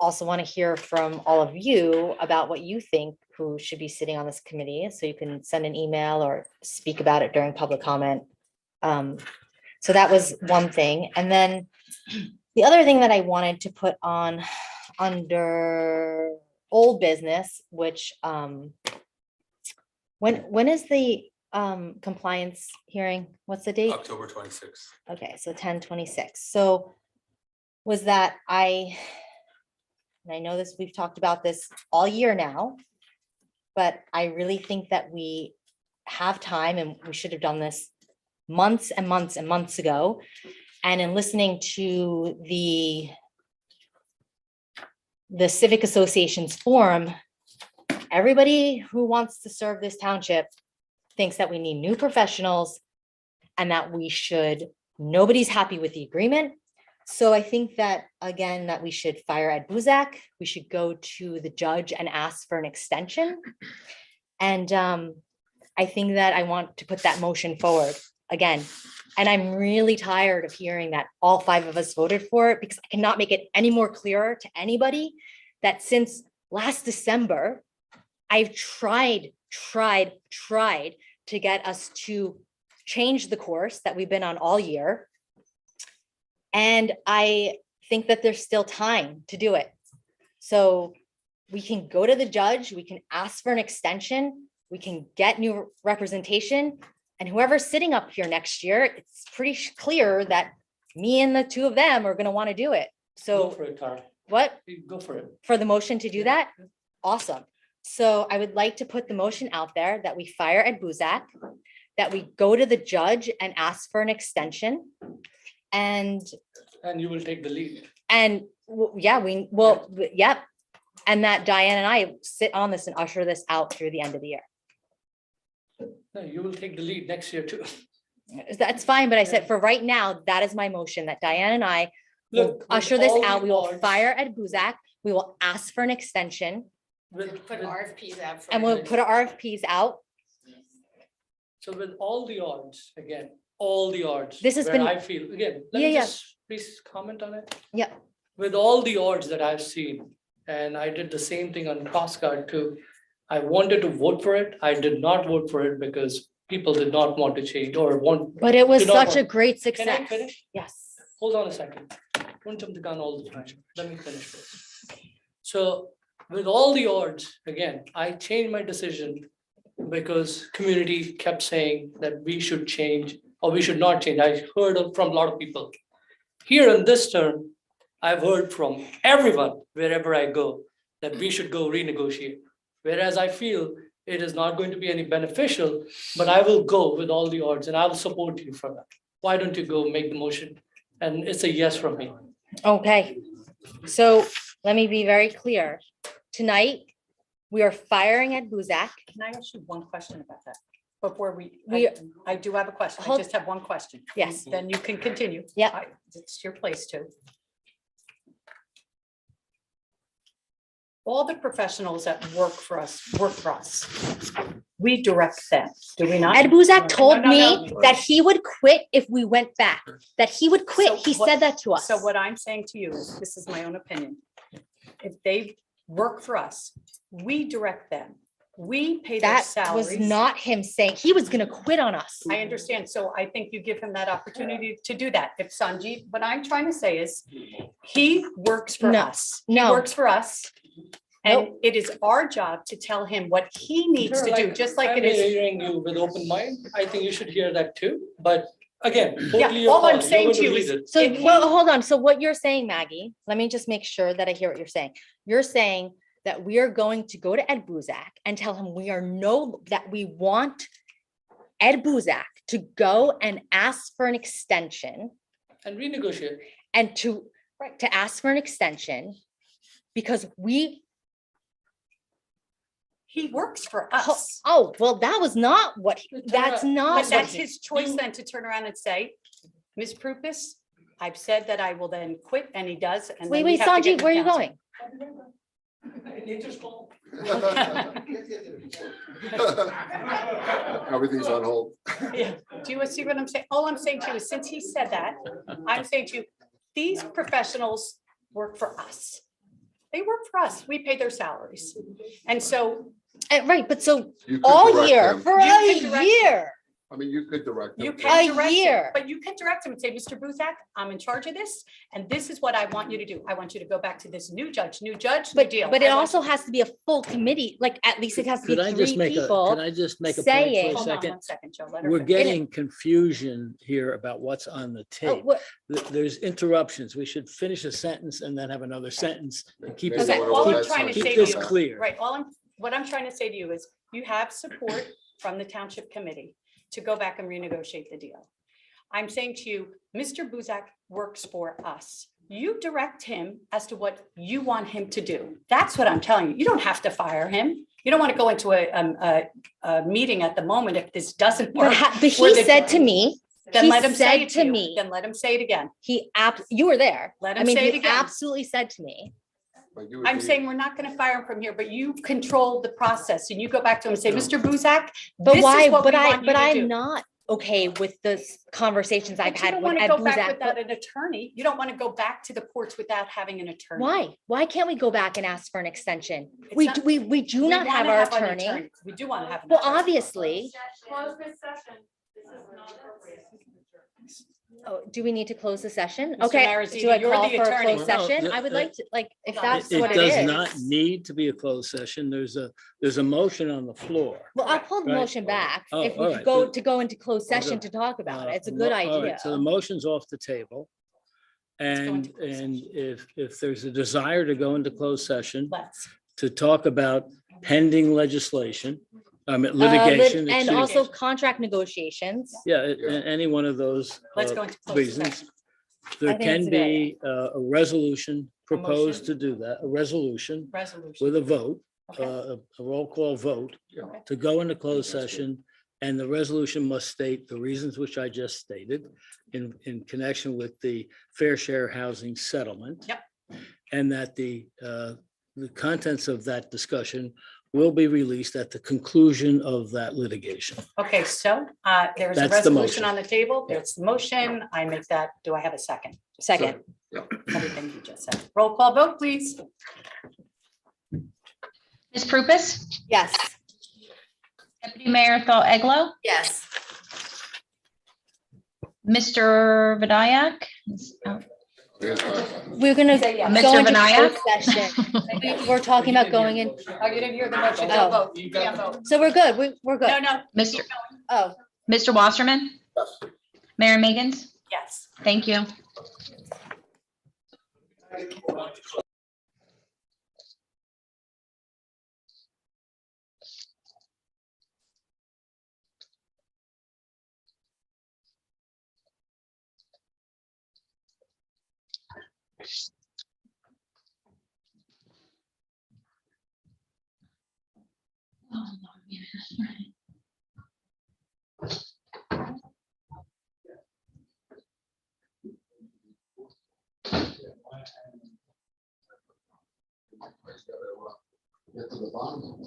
also want to hear from all of you about what you think, who should be sitting on this committee, so you can send an email or speak about it during public comment. So that was one thing. And then the other thing that I wanted to put on under old business, which when is the compliance hearing? What's the date? October 26th. Okay, so 10/26. So was that and I know this, we've talked about this all year now, but I really think that we have time and we should have done this months and months and months ago. And in listening to the Civic Association's forum, everybody who wants to serve this township thinks that we need new professionals and that nobody's happy with the agreement. So I think that, again, that we should fire Ed Buzak. We should go to the judge and ask for an extension. And I think that I want to put that motion forward again. And I'm really tired of hearing that all 5 of us voted for it, because I cannot make it any more clearer to anybody that since last December, I've tried to get us to change the course that we've been on all year. And I think that there's still time to do it. So we can go to the judge, we can ask for an extension, we can get new representation. And whoever's sitting up here next year, it's pretty clear that me and the 2 of them are gonna wanna do it. Go So for it, Tara. what? Go for it. For the motion to do that? Awesome. So I would like to put the motion out there that we fire Ed Buzak, that we go to the judge and ask for an extension. And And you will take the lead. yep. And that Diane and I sit on this and usher this out through the end of the year. No, you will take the lead next year too. That's fine, but I said for right now, that is my motion, that Diane and I will Look, with usher this all out. the We will odds- fire Ed Buzak. We will ask for an extension Put RFPs out. for and we'll everybody. put our RFPs out. So with all the odds, again, all the odds. This has where been- I feel, again, let Yeah, me yeah. just please comment on it. Yep. With all the odds that I've seen, and I did the same thing on CrossGuard too. I wanted to vote for it. I did not vote for it because people did not want to change or want. But it was did not such a want- great Can I success. finish? Yes. Hold on a second. Don't jump the gun all the time. Let me finish first. So with all the odds, again, I changed my decision because community kept saying that we should change or we should not change. I heard from a lot of people. Here in this term, I've heard from everyone wherever I go that we should go renegotiate. Whereas I feel it is not going to be any beneficial, but I will go with all the odds and I will support you for that. Why don't you go make the motion? And it's a yes from me. Okay, so let me be very clear. Tonight, we are firing Ed Buzak. Can I ask you one question about that? Before We- I do have a question. I Hold- just have one question. Yes. Then you can continue. Yeah. It's your place to. All the professionals that work for us. We direct them, do we not? Ed Buzak told No, no, me no. that he would quit if we went back, that he would quit. So He what- said that to us. So what I'm saying to you is, this is my own opinion. If they work for us, we direct them. We pay their That salaries. was not him saying, he was gonna quit on us. I understand. So I think you give him that opportunity to do that. If Sanjeev, what I'm trying to say is, he works for No, us. He no. works for us. And it is our job to tell him what he needs to do, just like it I'm is. hearing you with open mind. I think you should hear that too. But again, totally Yeah, your all I'm call. saying You're to going you to is, lead it. So, If he- well, hold on. So what you're saying, Maggie, let me just make sure that I hear what you're saying. You're saying that we are going to go to Ed Buzak and tell him that we want Ed Buzak to go and ask for an extension And renegotiate. and to ask for an extension because He works for us. oh, well, that was not what, that's not. But that's what- his choice then to turn around and say, Ms. Prupus, I've said that I will then quit, and he does. And Wait, then we wait, have to get Sanjeev, where are you counsel. going? Nature's call. Everything's on hold. Yeah. Do you see what I'm saying? All I'm saying to you is, since he said that, I'm saying to you, these professionals work for us. They work for us. We pay their salaries. And so Right, but so You could all direct year, them. for You a can direct year. I mean, you could direct them. you to- can A direct him, year. but you can direct him and say, Mr. Buzak, I'm in charge of this, and this is what I want you to do. I want you to go back to this new judge, new But deal. it I want also you- has to be a full committee, like at least it has to Could be I just three make a, could people. I just make a point saying- for a Hold on second? one second, Joe. Let her We're finish. getting confusion here about what's on the Oh, tape. what- There's interruptions. We should finish a sentence and then have another sentence and keep Maybe it, Okay. we'll All I'm let trying to Sanjeev say keep to this you, clear. right, what I'm trying to say to you is, you have support from the township committee to go back and renegotiate the deal. I'm saying to you, Mr. Buzak works for us. You direct him as to what you want him to do. That's what I'm telling you. You don't have to fire him. You don't want to go into a meeting at the moment if this doesn't But work. but where he the- said to me, Then he let him say said it to you. me, Then let him say it again. you were there. Let I him mean, say it he again. absolutely said to me, But you would I'm be- saying we're not going to fire him from here, but you control the process and you go back to him and say, Mr. Buzak, but this why, is what we but want you to I'm do. not okay with the conversations I've But you had don't with want to Ed go back Buzak. without but an attorney. You don't want to go back to the courts without having an attorney. Why? Why can't we go back and ask for an extension? It's We, not- do- we do We not have wanna our an attorney. We do want to have. an Well, attorney. obviously, Close this session. This is not appropriate. do we need to close the session? Mr. Okay, Marizzi, do I you're call the for a attorney. closed No, session? the- I would like to, like, if Hold on. that's It what it does not is. need to be a closed session. There's a motion on the floor. Well, I'll pull the Right. motion back Oh, if all we right. could go into closed I'll session go. to talk about it. It's a All good right, idea. So the motion's off the table. go And, into closed and if there's a desire to go into closed session, Let's. to talk about pending legislation, Lit- litigation. And excuse me. also contract negotiations. Yeah, any one of those Let's uh, go into closed reasons. session. There I think it's can a good be a resolution proposed motion? to do that, a resolution Resolution. with a vote, Okay. a roll call vote Yeah. to go into closed session. And the resolution must state the reasons which I just stated in connection with the fair share housing settlement. Yep. And that the contents of that discussion will be released at the conclusion of that litigation. Okay, so there's a That's the resolution motion. on the table. There's the motion. I make that. Do I have a second? Second. Everything you just said. Roll call vote, please. Ms. Prupus, Yes. Deputy Mayor Thal Eglo, Yes. Mr. Vinayak? We're gonna Say yes. go Mr. into Vinayak? closed session. We're talking about going in. Oh, you didn't hear the motion, Oh. don't vote. You can't vote. So we're good. We're good. No, no. Mr. Oh. Mr. Wasserman? Mayor Megan's? Yes. Thank you. Get to the bottom.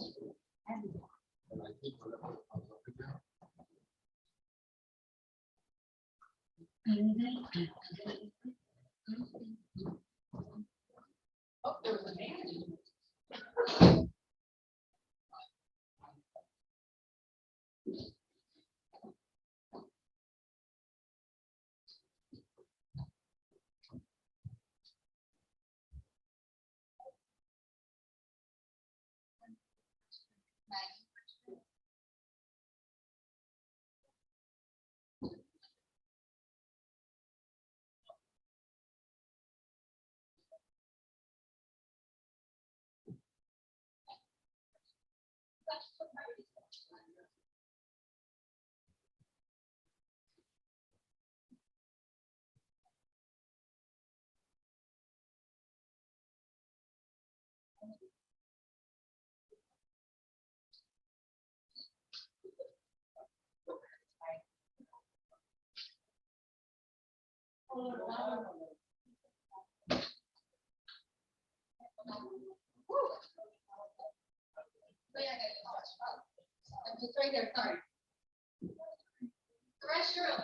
It's right there, sorry. The restroom.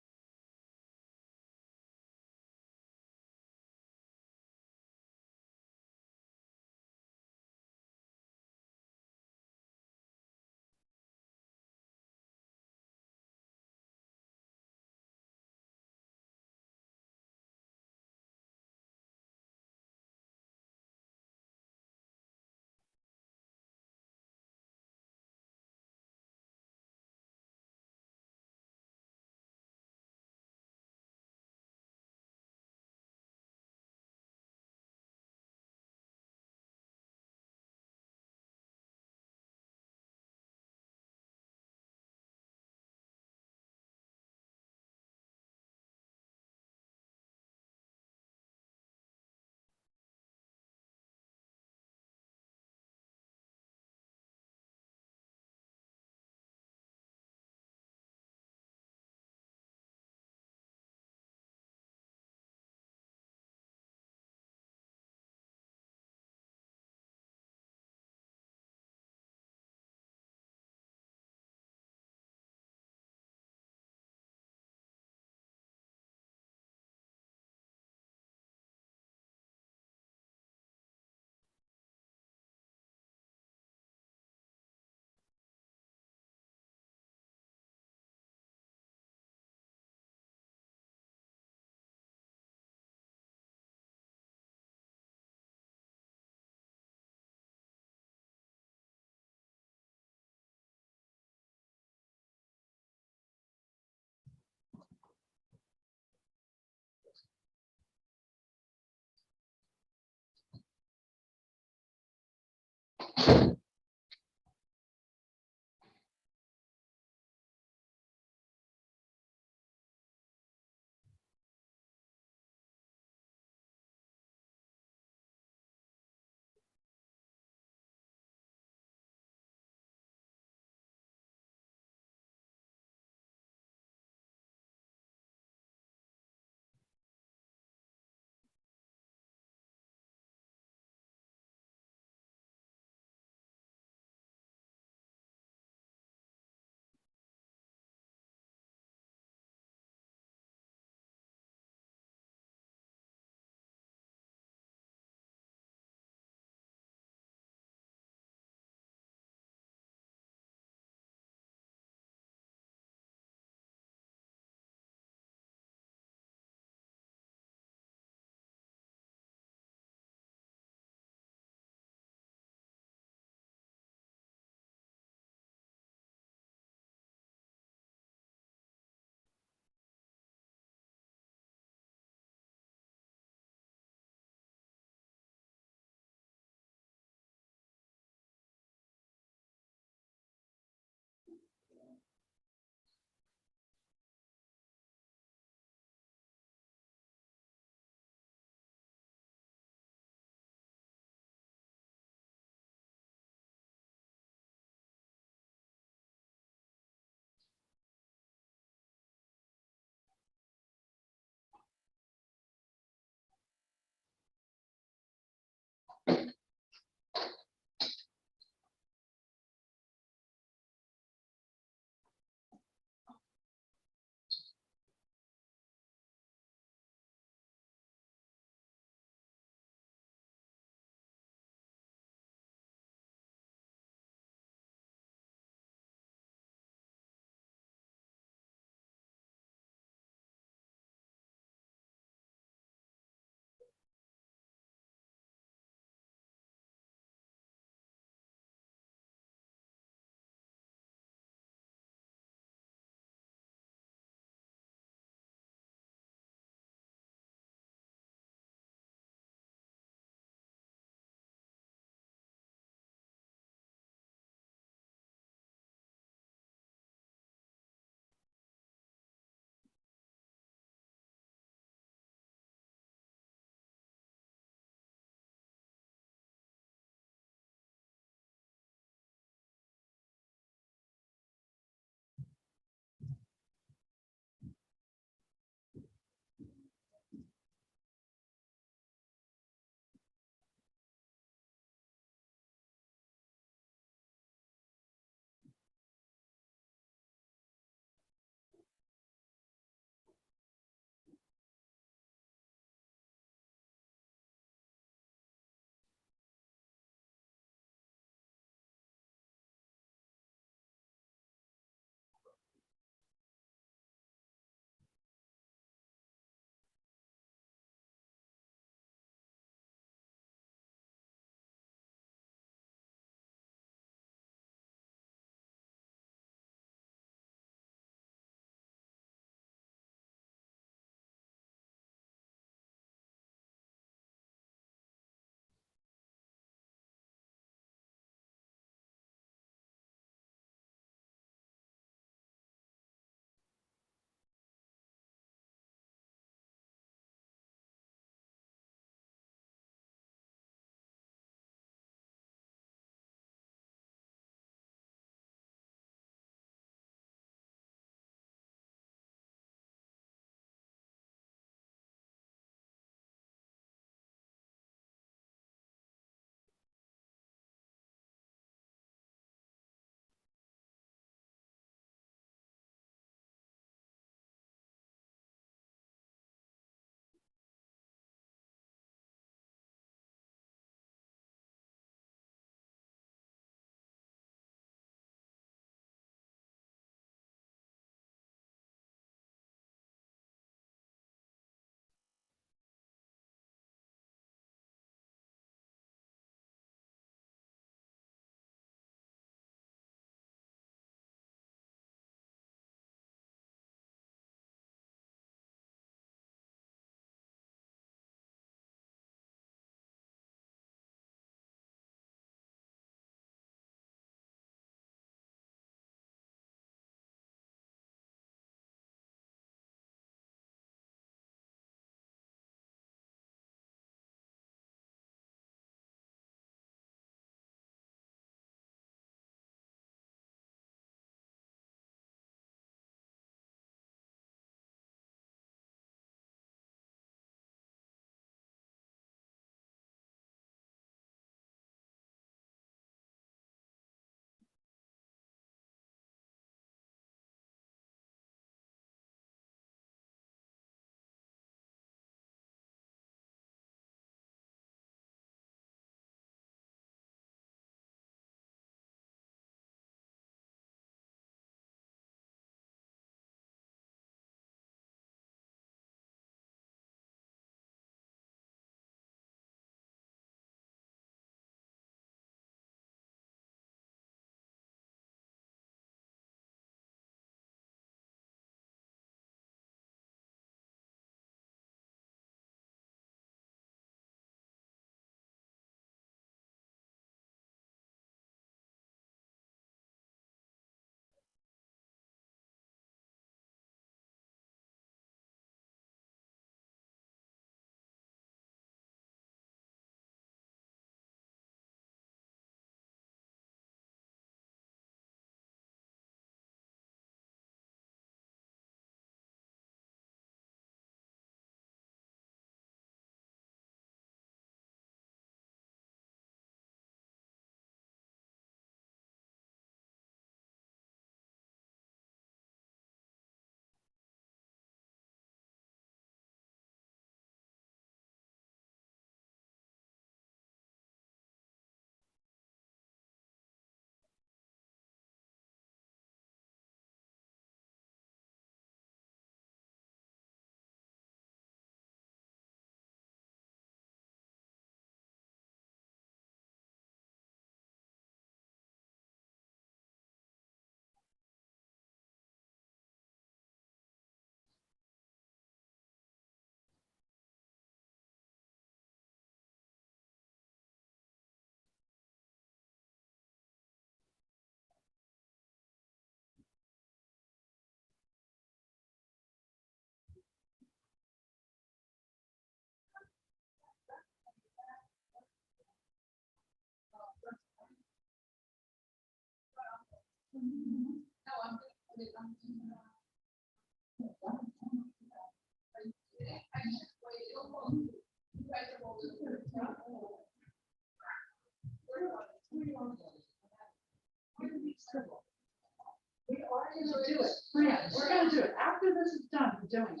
We are gonna do it, Fran, we're gonna do it, after this is done, we're doing it.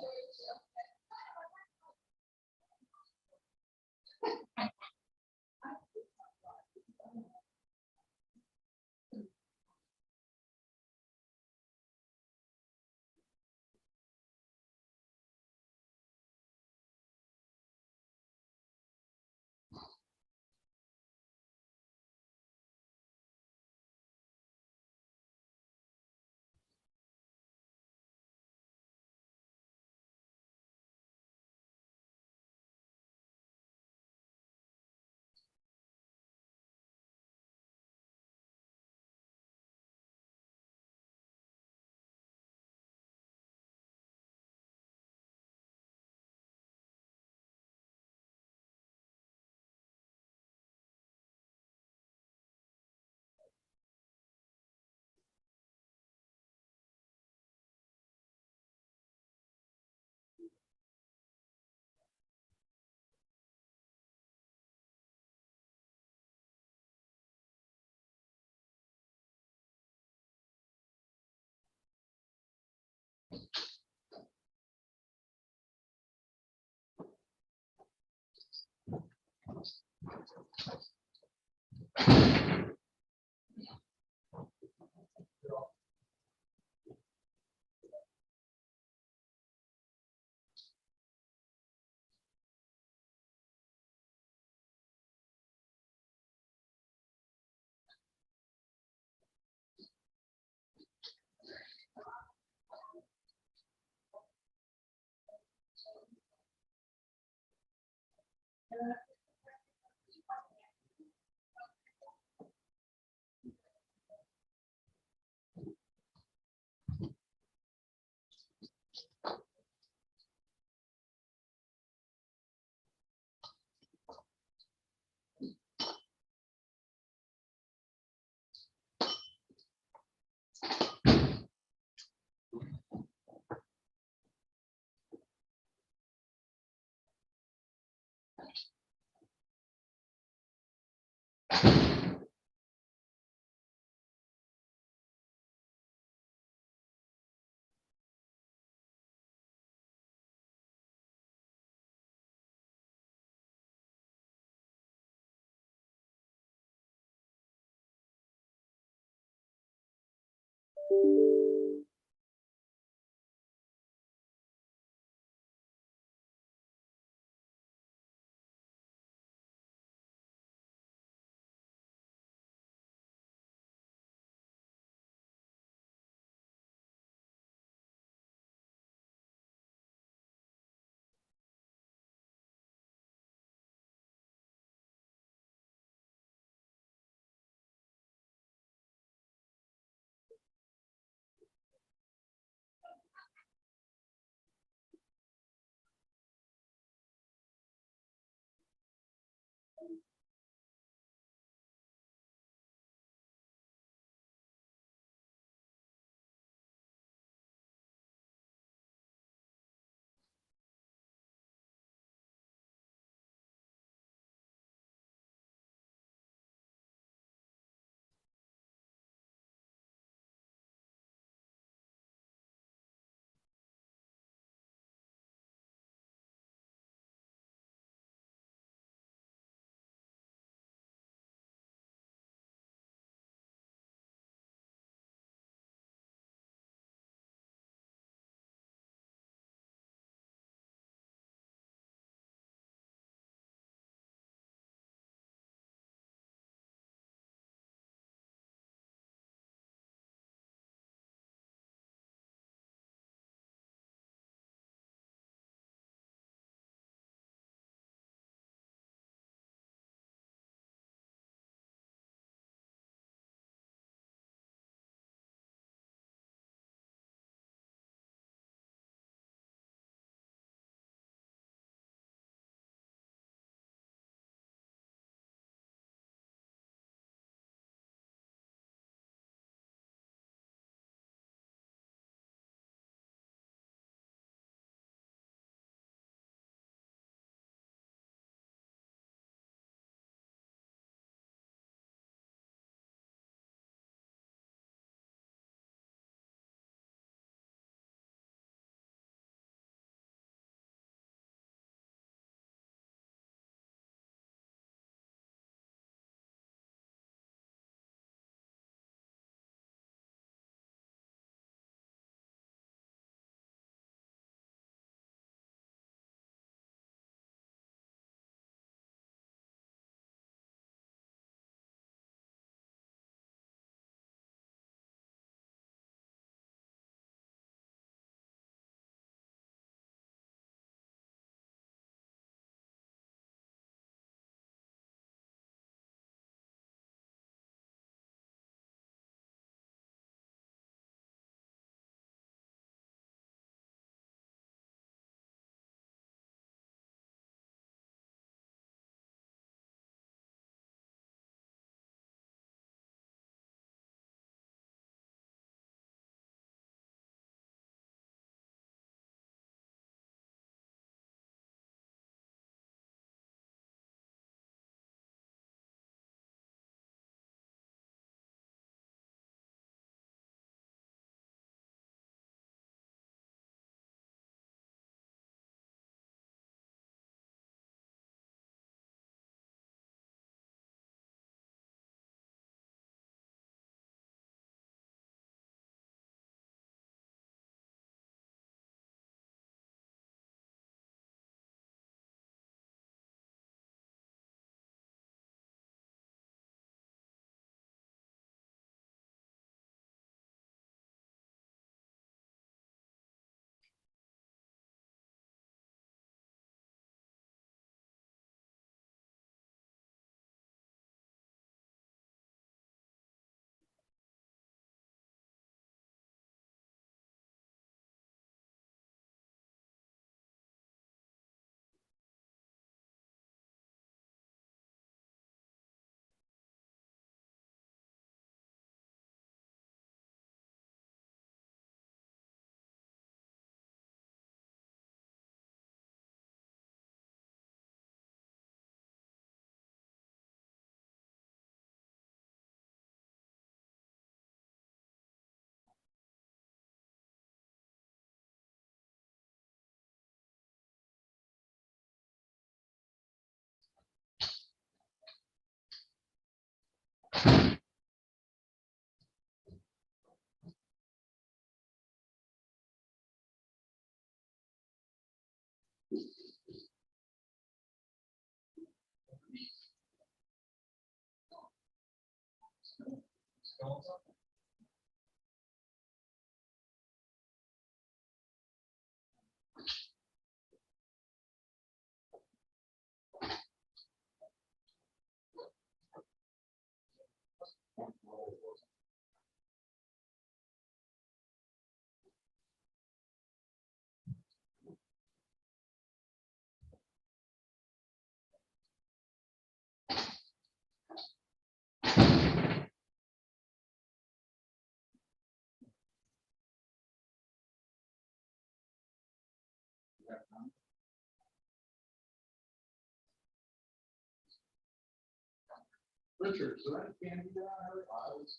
Richard, so that candy down there, I was,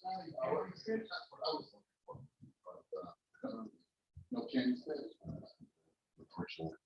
that's what I was looking for. But, no candy stays. Unfortunately.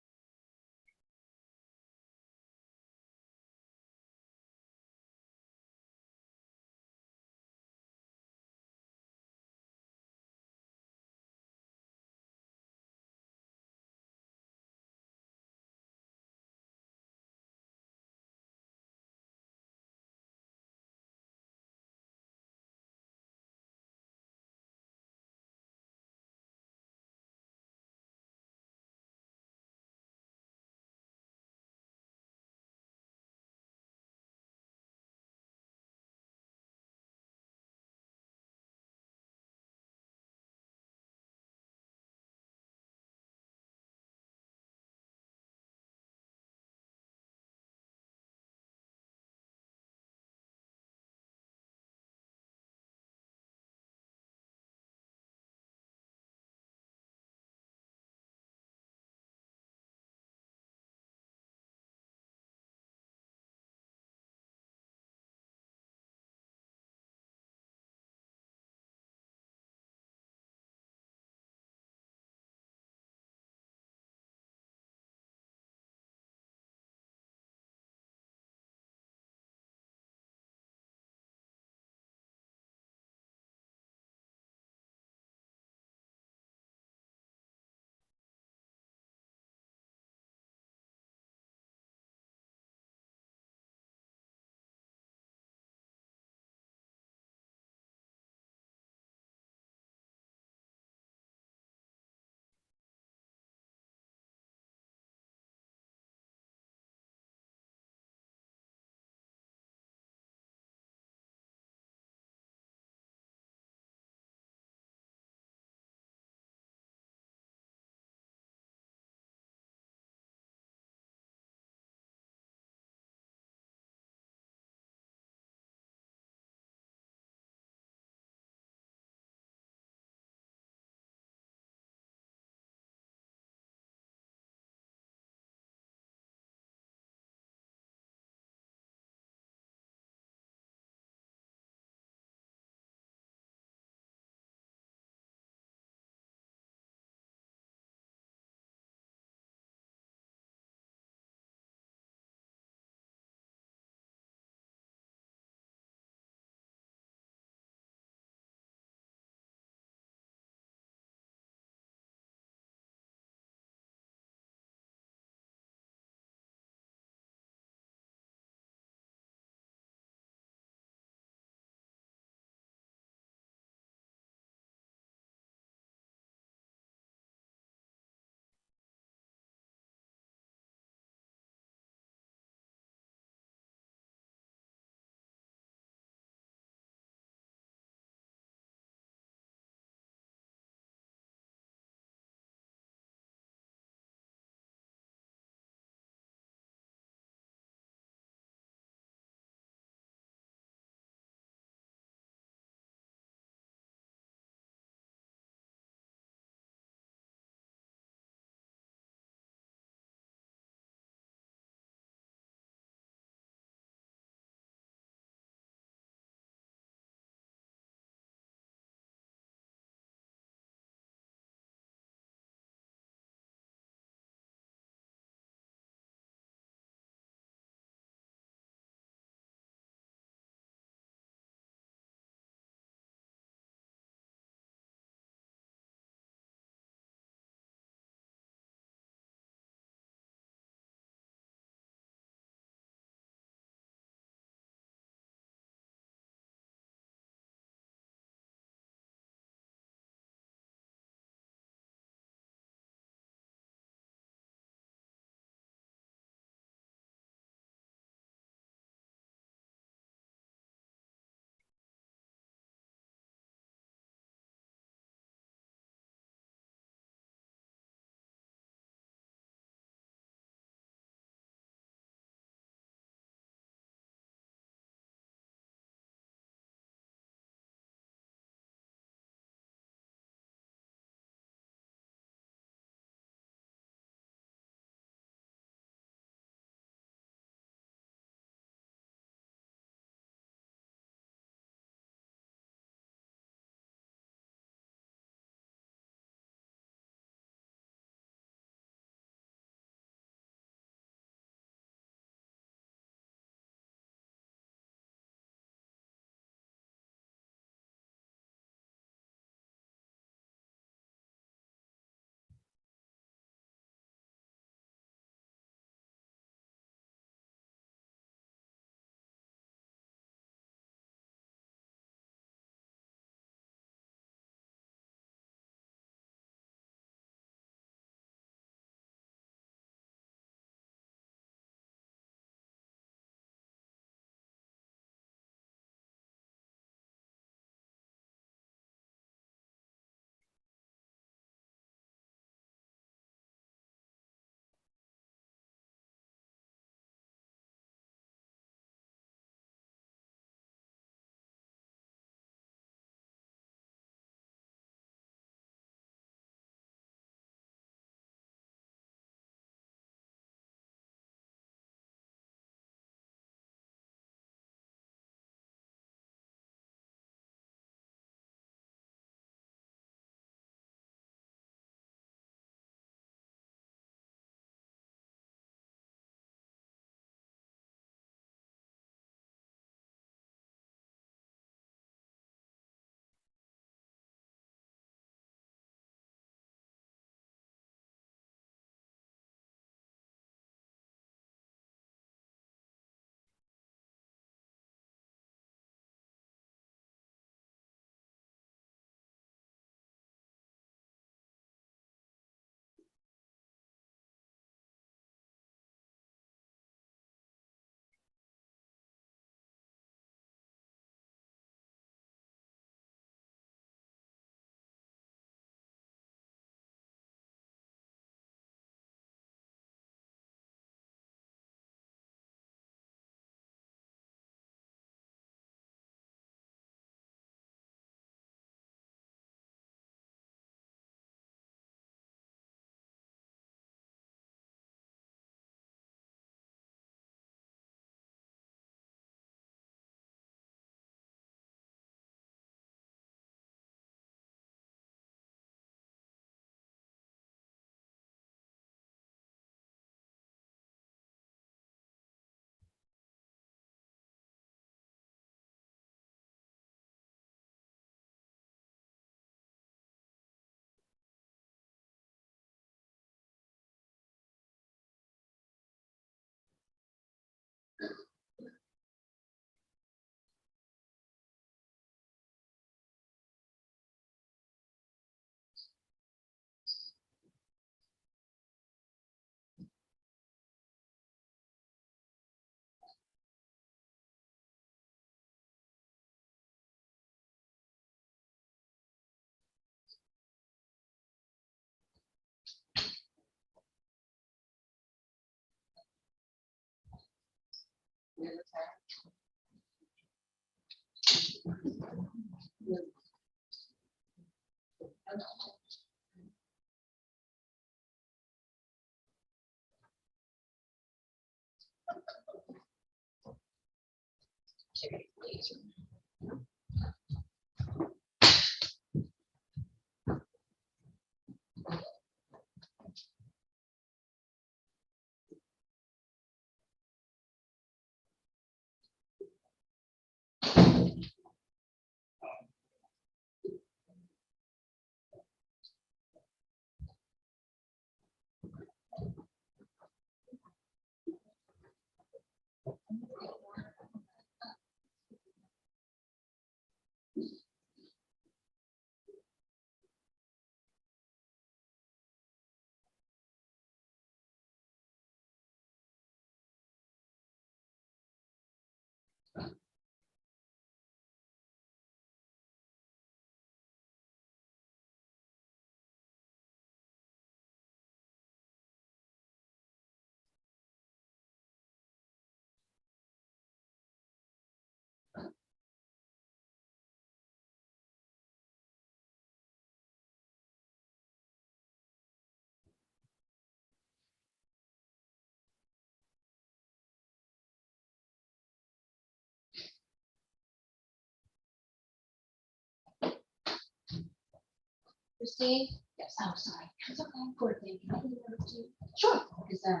Christine? Yes. Oh, sorry. It's okay. Poor thing. Can I give it over to you? Sure. Because I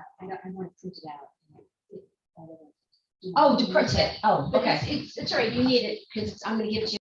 want to print it out. Oh, to print it. Oh, okay. It's all right. You need it because I'm going to give it to you.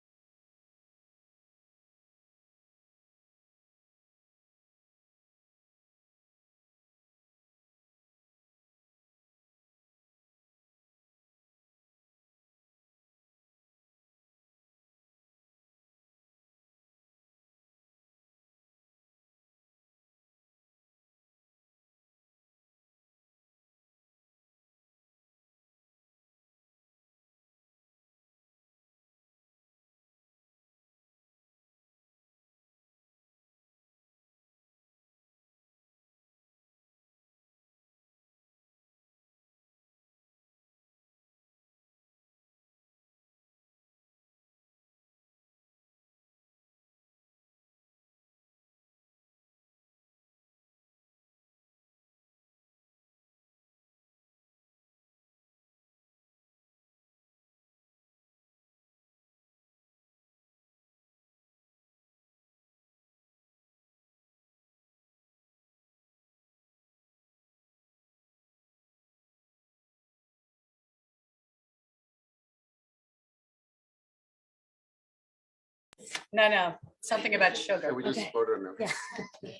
No, something about sugar. Can we just Okay. vote on it? Yeah.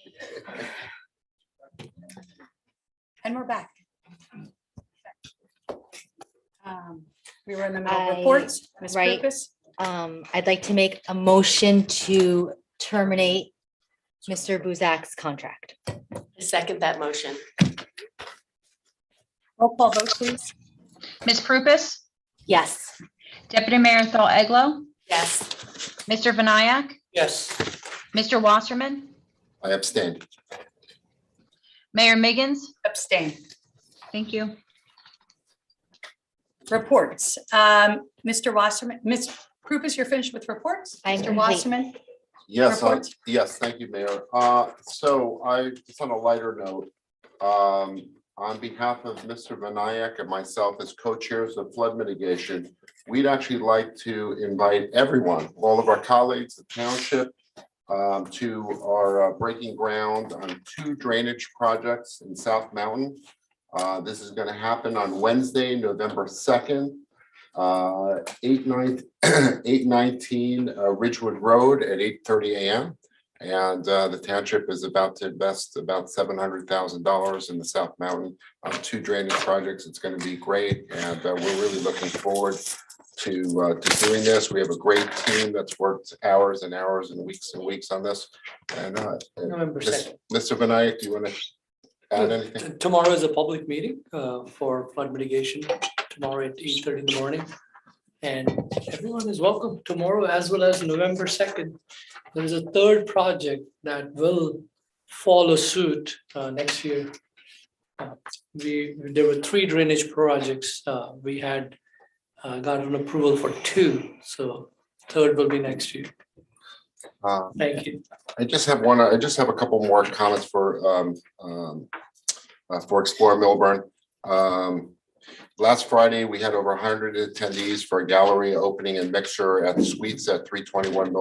And we're back. We were in the middle of reports. Ms. right. Lucas, I'd like to make a motion to terminate Mr. Buzak's contract. Second that motion. roll call vote, please. Ms. Prupus, Yes. Deputy Mayor Eglo, Yes. Mr. Vinayak, Yes. Mr. Wasserman, I abstain. Mayor Miggins. Abstain. Thank you. Reports. Mr. Wasserman, Ms. Prupus, you're finished with reports? I'm Mr. complete. Wasserman? Yes, Reports? yes, thank you, Mayor. Just on a lighter note, on behalf of Mr. Vinayak and myself as co-chairs of flood mitigation, we'd actually like to invite everyone, all of our colleagues, the township, to our breaking ground on 2 drainage projects in South Mountain. This is going to happen on Wednesday, November 2nd, 819 Ridgewood Road at 8:30 a.m. And the township is about to invest about $700,000 in the South Mountain on 2 drainage projects. It's going to be great, and we're really looking forward to doing this. We have a great team that's worked hours and hours and weeks on this. And November 2nd. Mr. Vinayak, do you want to add anything? Tomorrow is a public meeting for flood mitigation, tomorrow at 8:30 in the morning. And everyone is welcome tomorrow as well as November 2nd. There is a 3rd project that will follow suit next year. There were 3 drainage projects. We had gotten approval for 2, so third will be next year. Thank you. I just have a couple more comments for Explore Milburn. Last Friday, we had over 100 attendees for a gallery opening and mixture at the Suites at 321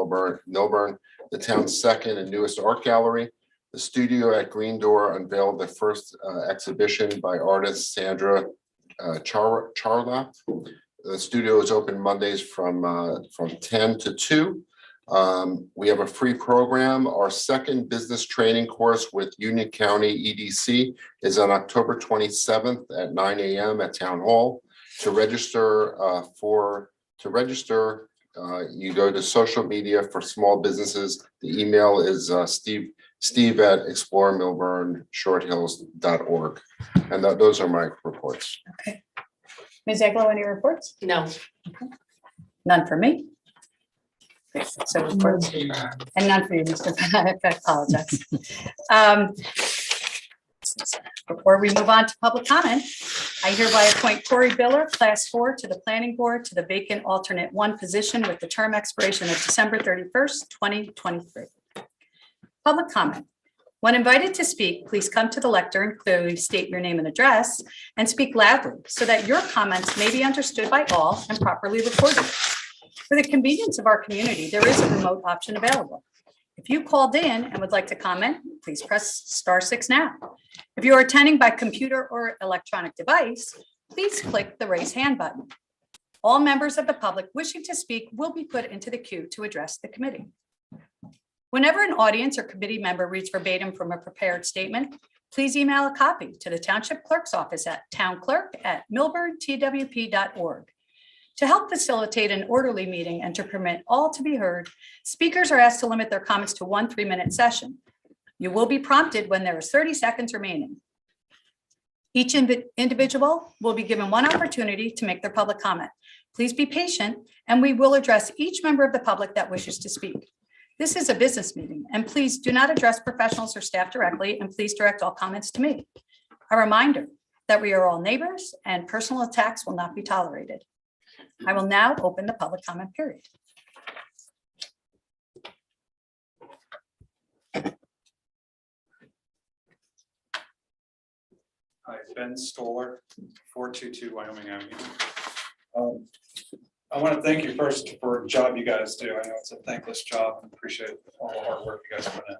Milburn, the town's second and newest art gallery. The studio at Green Door unveiled the first exhibition by artist Sandra Charla. The studio is open Mondays from 10 to 2. We have a free program. Our second business training course with Union County EDC is on October 27th at 9 a.m. at Town Hall. To register, you go to social media for small businesses. The email is steve@exploremilburnshorthills.org. And those are my reports. Okay. Ms. Eglo, any reports? No. Okay. None for me. Great. So reports, and none for you, Mr. Bennett. I apologize. Before we move on to public comment, I hereby appoint Corey Biller, Class 4, to the Planning Board to the vacant alternate 1 position with the term expiration of December 31st, 2023. Public comment. When invited to speak, please come to the lectern, clearly state your name and address, and speak loudly so that your comments may be understood by all and properly recorded. For the convenience of our community, there is a remote option available. If you called in and would like to comment, please press *6 now. If you are attending by computer or electronic device, please click the raise hand button. All members of the public wishing to speak will be put into the queue to address the committee. Whenever an audience or committee member reads verbatim from a prepared statement, please email a copy to the Township Clerk's office at townclerk@milburntwp.org. To help facilitate an orderly meeting and to permit all to be heard, speakers are asked to limit their comments to 1 3-minute session. You will be prompted when there is 30 seconds remaining. Each individual will be given 1 opportunity to make their public comment. Please be patient, and we will address each member of the public that wishes to speak. This is a business meeting, and please do not address professionals or staff directly, and please direct all comments to me. A reminder that we are all neighbors and personal attacks will not be tolerated. I will now open the public comment period. Hi, Ben Stoller, 422 Wyoming Avenue. I want to thank you first for the job you guys do. I know it's a thankless job and appreciate all the hard work you guys put in.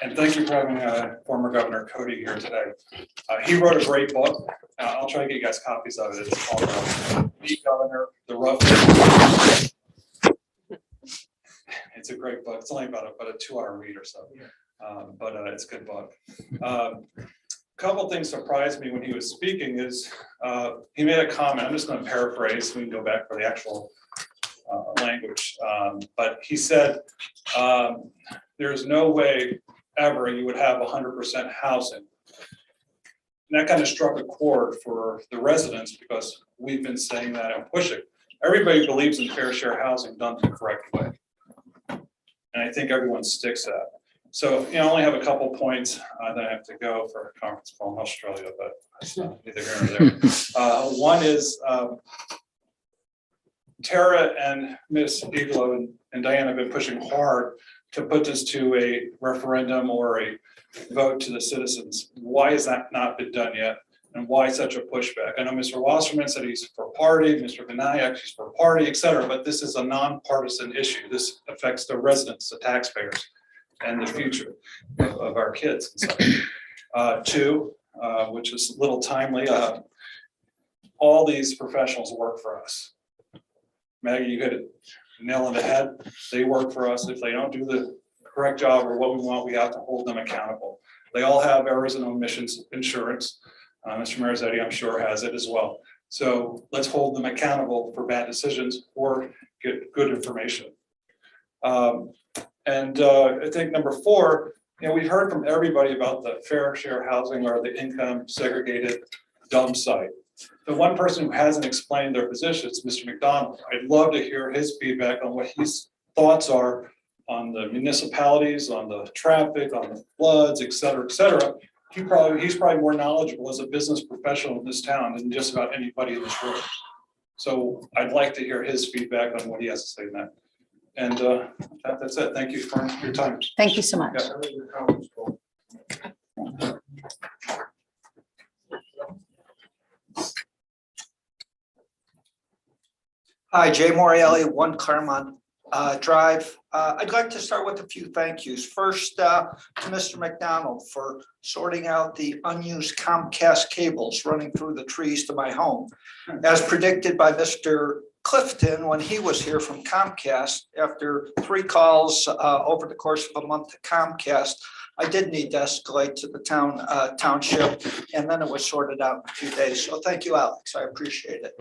And thank you for having former Governor Cody here today. He wrote a great book. I'll try to get you guys copies of it. It's called Be Governor, The Rough. It's a great book. It's only about a 2-hour read or so, but it's a good book. Couple things surprised me when he was speaking is he made a comment. I'm just going to paraphrase. We can go back for the actual language, but he said there's no way ever you would have 100% housing. And that kind of struck a chord for the residents because we've been saying that and pushing. Everybody believes in fair share housing done the correct way, and I think everyone sticks to that. So, I only have a couple points that I have to go for a conference call in Australia, but that's neither here nor there. One is Tara and Miss Iglo and Diane have been pushing hard to put this to a referendum or a vote to the citizens. Why has that not been done yet? And why such a pushback? I know Mr. Wasserman said he's for party, Mr. Vinayak, he's for party, et cetera, but this is a nonpartisan issue. This affects the residents, the taxpayers, and the future of our kids. Two, which is a little timely, all these professionals work for us. Maggie, you hit it nail on the head. They work for us. If they don't do the correct job or what we want, we have to hold them accountable. They all have errors and omissions insurance. Mr. Marizetti, I'm sure, has it as well. So let's hold them accountable for bad decisions or get good information. I think number 4, we've heard from everybody about the fair share housing or the income segregated dump site. The one person who hasn't explained their position is Mr. McDonald. I'd love to hear his feedback on what his thoughts are on the municipalities, on the traffic, on the floods, et cetera, he's probably more knowledgeable as a business professional in this town than just about anybody in this room. So I'd like to hear his feedback on what he has to say in that. And that's it. Thank you for your time. Thank you so much. Yeah. Hi, Jay Morelli, 1 Claremont Drive. I'd like to start with a few thank yous. First, to Mr. McDonald for sorting out the unused Comcast cables running through the trees to my home. As predicted by Mr. Clifton when he was here from Comcast, after 3 calls over the course of a month to Comcast, I did need to escalate to the township, and then it was sorted out in a few days. So thank you, Alex. I appreciate it.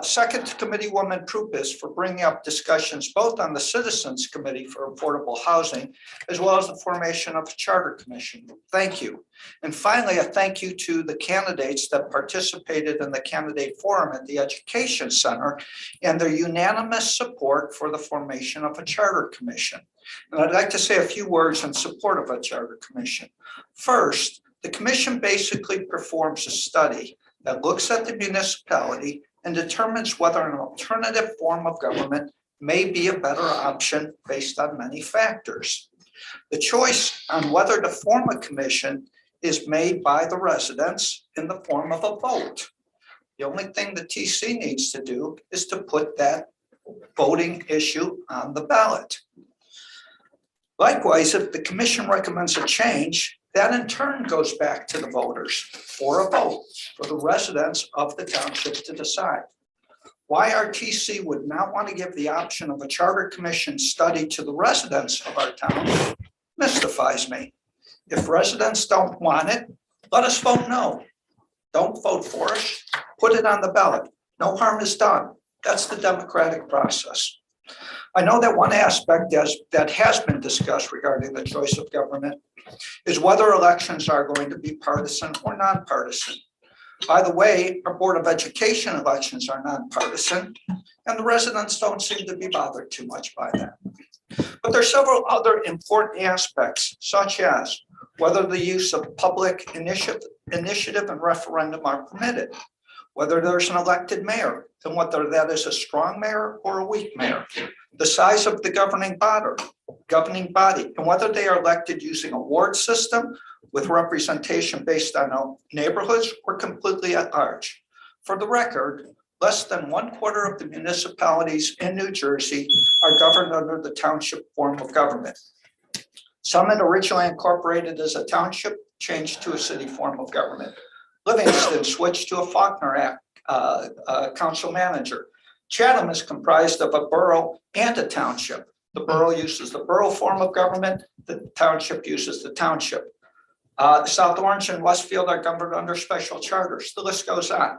Second to Committeewoman Prupis for bringing up discussions both on the Citizens Committee for Affordable Housing, as well as the formation of a Charter Commission. Thank you. And finally, a thank you to the candidates that participated in the candidate forum at the Education Center and their unanimous support for the formation of a Charter Commission. And I'd like to say a few words in support of a Charter Commission. First, the commission basically performs a study that looks at the municipality and determines whether an alternative form of government may be a better option based on many factors. The choice on whether to form a commission is made by the residents in the form of a vote. The only thing the TC needs to do is to put that voting issue on the ballot. Likewise, if the commission recommends a change, that in turn goes back to the voters for a vote for the residents of the township to decide. Why our TC would not want to give the option of a charter commission study to the residents of our town mystifies me. If residents don't want it, let us vote no. Don't vote for us, put it on the ballot. No harm is done. That's the democratic process. I know that one aspect that has been discussed regarding the choice of government is whether elections are going to be partisan or nonpartisan. By the way, our Board of Education elections are nonpartisan, and the residents don't seem to be bothered too much by that. But there are several other important aspects, such as whether the use of public initiative and referendum are permitted, whether there's an elected mayor, and whether that is a strong mayor or a weak mayor, the size of the governing body, and whether they are elected using a ward system with representation based on neighborhoods or completely at large. For the record, less than 1/4 of the municipalities in New Jersey are governed under the township form of government. Some had originally incorporated as a township, changed to a city form of government. Livingston switched to a Faulkner Act council manager. Chatham is comprised of a borough and a township. The borough uses the borough form of government, the township uses the township. South Orange and Westfield are governed under special charters. The list goes on.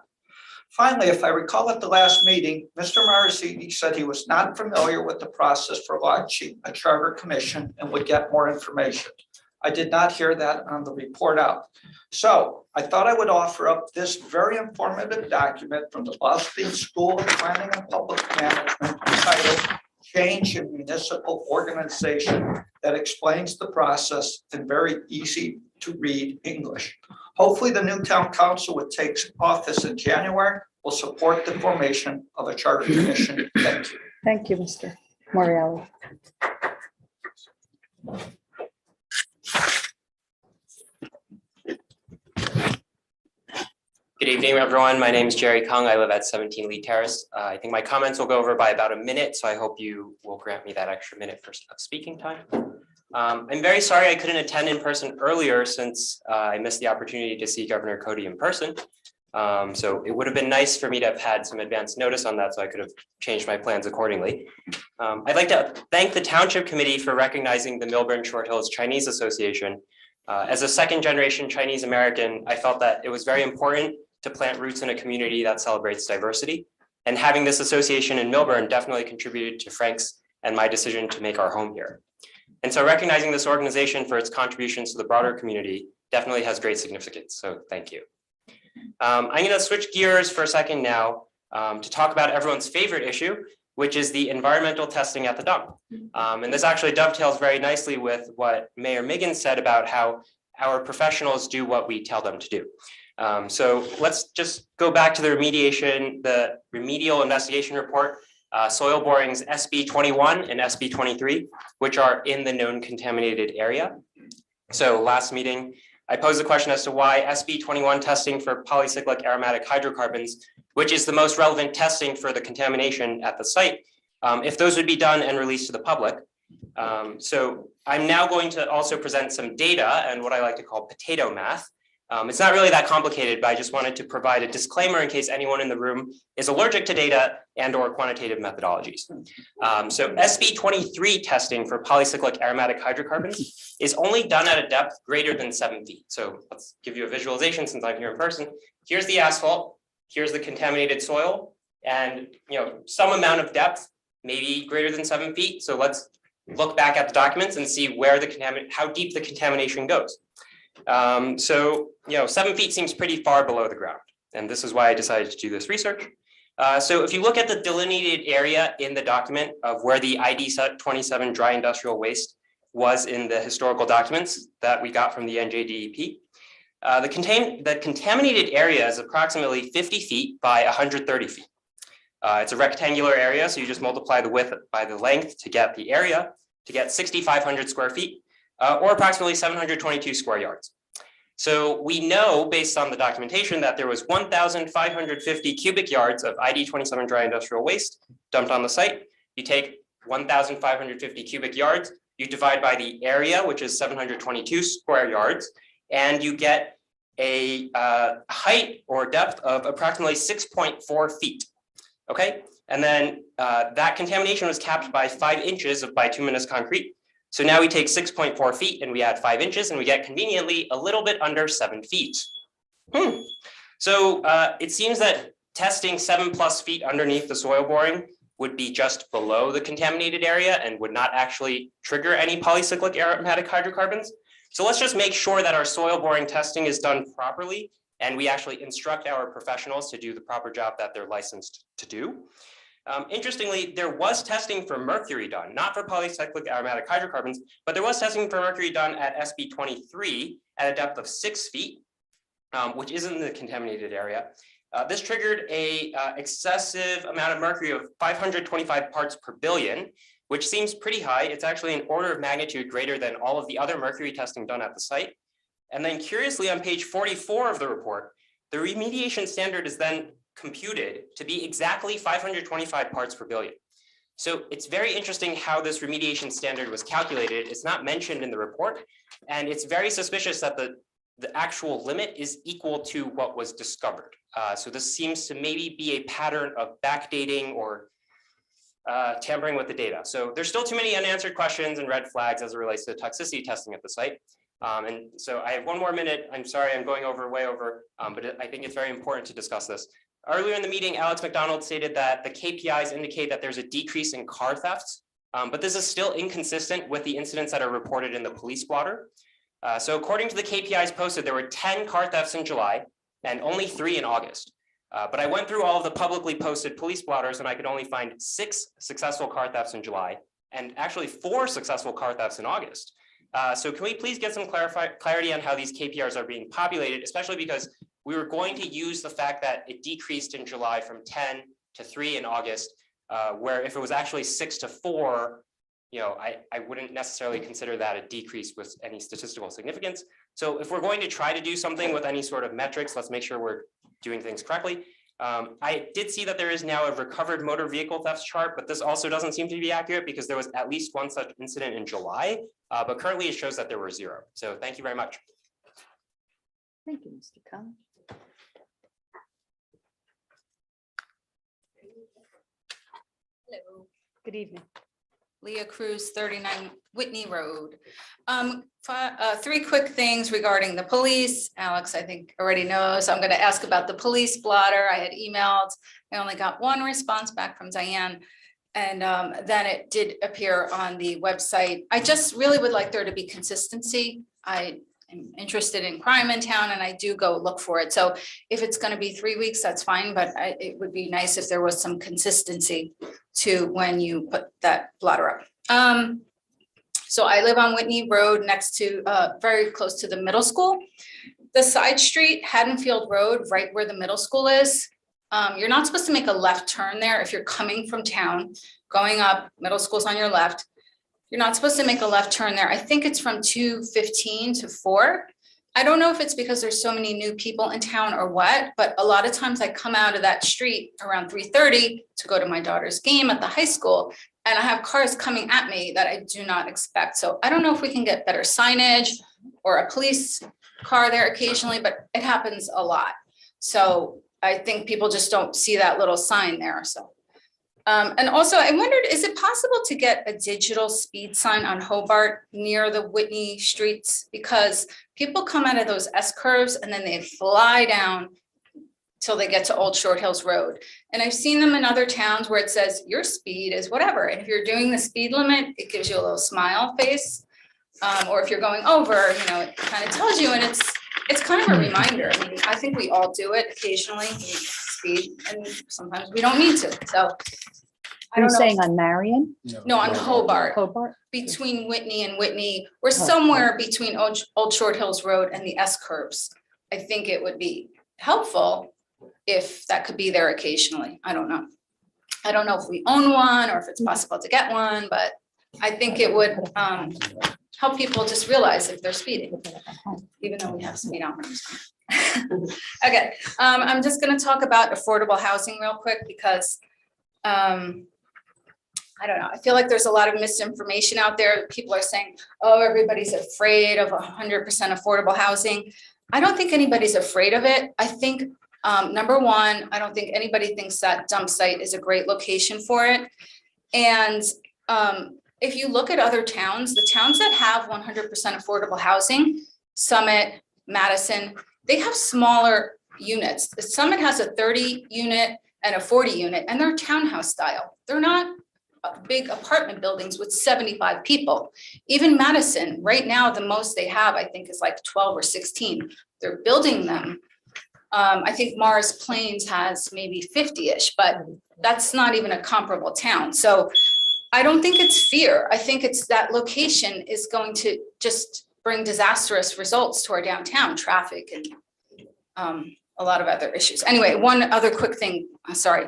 Finally, if I recall at the last meeting, Mr. Marzini said he was not familiar with the process for launching a charter commission and would get more information. I did not hear that on the report out. So I thought I would offer up this very informative document from the Boston School of Planning and Public Management entitled Change in Municipal Organization that explains the process in very easy to read English. Hopefully the new town council, which takes office in January, will support the formation of a charter commission. Thank you. Thank you, Mr. Morelli. Good evening, everyone. My name is Jerry Kung. I live at 17 Lee Terrace. I think my comments will go over by about a minute, so I hope you will grant me that extra minute for speaking time. I'm very sorry I couldn't attend in person earlier since I missed the opportunity to see Governor Cody in person. So it would have been nice for me to have had some advance notice on that so I could have changed my plans accordingly. I'd like to thank the Township Committee for recognizing the Millburn Short Hills Chinese Association. As a second-generation Chinese American, I felt that it was very important to plant roots in a community that celebrates diversity. And having this association in Millburn definitely contributed to Frank's and my decision to make our home here. And so recognizing this organization for its contributions to the broader community definitely has great significance, so thank you. I'm gonna switch gears for a second now to talk about everyone's favorite issue, which is the environmental testing at the dump. And this actually dovetails very nicely with what Mayor Miggins said about how our professionals do what we tell them to do. So let's just go back to the remedial investigation report, soil borings SB 21 and SB 23, which are in the known contaminated area. So last meeting, I posed a question as to why SB 21 testing for polycyclic aromatic hydrocarbons, which is the most relevant testing for the contamination at the site, if those would be done and released to the public. So I'm now going to also present some data and what I like to call potato math. It's not really that complicated, but I just wanted to provide a disclaimer in case anyone in the room is allergic to data and or quantitative methodologies. So SB 23 testing for polycyclic aromatic hydrocarbons is only done at a depth greater than 7 feet. So let's give you a visualization since I'm here in person. Here's the asphalt, here's the contaminated soil, and some amount of depth, maybe greater than 7 feet. So let's look back at the documents and see where how deep the contamination goes. 7 feet seems pretty far below the ground, and this is why I decided to do this research. So if you look at the delineated area in the document of where the ID 27 dry industrial waste was in the historical documents that we got from the NJDEP, the contaminated area is approximately 50 feet by 130 feet. It's a rectangular area, so you just multiply the width by the length to get the area, to get 6,500 square feet, or approximately 722 square yards. So we know, based on the documentation, that there was 1,550 cubic yards of ID 27 dry industrial waste dumped on the site. You take 1,550 cubic yards, you divide by the area, which is 722 square yards, and you get a height or depth of approximately 6.4 feet. Okay, and then that contamination was capped by 5 inches of bituminous concrete. So now we take 6.4 feet and we add 5 inches and we get conveniently a little bit under 7 feet. So it seems that testing 7+ feet underneath the soil boring would be just below the contaminated area and would not actually trigger any polycyclic aromatic hydrocarbons. So let's just make sure that our soil boring testing is done properly and we actually instruct our professionals to do the proper job that they're licensed to do. Interestingly, there was testing for mercury done, not for polycyclic aromatic hydrocarbons, but there was testing for mercury done at SB 23 at a depth of 6 feet, which is in the contaminated area. This triggered a excessive amount of mercury of 525 parts per billion, which seems pretty high. It's actually an order of magnitude greater than all of the other mercury testing done at the site. And then curiously, on page 44 of the report, the remediation standard is then computed to be exactly 525 parts per billion. So it's very interesting how this remediation standard was calculated. It's not mentioned in the report, and it's very suspicious that the actual limit is equal to what was discovered. So this seems to maybe be a pattern of backdating or tampering with the data. So there's still too many unanswered questions and red flags as it relates to toxicity testing at the site. And so I have 1 more minute. I'm sorry, I'm going way over, but I think it's very important to discuss this. Earlier in the meeting, Alex McDonald stated that the KPIs indicate that there's a decrease in car thefts, but this is still inconsistent with the incidents that are reported in the police blotter. So according to the KPIs posted, there were 10 car thefts in July and only 3 in August. But I went through all of the publicly posted police blotters and I could only find 6 successful car thefts in July and actually 4 successful car thefts in August. So can we please get some clarity on how these KPIs are being populated, especially because we were going to use the fact that it decreased in July from 10 to 3 in August, where if it was actually 6 to 4, I wouldn't necessarily consider that a decrease with any statistical significance. So if we're going to try to do something with any sort of metrics, let's make sure we're doing things correctly. I did see that there is now a recovered motor vehicle thefts chart, but this also doesn't seem to be accurate because there was at least 1 such incident in July, but currently it shows that there were 0. So thank you very much. Thank you, Mr. Khan. Hello, Good evening. Leah Cruz, 39 Whitney Road. 3 quick things regarding the police. Alex, I think already knows. I'm going to ask about the police blotter. I had emailed. I only got 1 response back from Diane. And then it did appear on the website. I just really would like there to be consistency. I am interested in crime in town and I do go look for it. So if it's going to be 3 weeks, that's fine. But it would be nice if there was some consistency to when you put that blotter up. So I live on Whitney Road next to, very close to the middle school. The side street, Haddonfield Road, right where the middle school is. You're not supposed to make a left turn there if you're coming from town, going up, middle school's on your left. You're not supposed to make a left turn there. I think it's from 2:15 to 4. I don't know if it's because there's so many new people in town or what, but a lot of times I come out of that street around 3:30 to go to my daughter's game at the high school. And I have cars coming at me that I do not expect. So I don't know if we can get better signage or a police car there occasionally, but it happens a lot. So I think people just don't see that little sign there, so. And also I wondered, is it possible to get a digital speed sign on Hobart near the Whitney streets? Because people come out of those S curves and then they fly down till they get to Old Short Hills Road. And I've seen them in other towns where it says your speed is whatever. And if you're doing the speed limit, it gives you a little smile face. Or if you're going over, you know, it kind of tells you, and it's kind of a reminder. I mean, I think we all do it occasionally, we speed, and sometimes we don't need to, so. I You're don't know. saying on Marion? No, on Hobart, Hobart? between Whitney and Whitney, or somewhere between Old Short Hills Road and the S curves. I think it would be helpful if that could be there occasionally. I don't know. I don't know if we own one or if it's possible to get one, but I think it would help people just realize if they're speeding, even though we have speedometers. Okay, I'm just gonna talk about affordable housing real quick because I don't know, I feel like there's a lot of misinformation out there. People are saying, oh, everybody's afraid of 100% affordable housing. I don't think anybody's afraid of it. I think, number one, I don't think anybody thinks that dump site is a great location for it. And if you look at other towns, the towns that have 100% affordable housing, Summit, Madison, they have smaller units. The Summit has a 30 unit and a 40 unit, and they're townhouse style. They're not big apartment buildings with 75 people. Even Madison, right now, the most they have, I think, is like 12 or 16. They're building them. I think Morris Plains has maybe 50-ish, but that's not even a comparable town. So I don't think it's fear. I think it's that location is going to just bring disastrous results to our downtown traffic and a lot of other issues. Anyway, one other quick thing, sorry.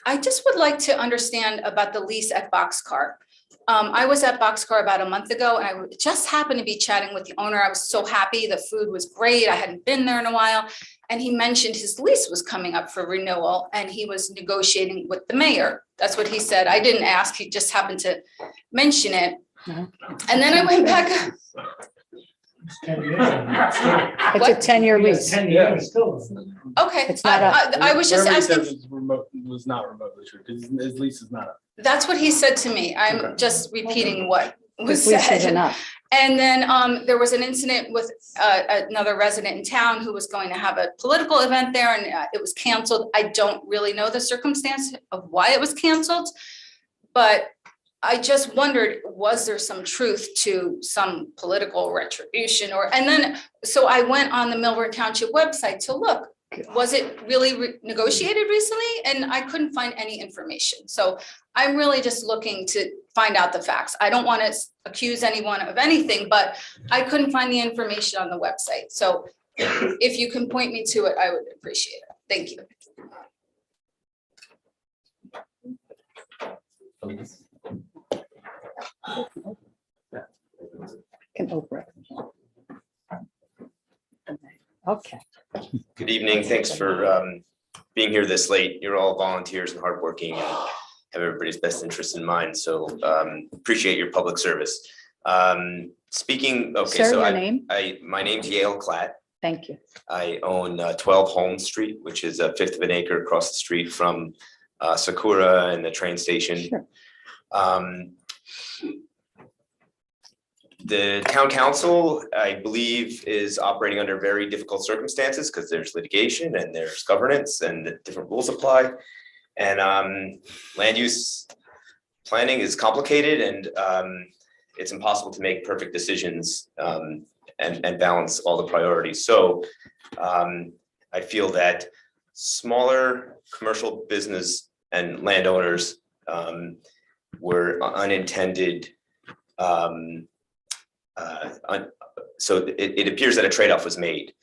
I just would like to understand about the lease at Boxcar. I was at Boxcar about a month ago and I just happened to be chatting with the owner. I was so happy. The food was great. I hadn't been there in a while. And he mentioned his lease was coming up for renewal and he was negotiating with the mayor. That's what he said. I didn't ask. He just happened to mention it. And then I went back. It's a 10-year lease. 10 years still. Okay, It's not I was just Whatever he asking. said was not remotely true, because his lease is not up. That's what he said to me. I'm just repeating what was This lease is said. enough. And then there was an incident with another resident in town who was going to have a political event there and it was canceled. I don't really know the circumstance of why it was canceled. But I just wondered, was there some truth to some political retribution and then, so I went on the Milburn Township website to look. Was it really negotiated recently? And I couldn't find any information. So I'm really just looking to find out the facts. I don't want to accuse anyone of anything, but I couldn't find the information on the website. So if you can point me to it, I would appreciate it. Thank you. Can Oprah. Okay. Good evening. Thanks for being here this late. You're all volunteers and hardworking and have everybody's best interest in mind. So appreciate your public service. Speaking, okay, Sir, so your name? my name's Yale Klatt. Thank you. I own 12 Holmes Street, which is a fifth of an acre across the street from Sakura and the train station. Sure. The town council, I believe, is operating under very difficult circumstances because there's litigation and there's governance and the different rules apply. And land use planning is complicated and it's impossible to make perfect decisions and balance all the priorities. So I feel that smaller commercial business and landowners were unintended So it appears that a trade-off was made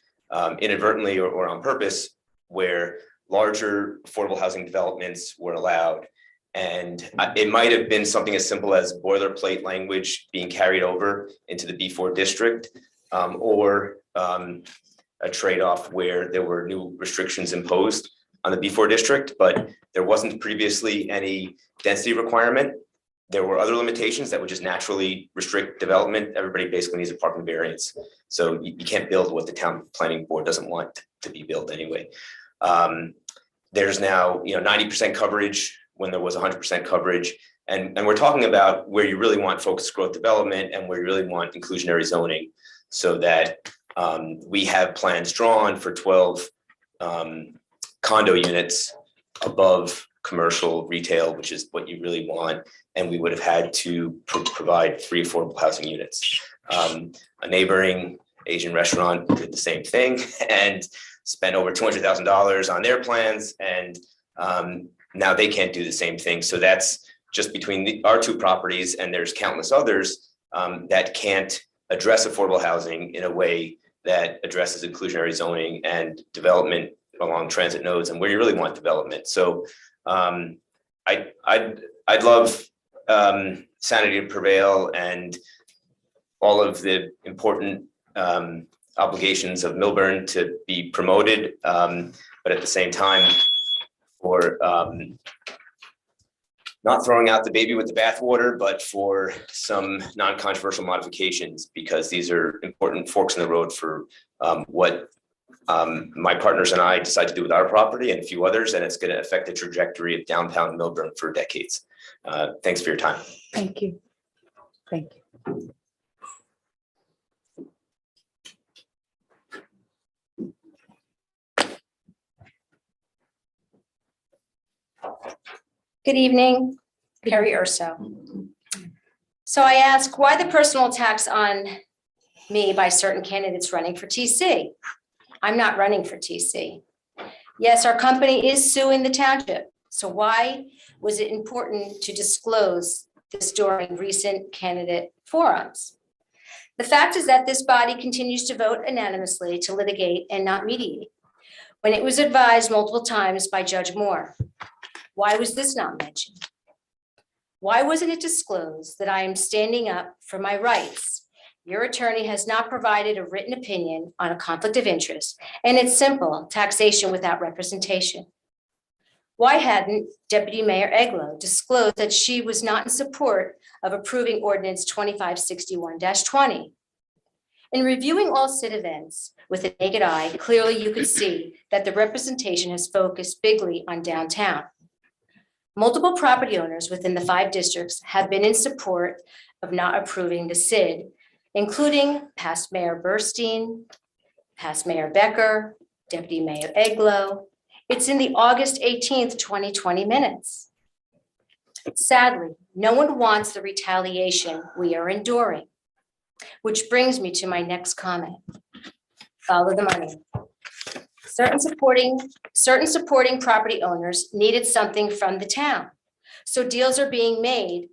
inadvertently or on purpose, where larger affordable housing developments were allowed. And it might have been something as simple as boilerplate language being carried over into the B4 district, or a trade-off where there were new restrictions imposed on the B4 district, but there wasn't previously any density requirement. There were other limitations that would just naturally restrict development. Everybody basically needs a parking variance. So you can't build what the town planning board doesn't want to be built anyway. There's now 90% coverage when there was 100% coverage. And we're talking about where you really want focused growth development and where you really want inclusionary zoning, so that we have plans drawn for 12 condo units above commercial retail, which is what you really want. And we would have had to provide 3 affordable housing units. A neighboring Asian restaurant did the same thing and spent over $200,000 on their plans. And now they can't do the same thing. So that's just between our 2 properties, and there's countless others that can't address affordable housing in a way that addresses inclusionary zoning and development along transit nodes and where you really want development. So I'd love sanity to prevail and all of the important obligations of Milburn to be promoted, but at the same time, for not throwing out the baby with the bathwater, but for some non-controversial modifications, because these are important forks in the road for what my partners and I decide to do with our property and a few others, and it's going to affect the trajectory of downtown Milburn for decades. Thanks for your time. Thank you. Thank you. Good evening, Carrie Urso. So I ask, why the personal attacks on me by certain candidates running for TC? I'm not running for TC. Yes, our company is suing the township. So why was it important to disclose this during recent candidate forums? The fact is that this body continues to vote unanimously to litigate and not mediate, when it was advised multiple times by Judge Moore. Why was this not mentioned? Why wasn't it disclosed that I am standing up for my rights? Your attorney has not provided a written opinion on a conflict of interest, and it's simple, taxation without representation. Why hadn't Deputy Mayor Eglo disclosed that she was not in support of approving ordinance 2561-20? In reviewing all CIT events with a naked eye, clearly you could see that the representation has focused bigly on downtown. Multiple property owners within the 5 districts have been in support of not approving the CID, including past Mayor Burstein, past Mayor Becker, Deputy Mayor Eglo. It's in the August 18th, 2020 minutes. Sadly, no one wants the retaliation we are enduring, which brings me to my next comment. Follow the money. Certain supporting property owners needed something from the town. So deals are being made,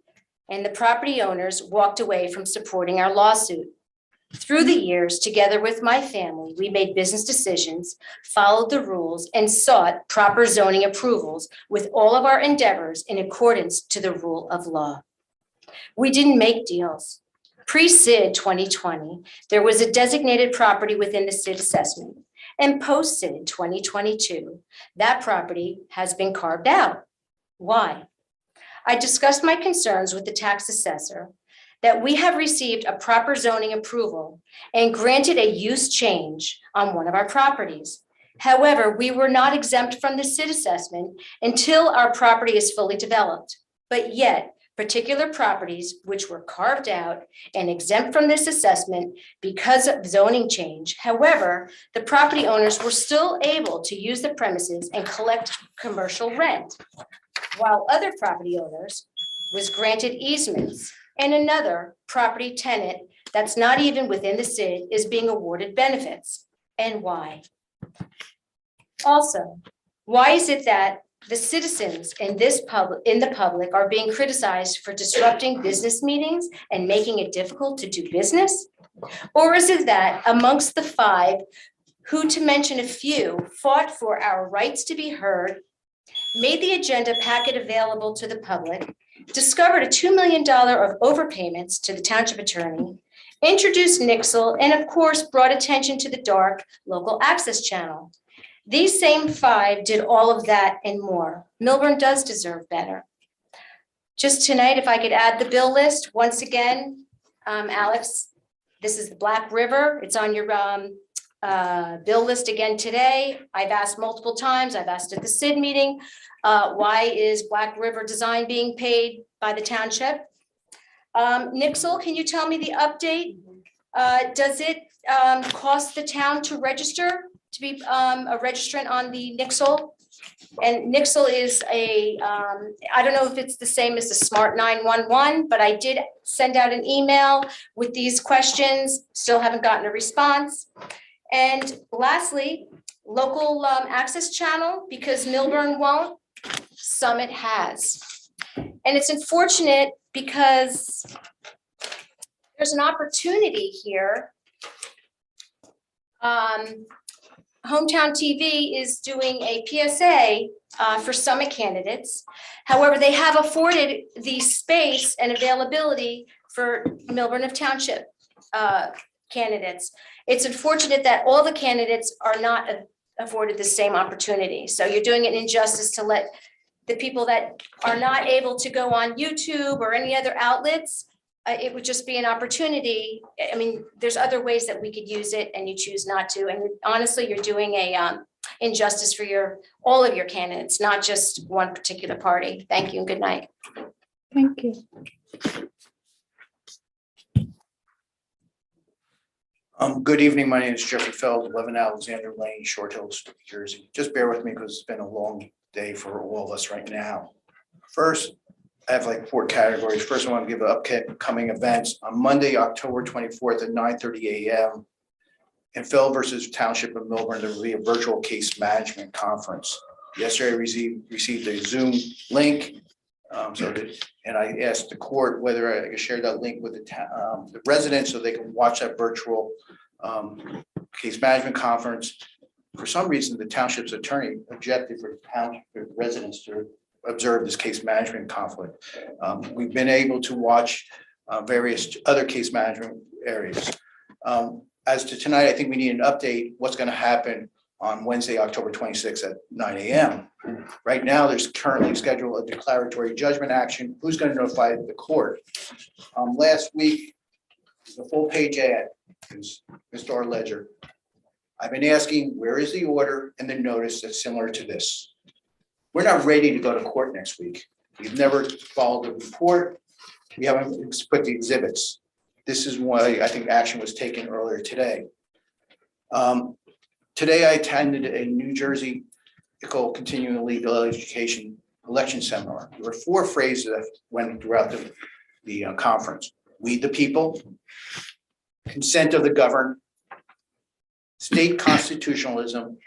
and the property owners walked away from supporting our lawsuit. Through the years, together with my family, we made business decisions, followed the rules, and sought proper zoning approvals with all of our endeavors in accordance to the rule of law. We didn't make deals. Pre-CID 2020, there was a designated property within the CID assessment. And post-CID 2022, that property has been carved out. Why? I discussed my concerns with the tax assessor that we have received a proper zoning approval and granted a use change on one of our properties. However, we were not exempt from the CID assessment until our property is fully developed. But yet, particular properties which were carved out and exempt from this assessment because of zoning change. However, the property owners were still able to use the premises and collect commercial rent, while other property owners was granted easements, and another property tenant that's not even within the CID is being awarded benefits. And why? Also, why is it that the citizens in the public are being criticized for disrupting business meetings and making it difficult to do business? Or is it that amongst the five, who to mention a few, fought for our rights to be heard, made the agenda packet available to the public, discovered a $2 million of overpayments to the township attorney, introduced Nixle, and of course, brought attention to the dark local access channel? These same five did all of that and more. Milburn does deserve better. Just tonight, if I could add the bill list, once again, Alex, this is the Black River. It's on your bill list again today. I've asked multiple times. I've asked at the SID meeting, why is Black River Design being paid by the township? Nixle, can you tell me the update? Does it cost the town to register, to be a registrant on the Nixle? And Nixle is I don't know if it's the same as the Smart 911, but I did send out an email with these questions, still haven't gotten a response. And lastly, local access channel, because Milburn won't, Summit has. And it's unfortunate because there's an opportunity here. Hometown TV is doing a PSA for Summit candidates. However, they have afforded the space and availability for Milburn of Township candidates. It's unfortunate that all the candidates are not afforded the same opportunity. So you're doing an injustice to let the people that are not able to go on YouTube or any other outlets. It would just be an opportunity. I mean, there's other ways that we could use it and you choose not to. And honestly, you're doing a injustice for all of your candidates, not just one particular party. Thank you and good night. Thank you. Good evening. My name is Jeffrey Feld, 11 Alexander Lane, Short Hills, New Jersey. Just bear with me because it's been a long day for all of us right now. First, I have like 4 categories. First, I want to give upcoming events. On Monday, October 24th at 9:30 a.m. in Feld versus Township of Milburn, there will be a virtual case management conference. Yesterday, I received a Zoom link. And I asked the court whether I could share that link with the residents so they can watch that virtual case management conference. For some reason, the township's attorney objected for the residents to observe this case management conflict. We've been able to watch various other case management areas. As to tonight, I think we need an update what's going to happen on Wednesday, October 26th at 9 a.m. Right now, there's currently scheduled a declaratory judgment action. Who's going to notify the court? Last week, the full page ad is Mr. Our Ledger. I've been asking, where is the order and the notice that's similar to this? We're not ready to go to court next week. We've never followed the report. We haven't put the exhibits. This is why I think action was taken earlier today. Today, I attended a New Jersey continuing legal education election seminar. There were 4 phrases that went throughout the conference. We the people, consent of the governed, state constitutionalism,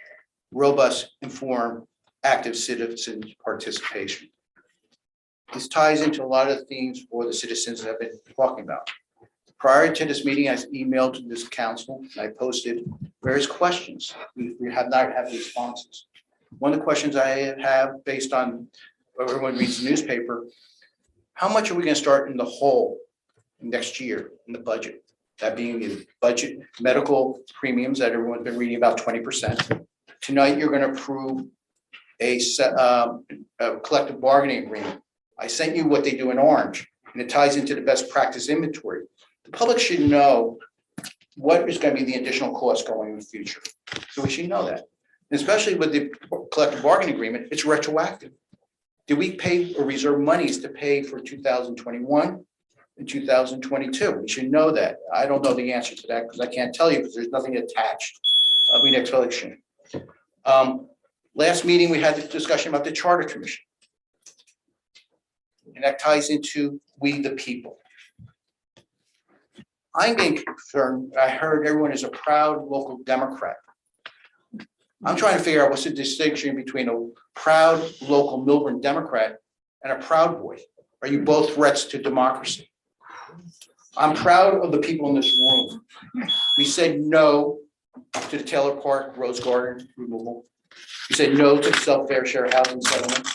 robust, informed, active citizen participation. This ties into a lot of themes for the citizens that I've been talking about. Prior to this meeting, I emailed to this council and I posted various questions. We have not had responses. One of the questions I have based on everyone reads the newspaper, how much are we going to start in the hole next year in the budget? That being the budget medical premiums that everyone's been reading about 20%. Tonight, you're going to approve a collective bargaining agreement. I sent you what they do in orange, and it ties into the best practice inventory. The public should know what is going to be the additional cost going in the future. So we should know that. And especially with the collective bargaining agreement, it's retroactive. Did we pay or reserve monies to pay for 2021 and 2022? We should know that. I don't know the answer to that because I can't tell you because there's nothing attached of the next election. Last meeting, we had the discussion about the Charter Commission. And that ties into we the people. I'm getting concerned. I heard everyone is a proud local Democrat. I'm trying to figure out what's the distinction between a proud local Milburn Democrat and a Proud Boy. Are you both threats to democracy? I'm proud of the people in this room. We said no to the Taylor Park Rose Garden removal. We said no to the self-fair share housing settlement,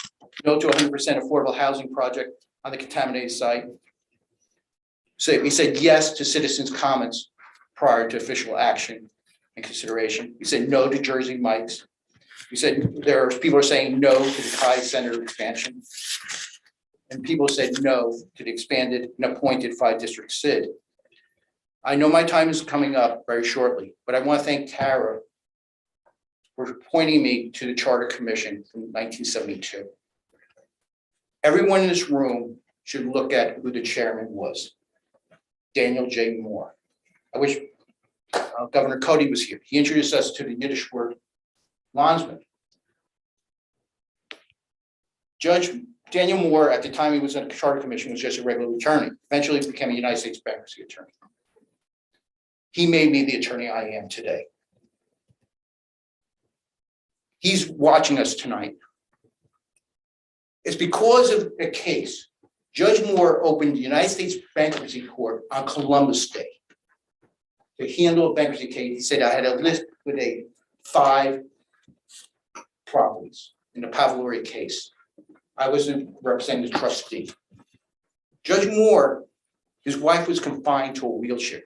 no to 100% affordable housing project on the contaminated site. So we said yes to citizens' comments prior to official action and consideration. We said no to Jersey Mike's. We said people are saying no to the Kai Center expansion. And people said no to the expanded and appointed 5-district SID. I know my time is coming up very shortly, but I want to thank Tara for pointing me to the Charter Commission from 1972. Everyone in this room should look at who the chairman was, Daniel J. Moore. I wish Governor Cody was here. He introduced us to the Yiddish word landsman. Judge Daniel Moore, at the time he was in the Charter Commission, was just a regular attorney. Eventually he became a United States bankruptcy attorney. He made me the attorney I am today. He's watching us tonight. It's because of a case. Judge Moore opened the United States Bankruptcy Court on Columbus Day to handle a bankruptcy case. He said, I had a list with 5 properties in the Pavlori case. I was representing the trustee. Judge Moore, his wife was confined to a wheelchair.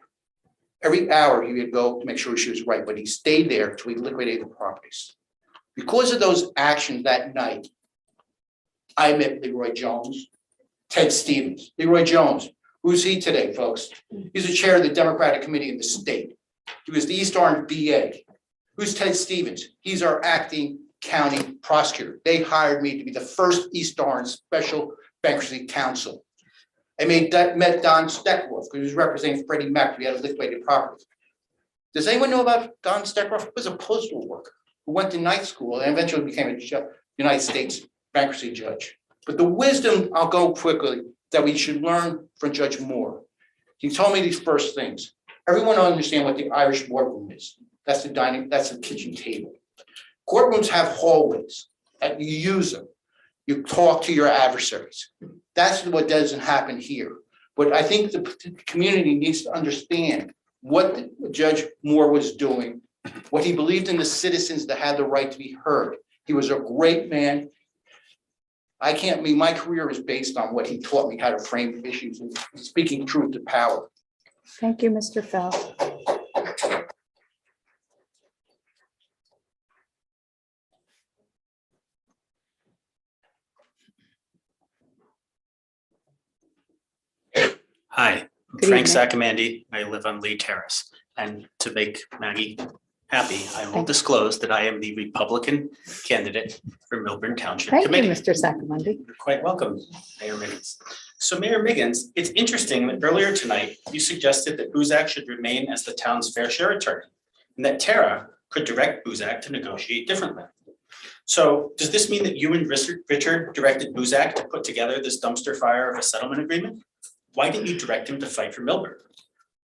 Every hour he would go to make sure she was right, but he stayed there until he liquidated the properties. Because of those actions that night, I met Leroy Jones, Ted Stevens. Leroy Jones, who's he today, folks? He's the chair of the Democratic Committee in the state. He was the East Orange BA. Who's Ted Stevens? He's our acting county prosecutor. They hired me to be the first East Orange special bankruptcy counsel. I met Don Steckroff, because he was representing Freddie Mac. We had a liquidated property. Does anyone know about Don Steckroff? He was a postal worker who went to night school and eventually became a United States bankruptcy judge. But the wisdom, I'll go quickly, that we should learn from Judge Moore. He told me these first things. Everyone understand what the Irish boardroom is. That's the dining, that's the kitchen table. Courtrooms have hallways, and you use them. You talk to your adversaries. That's what doesn't happen here. But I think the community needs to understand what Judge Moore was doing, what he believed in the citizens that had the right to be heard. He was a great man. My career is based on what he taught me how to frame issues and speaking truth to power. Thank you, Mr. Fell. Hi, I'm Good Frank evening. Sacamandi. I live on Lee Terrace. And to make Maggie happy, I will disclose that I am the Republican candidate for Milburn Township Thank you, Committee. Mr. Sacramento. You're quite welcome, Mayor Miggins. So Mayor Miggins, it's interesting that earlier tonight, you suggested that Buzak should remain as the town's fair share attorney and that Tara could direct Buzak to negotiate differently. So does this mean that you and Richard directed Buzak to put together this dumpster fire of a settlement agreement? Why didn't you direct him to fight for Milburn?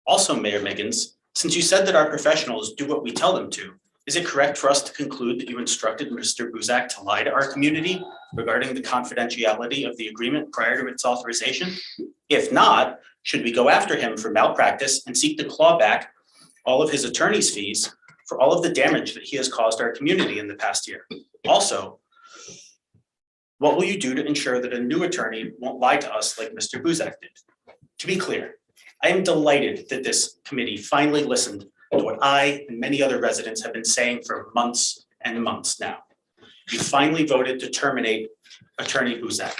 Also, Mayor Miggins, since you said that our professionals do what we tell them to, is it correct for us to conclude that you instructed Mr. Buzak to lie to our community regarding the confidentiality of the agreement prior to its authorization? If not, should we go after him for malpractice and seek to claw back all of his attorney's fees for all of the damage that he has caused our community in the past year? Also, what will you do to ensure that a new attorney won't lie to us like Mr. Buzak did? To be clear, I am delighted that this committee finally listened to what I and many other residents have been saying for months and months now. You finally voted to terminate Attorney Buzak.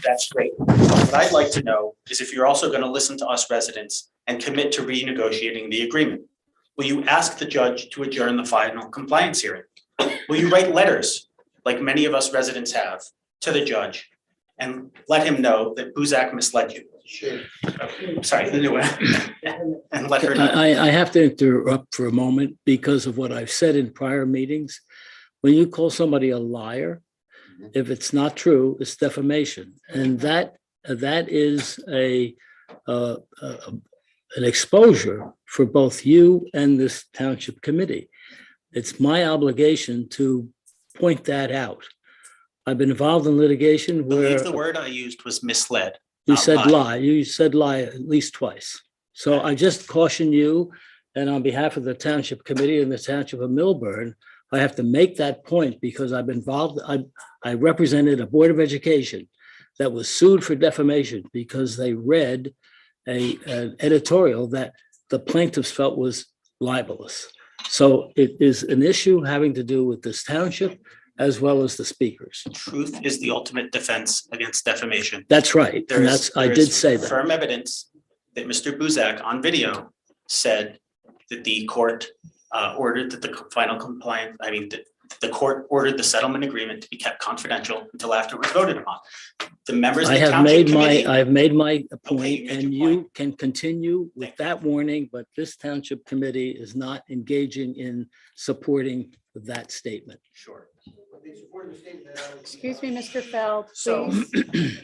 That's great. What I'd like to know is if you're also going to listen to us residents and commit to renegotiating the agreement. Will you ask the judge to adjourn the final compliance hearing? Will you write letters, like many of us residents have, to the judge and let him know that Buzak misled you? Sure. Sorry, the new one. And let her know. I have to interrupt for a moment because of what I've said in prior meetings. When you call somebody a liar, if it's not true, it's defamation. And that is an exposure for both you and this township committee. It's my obligation to point that out. I've been involved in litigation I where believe the word I used was misled. you not said lie. lie. You said lie at least twice. So I just caution you, and on behalf of the Township Committee and the Township of Millburn, I have to make that point because I've been involved, I represented a Board of Education that was sued for defamation because they read an editorial that the plaintiffs felt was libelous. So it is an issue having to do with this township as well as the speakers. Truth is the ultimate defense against defamation. That's right. And that's, I did say that. Firm evidence that Mr. Buzak on video said that the court ordered that the final compliance, that the court ordered the settlement agreement to be kept confidential until after it was voted upon. The members of I the have township made committee. I have made my Okay, point, you made and your you can continue with that warning, but this Township Committee is not engaging in supporting that statement. Sure. Excuse me, Mr. Feld, So please.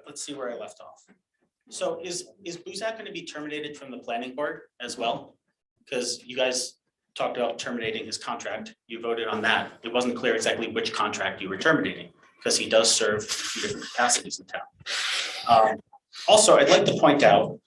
let's see where I left off. So is Buzak going to be terminated from the planning board as well? Because you guys talked about terminating his contract. You voted on that. It wasn't clear exactly which contract you were terminating because he does serve in 2 different capacities in town. Also, I'd like to point out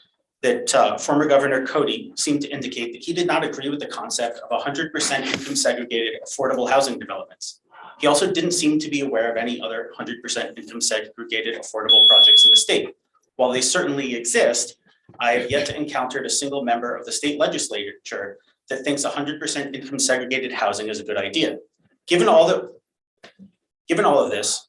that former Governor Cody seemed to indicate that he did not agree with the concept of 100% income segregated affordable housing developments. He also didn't seem to be aware of any other 100% income segregated affordable projects in the state. While they certainly exist, I have yet to encounter a single member of the state legislature that thinks 100% income segregated housing is a good idea. Given all of this,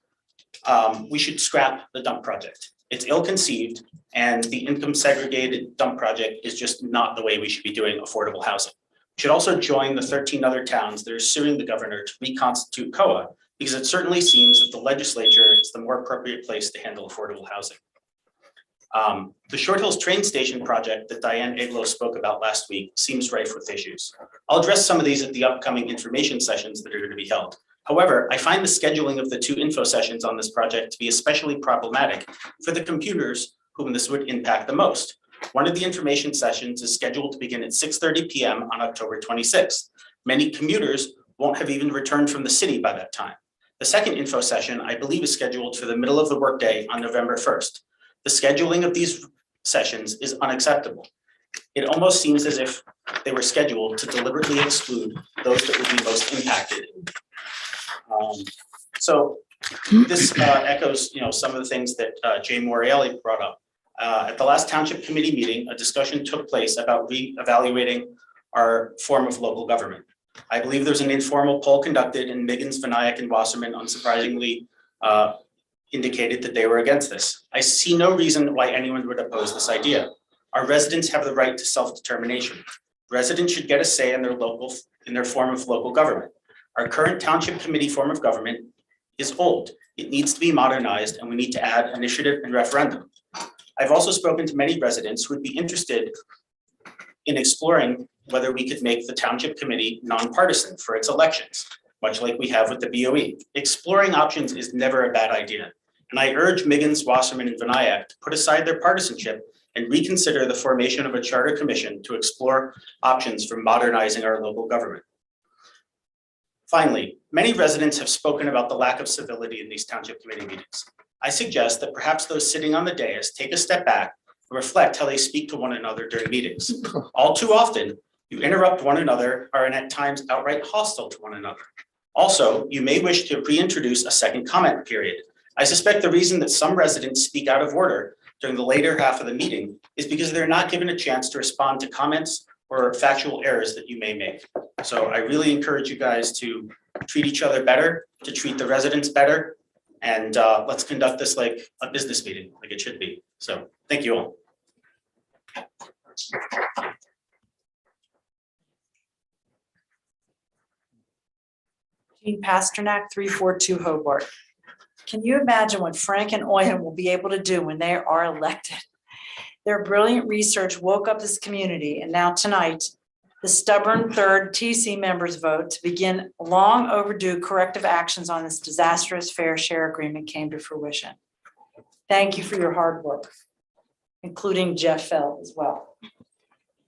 we should scrap the dump project. It's ill-conceived, and the income segregated dump project is just not the way we should be doing affordable housing. We should also join the 13 other towns that are suing the governor to reconstitute COA, because it certainly seems that the legislature is the more appropriate place to handle affordable housing. The Short Hills train station project that Diane Aglow spoke about last week seems rife with issues. I'll address some of these at the upcoming information sessions that are going to be held. However, I find the scheduling of the 2 info sessions on this project to be especially problematic for the computers whom this would impact the most. One of the information sessions is scheduled to begin at 6:30 p.m. on October 26th. Many commuters won't have even returned from the city by that time. The second info session, I believe, is scheduled for the middle of the workday on November 1st. The scheduling of these sessions is unacceptable. It almost seems as if they were scheduled to deliberately exclude those that would be most impacted. So this echoes, some of the things that Jay Morreale brought up. At the last Township Committee meeting, a discussion took place about reevaluating our form of local government. I believe there's an informal poll conducted, and Miggins, Vinayak, and Wasserman unsurprisingly indicated that they were against this. I see no reason why anyone would oppose this idea. Our residents have the right to self-determination. Residents should get a say in their form of local government. Our current Township Committee form of government is old. It needs to be modernized, and we need to add initiative and referendum. I've also spoken to many residents who would be interested in exploring whether we could make the Township Committee nonpartisan for its elections, much like we have with the BOE. Exploring options is never a bad idea. And I urge Miggins, Wasserman, and Vinayak to put aside their partisanship and reconsider the formation of a charter commission to explore options for modernizing our local government. Finally, many residents have spoken about the lack of civility in these Township Committee meetings. I suggest that perhaps those sitting on the dais take a step back and reflect how they speak to one another during meetings. All too often, you interrupt one another or at times outright hostile to one another. Also, you may wish to reintroduce a second comment period. I suspect the reason that some residents speak out of order during the later half of the meeting is because they're not given a chance to respond to comments or factual errors that you may make. So I really encourage you guys to treat each other better, to treat the residents better, and let's conduct this like a business meeting, like it should be. So thank you all. Jean Pasternak, 342 Hobart. Can you imagine what Frank and Oyen will be able to do when they are elected? Their brilliant research woke up this community, and now tonight, the stubborn third TC members vote to begin long overdue corrective actions on this disastrous fair share agreement came to fruition. Thank you for your hard work, including Jeff Feld as well.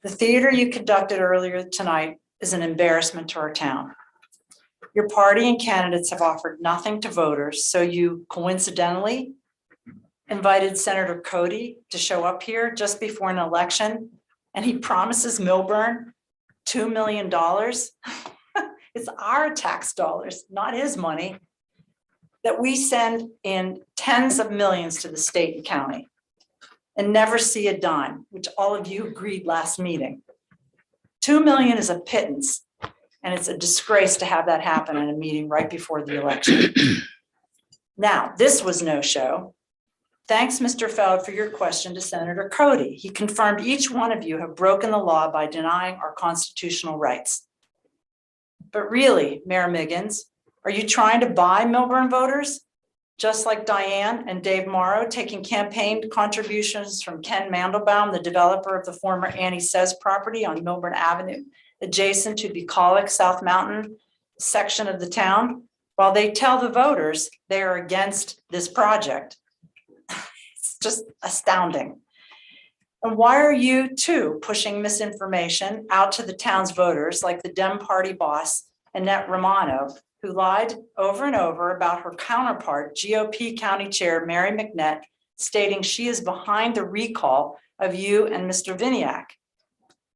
The theater you conducted earlier tonight is an embarrassment to our town. Your party and candidates have offered nothing to voters, so you coincidentally invited Senator Cody to show up here just before an election, and he promises Milburn $2 million. It's our tax dollars, not his money, that we send in tens of millions to the state and county and never see a dime, which all of you agreed last meeting. 2 million is a pittance, and it's a disgrace to have that happen in a meeting right before the election. Now, this was no show. Thanks, Mr. Feld, for your question to Senator Cody. He confirmed each one of you have broken the law by denying our constitutional rights. But really, Mayor Miggins, are you trying to buy Milburn voters? Just like Diane and Dave Morrow taking campaign contributions from Ken Mandelbaum, the developer of the former Annie Says property on Milburn Avenue, adjacent to Bucolic South Mountain section of the town, while they tell the voters they are against this project. It's just astounding. And why are you too pushing misinformation out to the town's voters like the Dem Party boss, Annette Romano, who lied over and over about her counterpart, GOP County Chair Mary McNett, stating she is behind the recall of you and Mr. Viniak?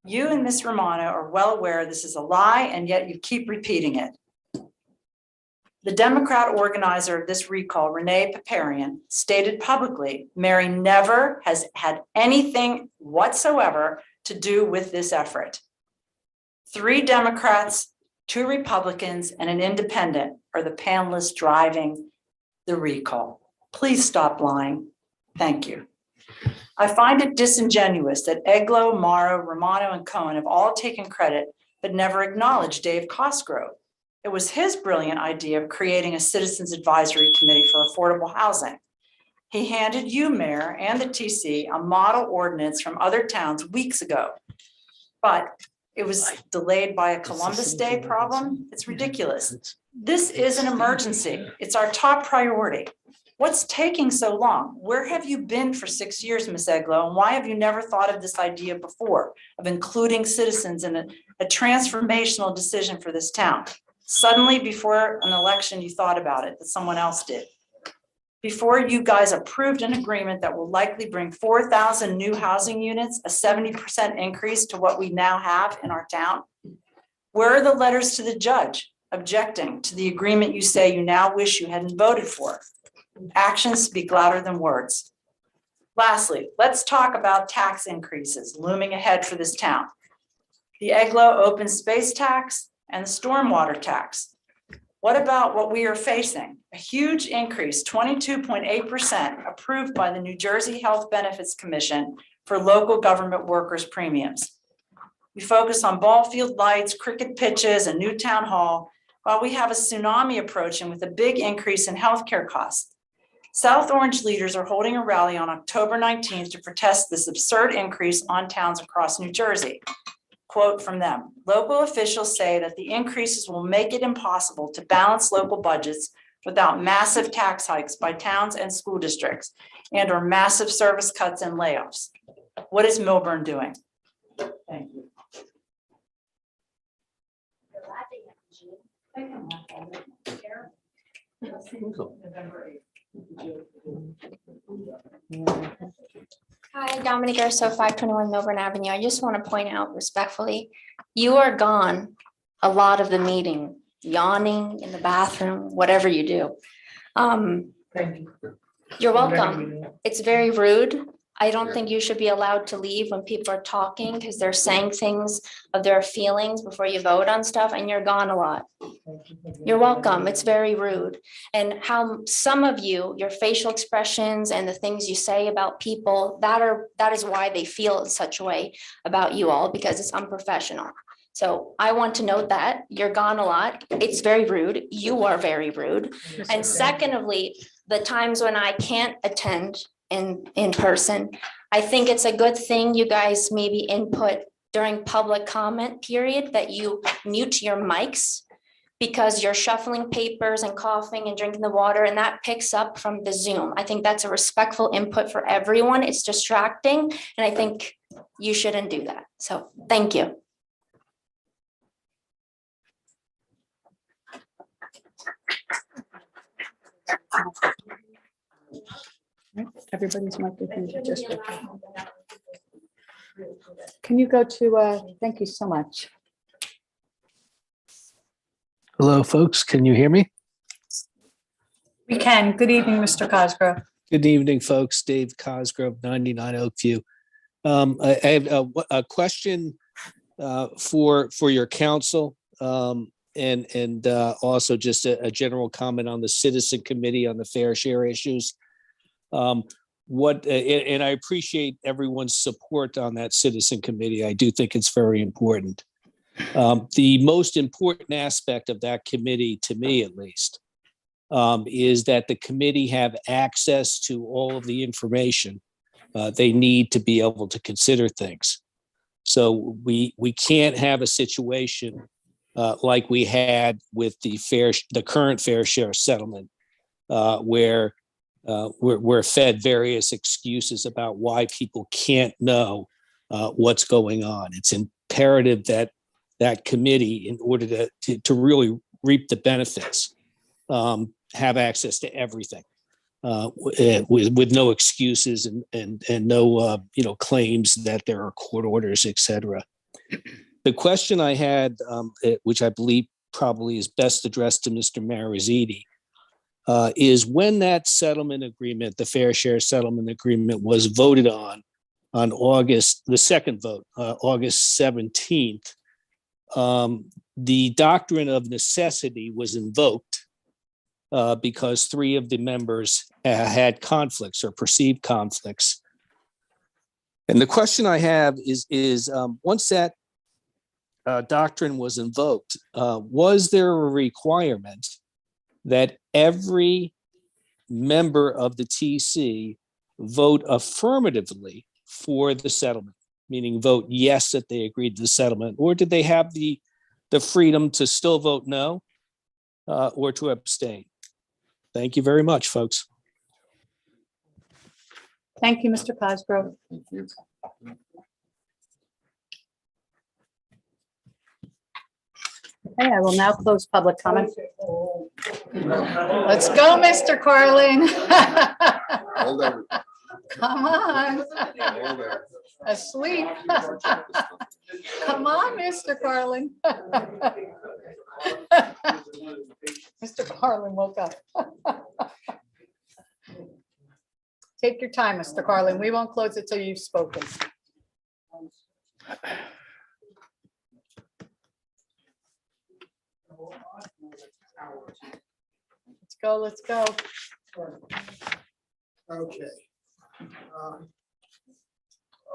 You and Ms. Romano are well aware this is a lie, and yet you keep repeating it. The Democrat organizer of this recall, Renee Paparian, stated publicly, Mary never has had anything whatsoever to do with this effort. 3 Democrats, 2 Republicans, and an independent are the panelists driving the recall. Please stop lying. Thank you. I find it disingenuous that Eglo, Morrow, Romano, and Cohen have all taken credit but never acknowledged Dave Cosgrove. It was his brilliant idea of creating a Citizens Advisory Committee for affordable housing. He handed you, Mayor, and the TC a model ordinance from other towns weeks ago, but it was delayed by a Columbus Day problem. It's ridiculous. This is an emergency. It's our top priority. What's taking so long? Where have you been for 6 years, Ms. Eglo? And why have you never thought of this idea before of including citizens in a transformational decision for this town? Suddenly, before an election, you thought about it, that someone else did. Before you guys approved an agreement that will likely bring 4,000 new housing units, a 70% increase to what we now have in our town. Where are the letters to the judge objecting to the agreement you say you now wish you hadn't voted for? Actions speak louder than words. Lastly, let's talk about tax increases looming ahead for this town. The Eglo open space tax and the stormwater tax. What about what we are facing? A huge increase, 22.8% approved by the New Jersey Health Benefits Commission for local government workers' premiums. We focus on ball field lights, cricket pitches, a new town hall, while we have a tsunami approaching with a big increase in healthcare costs. South Orange leaders are holding a rally on October 19th to protest this absurd increase on towns across New Jersey. Quote from them, local officials say that the increases will make it impossible to balance local budgets without massive tax hikes by towns and school districts and or massive service cuts and layoffs. What is Milburn doing? Thank you. Hi, Dominic Urso, 521 Milburn Avenue. I just want to point out respectfully, you are gone a lot of the meeting, yawning in the bathroom, whatever you do. Thank you. You're welcome. It's very rude. I don't think you should be allowed to leave when people are talking because they're saying things of their feelings before you vote on stuff, and you're gone a lot. You're welcome. It's very rude. And how some of you, your facial expressions and the things you say about people, that is why they feel in such a way about you all, because it's unprofessional. So I want to note that you're gone a lot. It's very rude. You are very rude. And secondly, the times when I can't attend in person, I think it's a good thing you guys maybe input during public comment period that you mute your mics, because you're shuffling papers and coughing and drinking the water, and that picks up from the Zoom. I think that's a respectful input for everyone. It's distracting, and I think you shouldn't do that. So thank you. Everybody's mic is muted, just okay. Can you go to, thank you so much. Hello, folks. Can you hear me? We can. Good evening, Mr. Cosgrove. Good evening, folks. Dave Cosgrove, 99 Oakview. I have a question for your counsel, and also just a general comment on the citizen committee on the fair share issues. And I appreciate everyone's support on that citizen committee. I do think it's very important. The most important aspect of that committee, to me at least, is that the committee have access to all of the information they need to be able to consider things. So we can't have a situation like we had with the current fair share settlement, where we're fed various excuses about why people can't know what's going on. It's imperative that that committee, in order to really reap the benefits, have access to everything with no excuses and no claims that there are court orders, et cetera. The question I had, which I believe probably is best addressed to Mr. Mariziti, is when that settlement agreement, the fair share settlement agreement, was voted on August, the second vote, August 17th, the doctrine of necessity was invoked because three of the members had conflicts or perceived conflicts. And the question I have is once that doctrine was invoked, was there a requirement that every member of the TC vote affirmatively for the settlement, meaning vote yes that they agreed to the settlement, or did they have the freedom to still vote no or to abstain? Thank you very much, folks. Thank you, Mr. Cosgrove. Thank you. Okay, I will now close public comment. Let's go, Mr. Carlin. Hold everything. Come on. Hold everything. Asleep. Come on, Mr. Carlin. Mr. Carlin woke up. Take your time, Mr. Carlin. We won't close it till you've spoken. Let's go, let's go. Okay.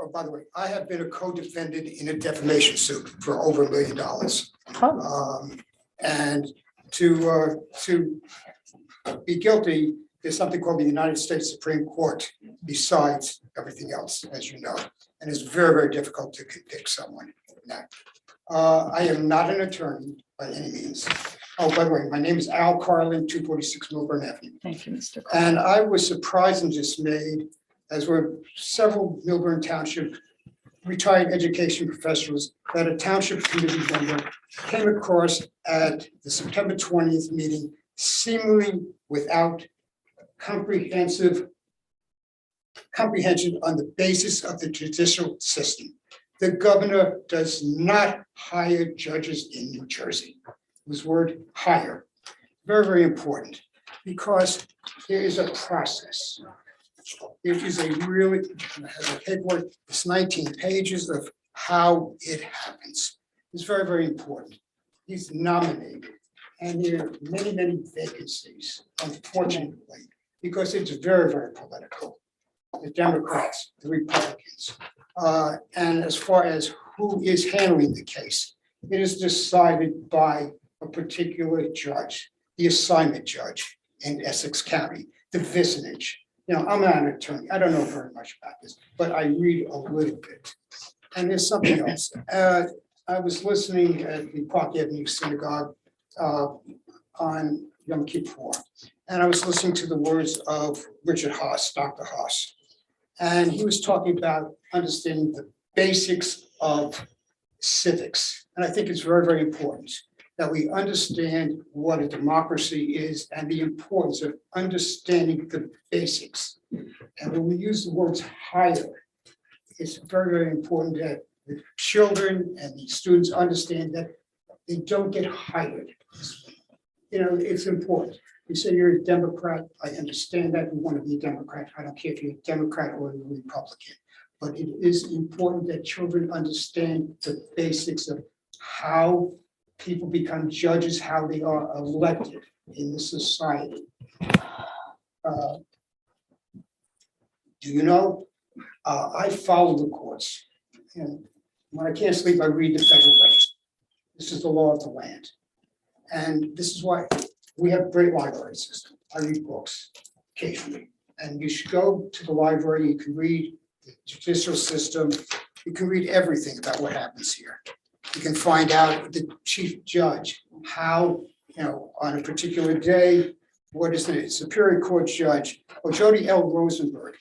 Oh, by the way, I have been a co-defendant in a defamation suit for over $1 million. And to be guilty, there's something called the United States Supreme Court besides everything else, as you know, and it's very, very difficult to convict someone. Now, I am not an attorney by any means. Oh, by the way, my name is Al Carlin, 246 Milburn Avenue. Thank you, Mr. Carlin. And I was surprised and dismayed, as were several Milburn Township retired education professionals, that a township committee member came across at the September 20th meeting seemingly without comprehension on the basis of the judicial system. The governor does not hire judges in New Jersey. This word hire, very, very important, because there is a process. It is a really, has a paperwork, it's 19 pages of how it happens. It's very, very important. He's nominated, and there are many, many vacancies, unfortunately, because it's very, very political. The Democrats, the Republicans. And as far as who is handling the case, it is decided by a particular judge, the assignment judge in Essex County, the vicinage. You know, I'm not an attorney. I don't know very much about this, but I read a little bit. And there's something else. I was listening at the Park Avenue Synagogue on Yom Kippur, and I was listening to the words of Richard Haas, Dr. Haas. And he was talking about understanding the basics of civics. And I think it's very, very important. that we understand what a democracy is and the importance of understanding the basics. And when we use the words higher, it's very, very important that the children and the students understand that they don't get hired. You know, it's important. You say you're a Democrat, I understand that, you want to be a Democrat. I don't care if you're a Democrat or a Republican. But it is important that children understand the basics of how people become judges, how they are elected in the society. Do you know, I follow the courts. And when I can't sleep, I read the federal regs. This is the law of the land. And this is why we have a great library system. I read books occasionally. And you should go to the library, you can read the judicial system, you can read everything about what happens here. You can find out the chief judge, how, you know, on a particular day, what is the Superior Court judge, or Jody L. Rosenberg.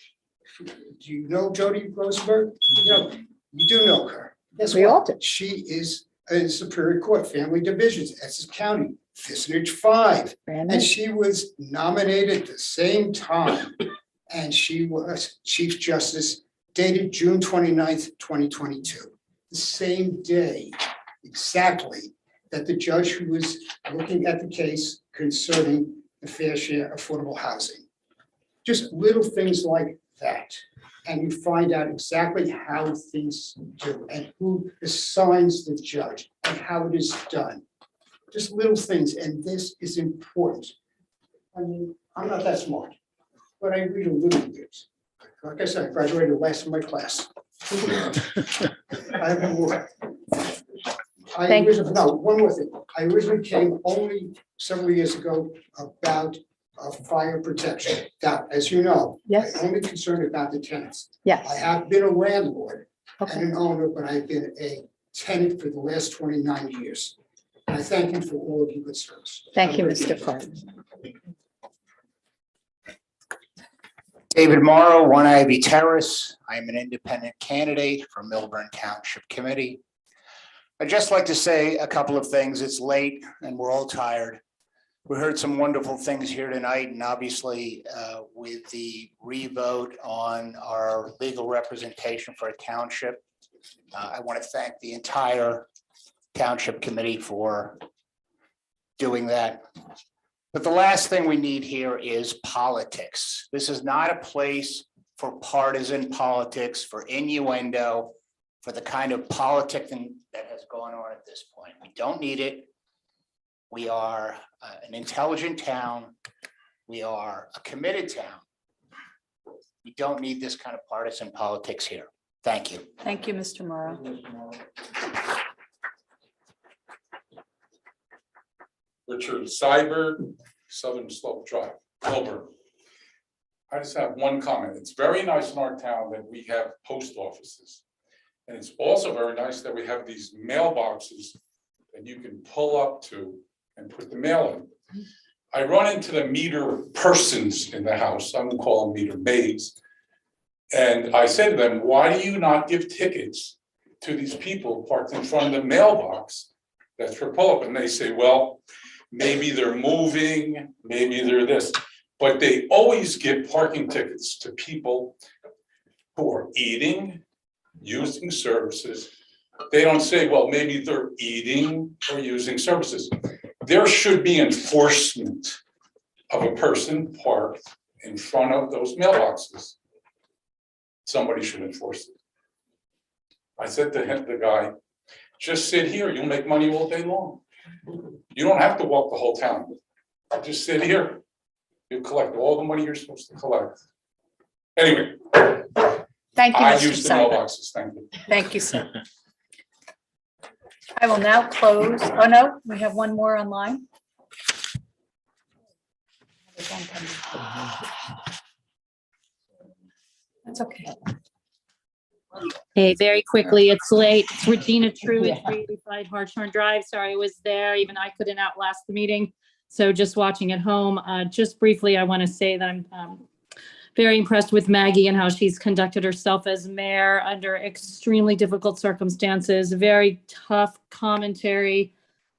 Do you know Jody Rosenberg? You know, you do know her. Guess We all what? She is in Superior Court, Family Divisions, Essex County, Vicinage 5. And she was nominated at the same time. And she was Chief Justice, dated June 29th, 2022. The same day, exactly, that the judge who was looking at the case concerning the fair share affordable housing. Just little things like that. And you find out exactly how things do and who assigns the judge and how it is done. Just little things, and this is important. I mean, I'm not that smart, but I read a little bit. Like I said, I graduated last in my class. I have more. One more thing. I originally came only several years ago about fire protection. Now, as you know, Yes. I'm only concerned about the tenants. Yes. I have been a landlord Okay. and an owner, but I've been a tenant for the last 29 years. And I thank you for all of your good service. Thank you, Mr. Clark. David Morrow, 1 Ivy Terrace. I am an independent candidate for Milburn Township Committee. I'd just like to say a couple of things. It's late and we're all tired. We heard some wonderful things here tonight, and obviously with the revote on our legal representation for a township, I want to thank the entire Township Committee for doing that. But the last thing we need here is politics. This is not a place for partisan politics, for innuendo, for the kind of politicking that has gone on at this point. We don't need it. We are an intelligent town. We are a committed town. We don't need this kind of partisan politics here. Thank you. Thank you, Mr. Morrow. Richard Seibert, Southern Slope Drive, Milburn. I just have one comment. It's very nice in our town that we have post offices. And it's also very nice that we have these mailboxes that you can pull up to and put the mail in. I run into the meter persons in the house. I'm gonna call them meter maids. And I said to them, why do you not give tickets to these people parked in front of the mailbox that's for pull-up? And they say, well, maybe they're moving, maybe they're this, but they always give parking tickets to people who are eating, using services. They don't say, well, maybe they're eating or using services. There should be enforcement of a person parked in front of those mailboxes. Somebody should enforce it. I said to him, the guy, just sit here, you'll make money all day long. You don't have to walk the whole town. Just sit here. You'll collect all the money you're supposed to collect. Anyway. Thank you, I Mr. use the Seibert. mailboxes, thank you. Thank you, sir. I will now close. Oh, no, we have one more online. That's okay. Hey, very quickly, it's late. It's Regina True at 385 Hartshorn Drive. Sorry I was there. Even I couldn't outlast the meeting. So just watching at home. Just briefly, I want to say that I'm very impressed with Maggie and how she's conducted herself as mayor under extremely difficult circumstances, very tough commentary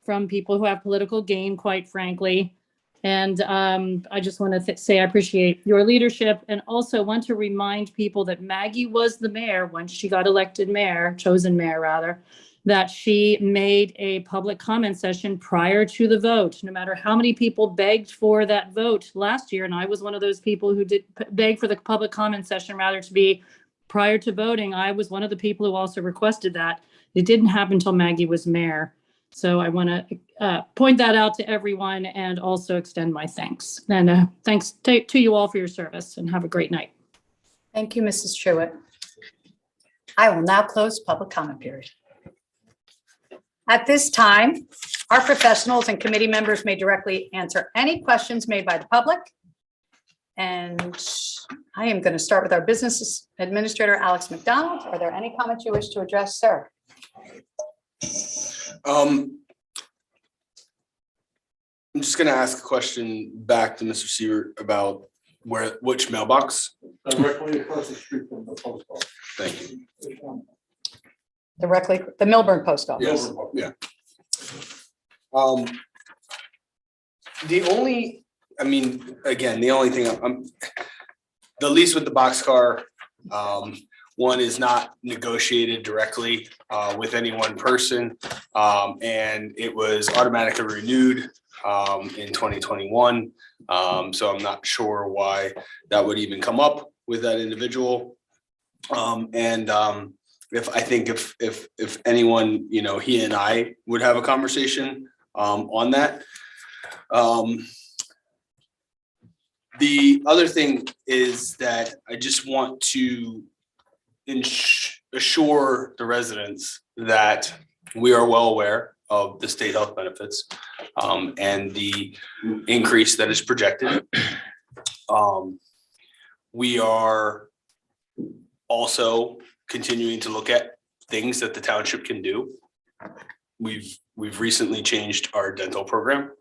from people who have political gain, quite frankly. And I just want to say I appreciate your leadership, and also want to remind people that Maggie was the mayor when she got elected mayor, chosen mayor rather, that she made a public comment session prior to the vote, no matter how many people begged for that vote last year. And I was one of those people who did beg for the public comment session rather to be prior to voting. I was one of the people who also requested that. It didn't happen until Maggie was mayor. So I want to point that out to everyone and also extend my thanks. And thanks to you all for your service, and have a great night. Thank you, Mrs. Truitt. I will now close public comment period. At this time, our professionals and committee members may directly answer any questions made by the public. And I am going to start with our business administrator, Alex McDonald. Are there any comments you wish to address, sir? I'm just gonna ask a question back to Mr. Siebert about which mailbox. Directly across the street from the post office. Thank you. Directly, the Milburn Post Office. Yeah. The only, again, the only thing the lease with the boxcar, one is not negotiated directly with any one person. And it was automatically renewed in 2021. So I'm not sure why that would even come up with that individual. If anyone, he and I would have a conversation on that. The other thing is that I just want to assure the residents that we are well aware of the state health benefits and the increase that is projected. We are also continuing to look at things that the township can do. We've recently changed our dental program.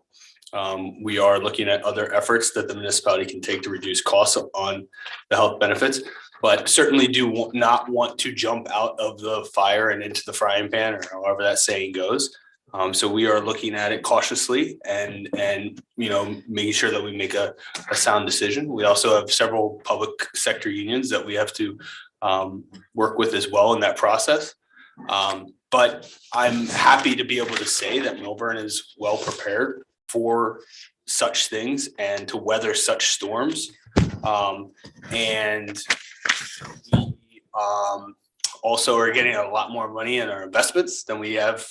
We are looking at other efforts that the municipality can take to reduce costs on the health benefits, but certainly do not want to jump out of the fire and into the frying pan, or however that saying goes. So we are looking at it cautiously and making sure that we make a sound decision. We also have several public sector unions that we have to work with as well in that process. But I'm happy to be able to say that Milburn is well prepared for such things and to weather such storms. And we also are getting a lot more money in our investments than we have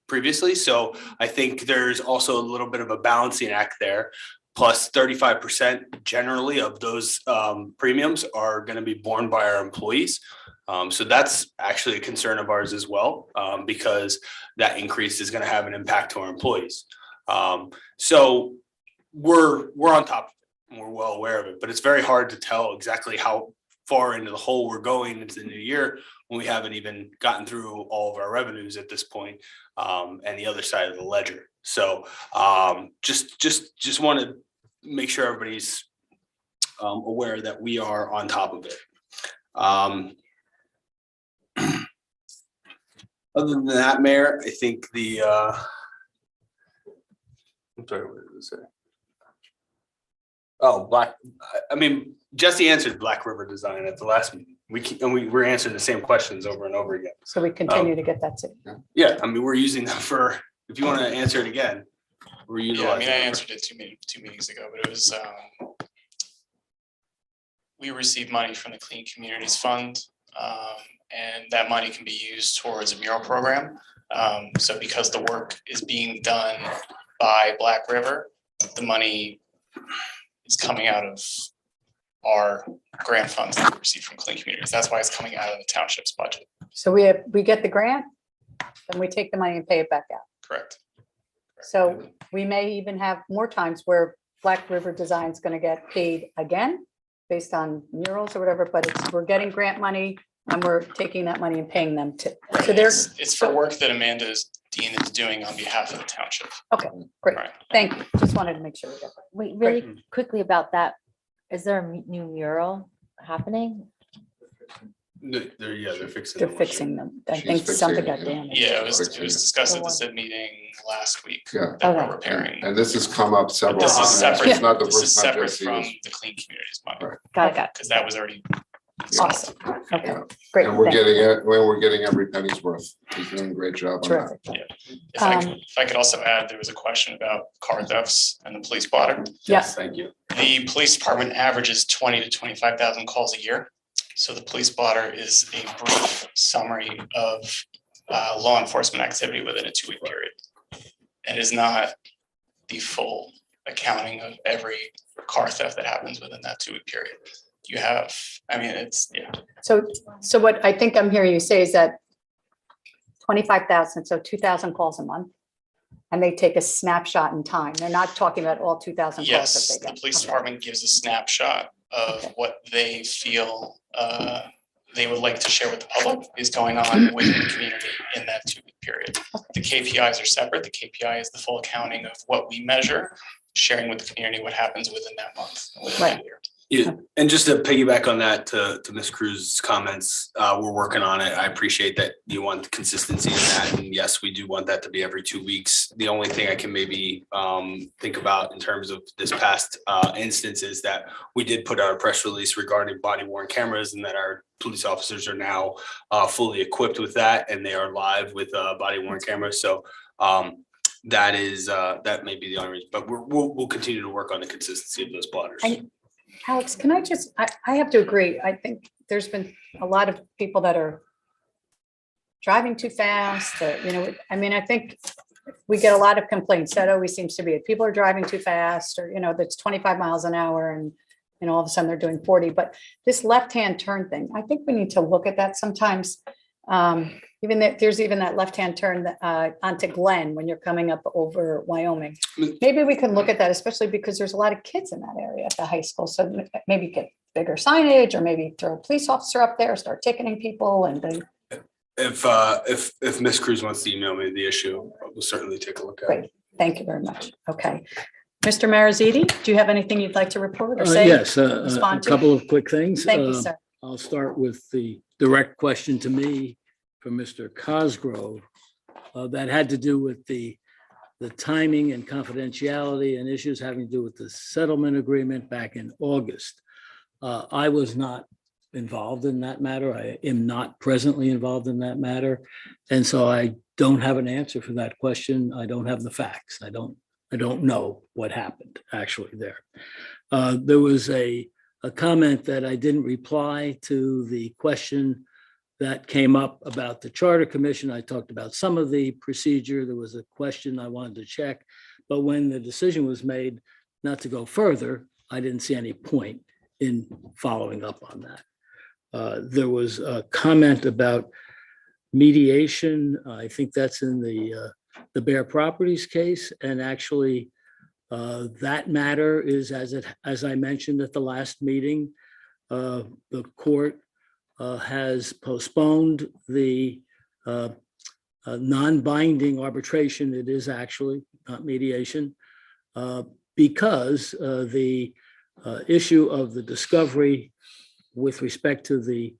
previously. So I think there's also a little bit of a balancing act there. Plus 35% generally of those premiums are going to be borne by our employees. So that's actually a concern of ours as well, because that increase is going to have an impact to our employees. So we're on top of it and we're well aware of it, but it's very hard to tell exactly how far into the hole we're going into the new year when we haven't even gotten through all of our revenues at this point, and the other side of the ledger. So just want to make sure everybody's aware that we are on top of it. Other than that, Mayor, I think I'm sorry, what did it say? Oh, Jesse answered Black River Design at the last meeting. We're answering the same questions over and over again. So we continue to get that too. Yeah, we're using them for, if you want to answer it again, we're utilizing. I answered it two meetings ago, but it was, we received money from the Clean Communities Fund, and that money can be used towards a mural program. So because the work is being done by Black River, the money is coming out of our grant funds that we received from Clean Communities. That's why it's coming out of the township's budget. So we get the grant, then we take the money and pay it back out. Correct. So we may even have more times where Black River Design is going to get paid again based on murals or whatever, but we're getting grant money and we're taking that money and paying them too. So It's for work that Amanda Dean is doing on behalf of the township. Okay, great. Thank you. Just wanted to make sure we got that. Wait, really quickly about that. Is there a new mural happening? They're fixing. They're fixing them. I She's think something fixing got it, damaged. Yeah, it was Fixing it. discussed at the SID meeting last week Yeah. that we're Okay. repairing. And this has come up several This is times. separate, It's not the this is first time separate Jesse from is. the Clean Communities money, Right. Got it. because that was already. Awesome. Okay, Yeah. great. And we're thank you. getting it, well, we're getting every penny's worth. He's doing a great job on that. Terrific. If I could also add, there was a question about car thefts and the police blotter. Yes. Thank you. The police department averages 20 to 25,000 calls a year. So the police blotter is a brief summary of law enforcement activity within a 2-week period. It is not the full accounting of every car theft that happens within that 2-week period. You have, I mean, it's, yeah. So what I think I'm hearing you say is that 25,000, so 2,000 calls a month, and they take a snapshot in time. They're not talking about all 2,000 calls Yes, that they the get. police Okay. department gives a snapshot of what they feel they would like to share with the public is going on within the community in that 2-week period. The KPIs are separate. The KPI is the full accounting of what we measure, sharing with the community what happens within that month, within that year. Yeah, and just to piggyback on that, to Ms. Cruz's comments, we're working on it. I appreciate that you want consistency in that, and yes, we do want that to be every 2 weeks. The only thing I can maybe think about in terms of this past instance is that we did put out a press release regarding body worn cameras, and that our police officers are now fully equipped with that, and they are live with body worn cameras. So that is that may be the only reason, but we'll continue to work on the consistency of those blotters. Alex, can I have to agree. I think there's been a lot of people that are driving too fast, or, I mean, I think we get a lot of complaints. That always seems to be it. People are driving too fast, or, that's 25 miles an hour and, all of a sudden they're doing 40. But this left-hand turn thing, I think we need to look at that sometimes. Even that there's even that left-hand turn onto Glen when you're coming up over Wyoming. Maybe we can look at that, especially because there's a lot of kids in that area at the high school. So maybe get bigger signage, or maybe throw a police officer up there, start ticketing people, and then. If Ms. Cruz wants to email me the issue, we'll certainly take a look at it. Great, thank you very much. Okay. Mr. Mariziti, do you have anything you'd like to report or say? Yes, a respond to? couple of quick things. Thank you, sir. I'll start with the direct question to me from Mr. Cosgrove that had to do with the timing and confidentiality and issues having to do with the settlement agreement back in August. I was not involved in that matter. I am not presently involved in that matter. And so I don't have an answer for that question. I don't have the facts. I don't know what happened actually there. There was a comment that I didn't reply to the question that came up about the Charter Commission. I talked about some of the procedure. There was a question I wanted to check, but when the decision was made not to go further, I didn't see any point in following up on that. There was a comment about mediation. I think that's in the Bear Properties case, and actually that matter is, as I mentioned at the last meeting, the court has postponed the non-binding arbitration. It is actually not mediation, because the issue of the discovery with respect to the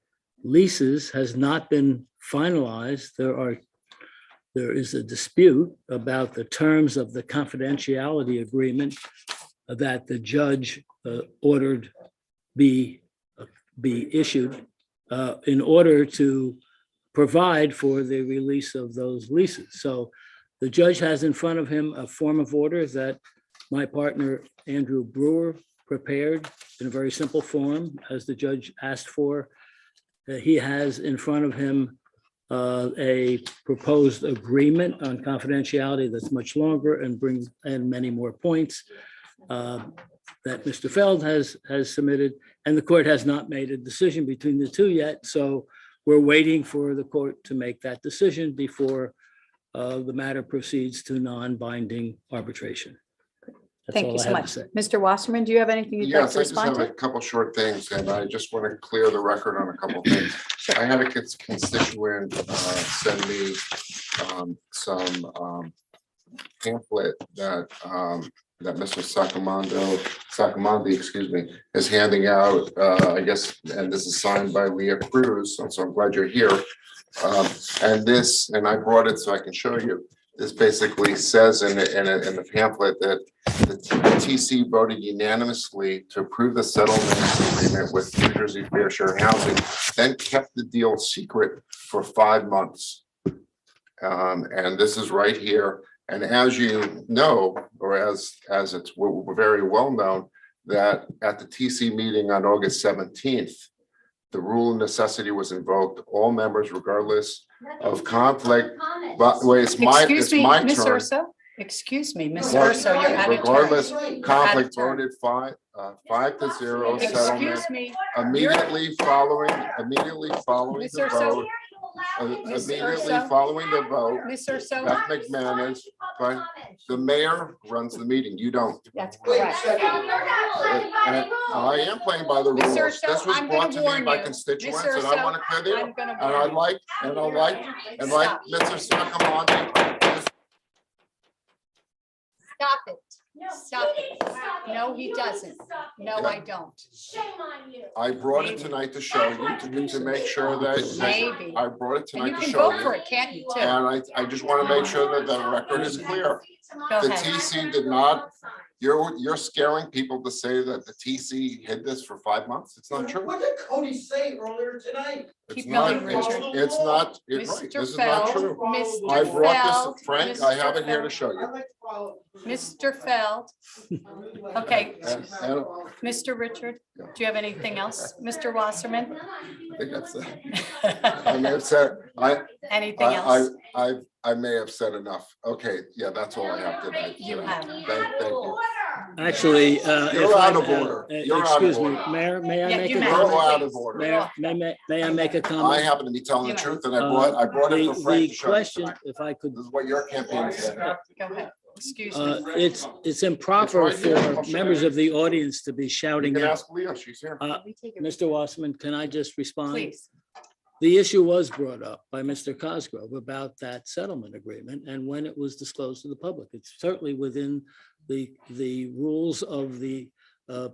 leases has not been finalized. There is a dispute about the terms of the confidentiality agreement that the judge ordered be issued in order to provide for the release of those leases. So the judge has in front of him a form of order that my partner, Andrew Brewer, prepared in a very simple form, as the judge asked for. He has in front of him a proposed agreement on confidentiality that's much longer and brings in many more points that Mr. Feld has submitted, and the court has not made a decision between the two yet. So we're waiting for the court to make that decision before the matter proceeds to non-binding arbitration. That's Thank all you I so have to much. say. Mr. Wasserman, do you have anything you'd like Yes, to I just respond have to? a couple short things, and I just want to clear the record on a couple things. I had a constituent send me some pamphlet that that Mr. Sacamandi, excuse me, is handing out, I guess, and this is signed by Leah Cruz, so I'm glad you're here. And I brought it so I can show you. This basically says in the pamphlet that the TC voted unanimously to approve the settlement agreement with New Jersey Fair Share Housing, then kept the deal secret for 5 months. And this is right here. And as you know, or as it's very well known, that at the TC meeting on August 17th, the rule of necessity was invoked. All members, regardless of conflict, but wait, it's my Miss turn. Urso, excuse me, Miss Urso, you're out of Regardless, turn. conflict You're out of voted 5-0 settlement Excuse me. immediately following Miss the Urso. vote. Miss Immediately Urso. following the vote, Miss Urso. Beth McManus, but the mayor runs the meeting. You don't. That's correct. And I am playing by the Miss rules. Urso, This was I'm brought gonna to me warn by you. constituents, Miss and I Urso, want to clear the air. I'm gonna And I warn you. like Mr. Sacamandi. Stop it. Stop it. No, he doesn't. No, I don't. I brought it tonight to show you, to make sure that. Maybe. I brought it And tonight you to can show vote for you. it, can't you, too? And I just want to make sure that the record is clear. Go The ahead. TC did not, you're scaring people to say that the TC hid this for 5 months. It's not true. What did Cody say earlier tonight? It's Keep not, going, Richard. it's not, right, Mr. this is not Feld, true. Mr. I brought Feld, this, Frank, I have Mr. it here to Feld. show you. Mr. Feld. Okay, And Mr. Richard, do you have anything else? Mr. Wasserman? I think that's it. I may have said, Anything else? I may have said enough. Okay, yeah, that's all I have today. You have. Thank you. Actually, You're out of order. You're out of excuse me, order. Mayor, may I Yeah, make you a may. You're comment? out of order. Mayor, may I make a I comment? happen to be telling the You may. truth, and I brought it for Frank The to show you question, tonight. if I could, This is what your campaign said. Go ahead. Excuse me. it's improper It's right here. for I'll show members you. of the audience to be You shouting can out. ask Leah, she's here. Mr. Wasserman, can I just respond? Please. The issue was brought up by Mr. Cosgrove about that settlement agreement and when it was disclosed to the public. It's certainly within the rules of the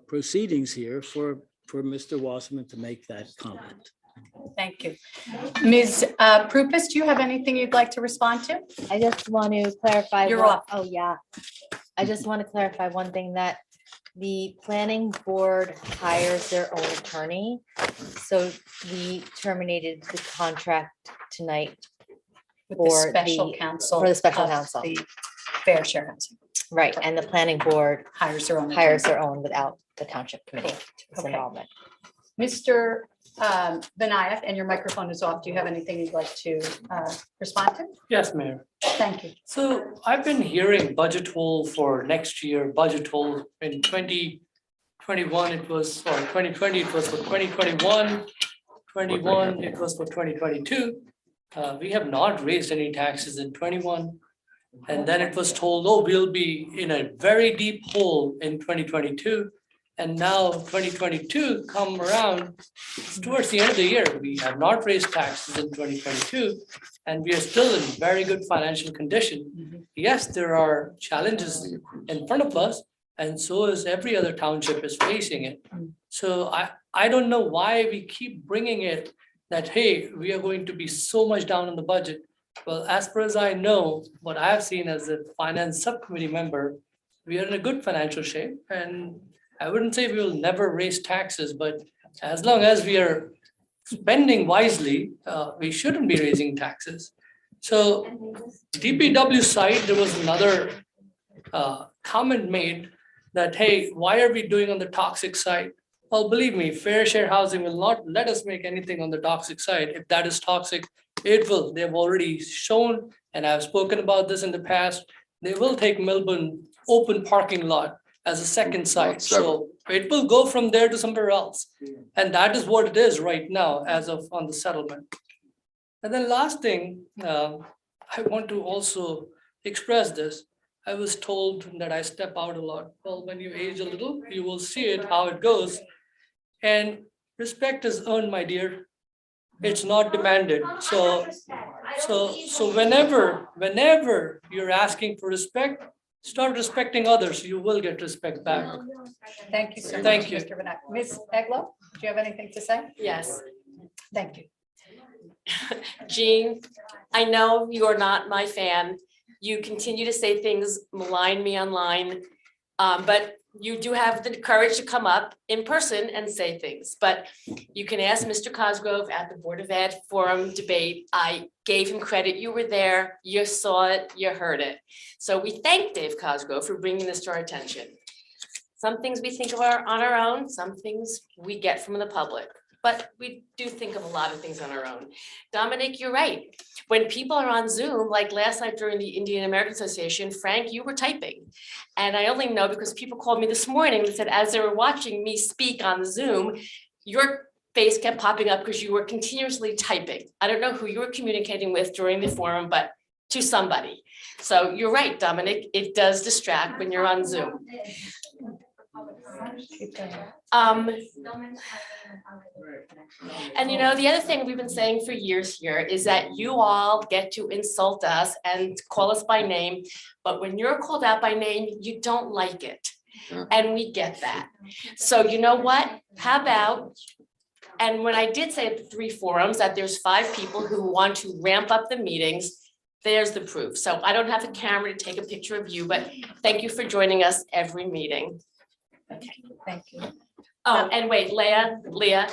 proceedings here for Mr. Wasserman to make that comment. Thank you. Ms. Prupus, do you have anything you'd like to respond to? I just want to clarify. You're one- off. Oh, yeah. I just want to clarify one thing, that the planning board hires their own attorney. So we terminated the contract tonight With the for special counsel. For the special of counsel, the Fair Share Housing right, and the planning board hires their own. hires attorney. their own without the township committee Okay. involvement. Mr. Benayak, and your microphone is off. Do you have anything you'd like to respond to? Yes, Mayor. Thank you. So I've been hearing budget hole for next year, budget hole in 2021, it was, or 2020, it was for 2021. 21, it was for 2022. We have not raised any taxes in 21. And then it was told, oh, we'll be in a very deep hole in 2022. And now 2022 come around, it's towards the end of the year. We have not raised taxes in 2022, and we are still in very good financial condition. Yes, there are challenges in front of us, and so is every other township is facing it. So I don't know why we keep bringing it that, hey, we are going to be so much down on the budget. Well, as far as I know, what I have seen as a finance subcommittee member, we are in a good financial shape, and I wouldn't say we will never raise taxes, but as long as we are spending wisely, we shouldn't be raising taxes. So DPW side, there was another comment made that, hey, why are we doing on the toxic side? Well, believe me, Fair Share Housing will not let us make anything on the toxic side. If that is toxic, it will. They've already shown, and I've spoken about this in the past, they will take Melbourne open parking lot as a second site. So it will go from there to somewhere else. And that is what it is right now as of on the settlement. And then last thing, I want to also express this. I was told that I step out a lot. Well, when you age a little, you will see it, how it goes. And respect is earned, my dear. It's not demanded. So whenever you're asking for respect, Start respecting others, you will get respect back. Thank you so much, Thank you. Mr. Burnett. Ms. Eglo, do you have anything to say? Yes, Thank you. Jean, I know you're not my fan. You continue to say things, malign me online. But you do have the courage to come up in person and say things. But you can ask Mr. Cosgrove at the Board of Ed Forum debate. I gave him credit. You were there, you saw it, you heard it. So we thank Dave Cosgrove for bringing this to our attention. Some things we think of on our own, some things we get from the public. But we do think of a lot of things on our own. Dominic, you're right. When people are on Zoom, like last night during the Indian American Association, Frank, you were typing. And I only know because people called me this morning and said, as they were watching me speak on Zoom, your face kept popping up because you were continuously typing. I don't know who you were communicating with during the forum, but to somebody. So you're right, Dominic, it does distract when you're on Zoom. And you know, the other thing we've been saying for years here is that you all get to insult us and call us by name, but when you're called out by name, you don't like it. And we get that. So you know what? How about, and when I did say at the 3 forums that there's 5 people who want to ramp up the meetings, there's the proof. So I don't have a camera to take a picture of you, but thank you for joining us every meeting. Okay, thank you. Oh, and wait, Leah,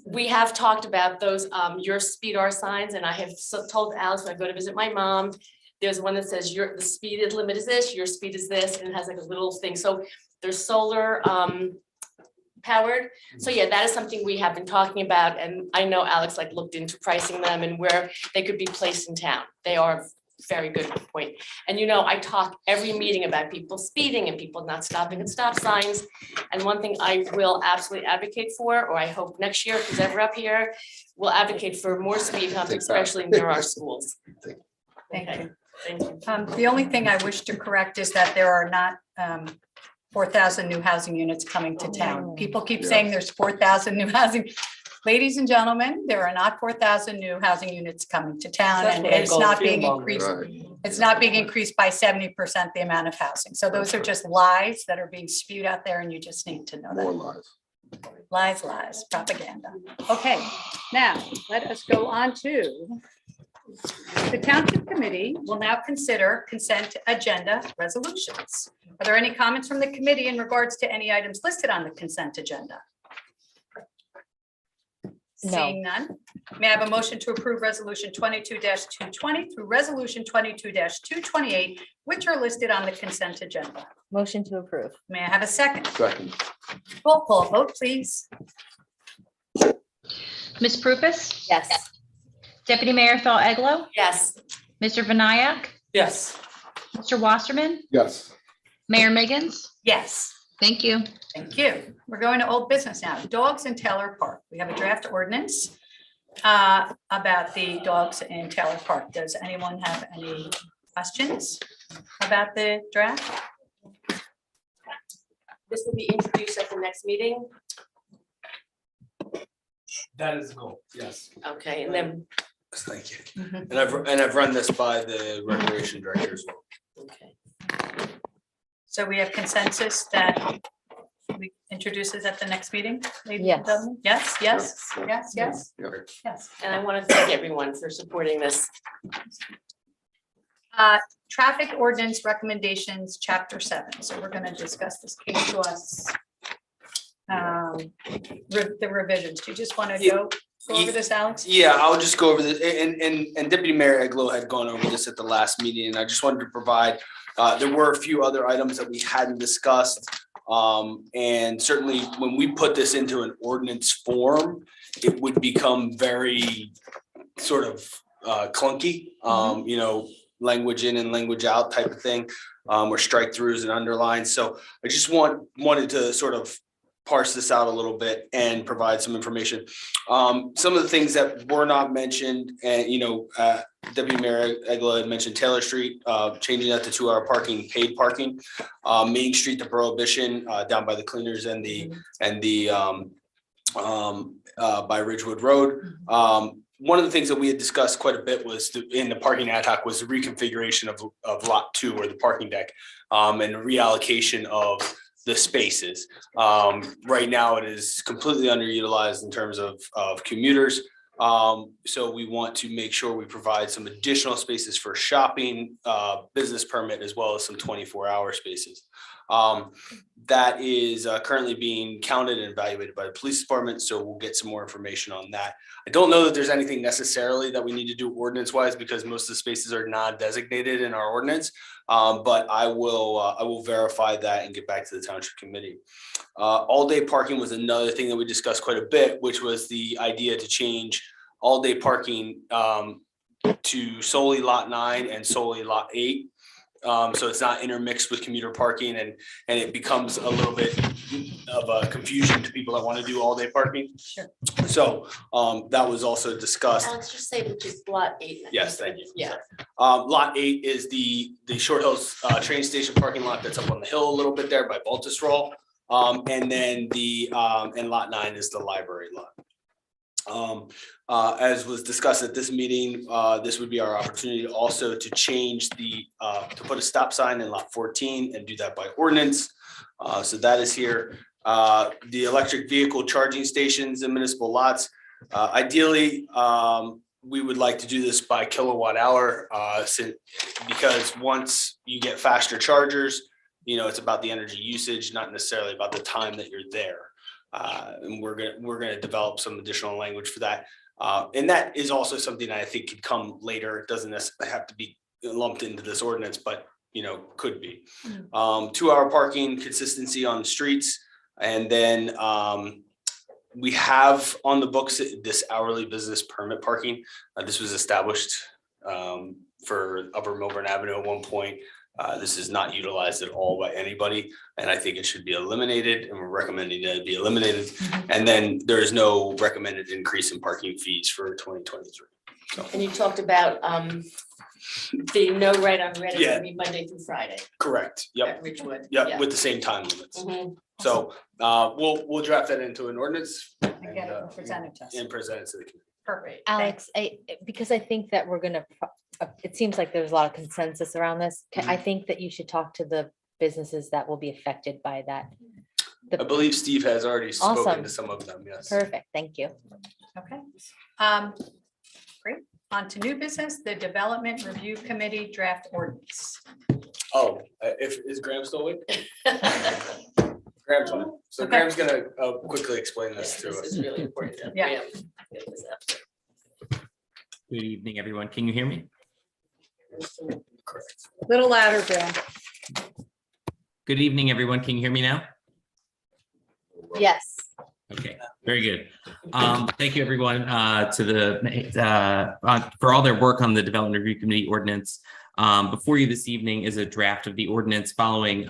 we have talked about those, your speed signs, and I have told Alex when I go to visit my mom, there's one that says the speed limit is this, your speed is this, and it has like a little thing. So there's solar powered. So yeah, that is something we have been talking about, and I know Alex like looked into pricing them and where they could be placed in town. They are very good point. And you know, I talk every meeting about people speeding and people not stopping at stop signs. And one thing I will absolutely advocate for, or I hope next year, if he's ever up here, we'll advocate for more speed humps, especially near our schools. Thank you. Thank you. The only thing I wish to correct is that there are not 4,000 new housing units coming to town. People keep saying there's 4,000 new housing. Ladies and gentlemen, there are not 4,000 new housing units coming to town, and it's not being increased. It's not being increased by 70% the amount of housing. So those are just lies that are being spewed out there, and you just need to know that. More lies. Lies, propaganda. Okay, now let us go on to the Township Committee will now consider consent agenda resolutions. Are there any comments from the committee in regards to any items listed on the consent agenda? No. Seeing none, may I have a motion to approve resolution 22-220 through resolution 22-228, which are listed on the consent agenda? Motion to approve. May I have a second? Second. Roll call vote, please. Ms. Prupus? Yes. Deputy Mayor Thal Eglo? Yes. Mr. Vinayak? Yes. Mr. Wasserman? Yes. Mayor Miggins? Yes. Thank you. Thank you. We're going to old business now. Dogs in Taylor Park. We have a draft ordinance about the dogs in Taylor Park. Does anyone have any questions about the draft? This will be introduced at the next meeting. That is the goal, yes. Okay, and then, Thank you. And I've run this by the recreation director as well. okay. So we have consensus that we introduce this at the next meeting? ladies and Yes. gentlemen? Yes, yes, yes, yes, Yeah. yes. And I want to thank everyone for supporting this. Traffic ordinance recommendations, chapter 7. So we're going to discuss this case to us. The revisions. Do you just want to go over this, Alex? Yeah, I'll just go over this, and Deputy Mayor Eglo had gone over this at the last meeting, and I just wanted to provide, there were a few other items that we hadn't discussed. And certainly when we put this into an ordinance form, it would become very sort of clunky, you know, language in and language out type of thing, or strike throughs and underlines. So I just wanted to sort of parse this out a little bit and provide some information. Some of the things that were not mentioned, and you know, Deputy Mayor Eglo had mentioned Taylor Street, changing that to 2-hour parking, paid parking. Main Street to Prohibition, down by the cleaners and the by Ridgewood Road. one of the things that we had discussed quite a bit was in the parking ad hoc was the reconfiguration of lot 2 or the parking deck, and reallocation of the spaces. Right now it is completely underutilized in terms of commuters. So we want to make sure we provide some additional spaces for shopping, business permit, as well as some 24-hour spaces. That is currently being counted and evaluated by the police department, so we'll get some more information on that. I don't know that there's anything necessarily that we need to do ordinance wise, because most of the spaces are not designated in our ordinance, but I will verify that and get back to the township committee. All day parking was another thing that we discussed quite a bit, which was the idea to change all day parking to solely lot 9 and solely lot 8. So it's not intermixed with commuter parking, and it becomes a little bit of a confusion to people that want to do all day parking. Sure. So that was also discussed. Alex, just say which is lot 8. Yes, thank you. Yeah. Lot 8 is the Short Hills train station parking lot that's up on the hill a little bit there by Baltusrol. And then and lot 9 is the library lot. As was discussed at this meeting, this would be our opportunity also to change to put a stop sign in lot 14 and do that by ordinance. So that is here. The electric vehicle charging stations in municipal lots. Ideally, we would like to do this by kilowatt hour, because once you get faster chargers, it's about the energy usage, not necessarily about the time that you're there. And we're gonna develop some additional language for that. And that is also something that I think could come later. It doesn't necessarily have to be lumped into this ordinance, but could be. 2-hour parking consistency on the streets. And then we have on the books this hourly business permit parking. This was established for Upper Milburn Avenue at one point. This is not utilized at all by anybody, and I think it should be eliminated, and we're recommending that it be eliminated. And then there is no recommended increase in parking fees for 2023. So. And you talked about the no right on red is gonna be Monday through Friday. Correct. Yep. At Ridgewood. Yep. Yeah. With the same time limits. Mhm. So we'll draft that into an ordinance And get it presented to us. and present it to the committee. Perfect. Alex, because I think that we're gonna, it seems like there's a lot of consensus around this. I think that you should talk to the businesses that will be affected by that. I believe Steve has already spoken Awesome. to some of them, yes. Perfect, thank you. Okay. Great. On to new business, the Development Review Committee draft ordinance. Oh, is Graham still awake? Graham's on. So Okay. Graham's gonna quickly explain this to This us. is really important. Yeah. Get this up. Good evening, everyone. Can you hear me? Little louder, Bill. Good evening, everyone. Can you hear me now? Yes. Okay, very good. Thank you, everyone, for all their work on the Development Review Committee ordinance. Before you this evening is a draft of the ordinance following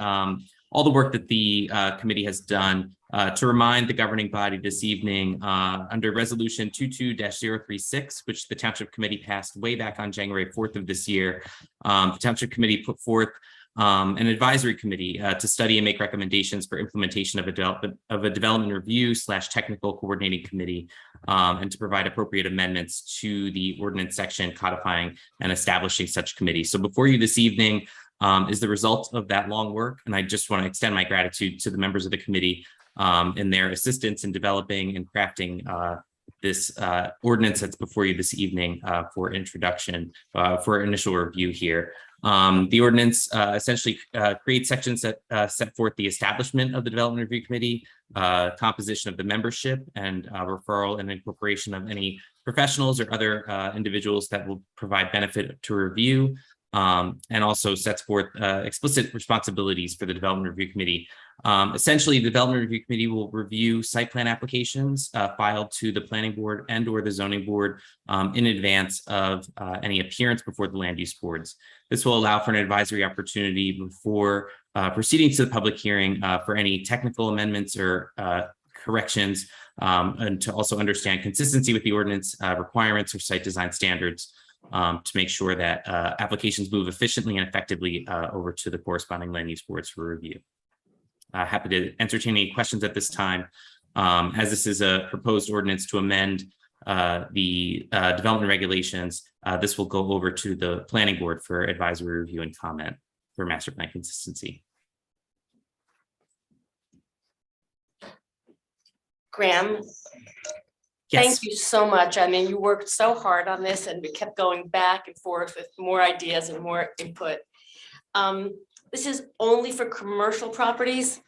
all the work that the committee has done to remind the governing body this evening under Resolution 22-036, which the Township Committee passed way back on January 4th of this year. The Township Committee put forth an advisory committee to study and make recommendations for implementation of a development review / technical coordinating committee, and to provide appropriate amendments to the ordinance section codifying and establishing such committee. So before you this evening is the result of that long work, and I just want to extend my gratitude to the members of the committee in their assistance in developing and crafting this ordinance that's before you this evening for introduction, for initial review here. The ordinance essentially creates sections that set forth the establishment of the Development Review Committee, composition of the membership, and referral and incorporation of any professionals or other individuals that will provide benefit to review, and also sets forth explicit responsibilities for the Development Review Committee. Essentially, the Development Review Committee will review site plan applications filed to the Planning Board and/or the Zoning Board in advance of any appearance before the land use boards. This will allow for an advisory opportunity before proceeding to the public hearing for any technical amendments or corrections, and to also understand consistency with the ordinance requirements or site design standards, to make sure that applications move efficiently and effectively over to the corresponding land use boards for review. Happy to entertain any questions at this time, as this is a proposed ordinance to amend the development regulations, this will go over to the planning board for advisory review and comment for master plan consistency. Graham, Yes. thank you so much. I mean, you worked so hard on this and we kept going back and forth with more ideas and more input. This is only for commercial properties?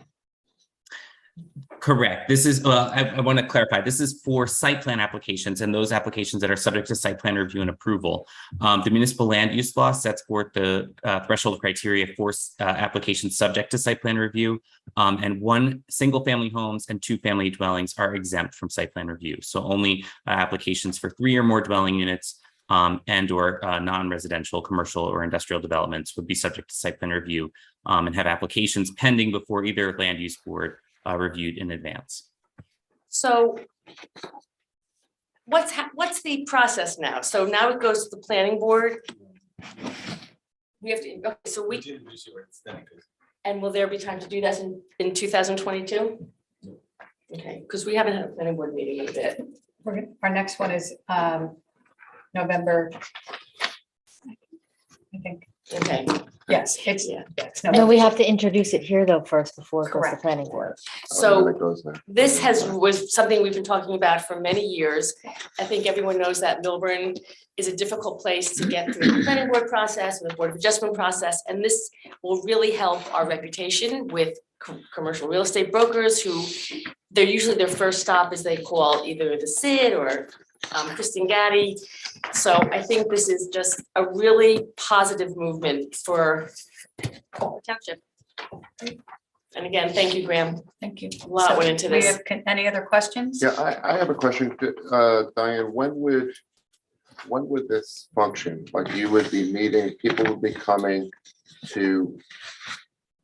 Correct. This is, I want to clarify, this is for site plan applications and those applications that are subject to site plan review and approval. The municipal land use law sets forth the threshold criteria for applications subject to site plan review. And 1 single family homes and 2 family dwellings are exempt from site plan review. So only applications for 3 or more dwelling units and or non-residential, commercial or industrial developments would be subject to site plan review and have applications pending before either land use board reviewed in advance. So what's the process now? So now it goes to the planning board. We have to, okay, so we. And will there be time to do that in 2022? Okay, because we haven't had a planning board meeting in a bit. Our next one is November, I think. Okay. Yes, it's, Yeah. it's No, November. we have to introduce it here though first before it goes to Correct. planning board. So It goes there. this was something we've been talking about for many years. I think everyone knows that Milburn is a difficult place to get through the planning board process and the board of adjustment process. And this will really help our reputation with commercial real estate brokers who they're usually their first stop is they call either the CID or Christine Gaddy. So I think this is just a really positive movement for the township. And again, thank you, Graham. Thank you. A lot So went into we this. have any other questions? Yeah, I have a question, Diane, when would this function? Like you would be meeting, people would be coming to,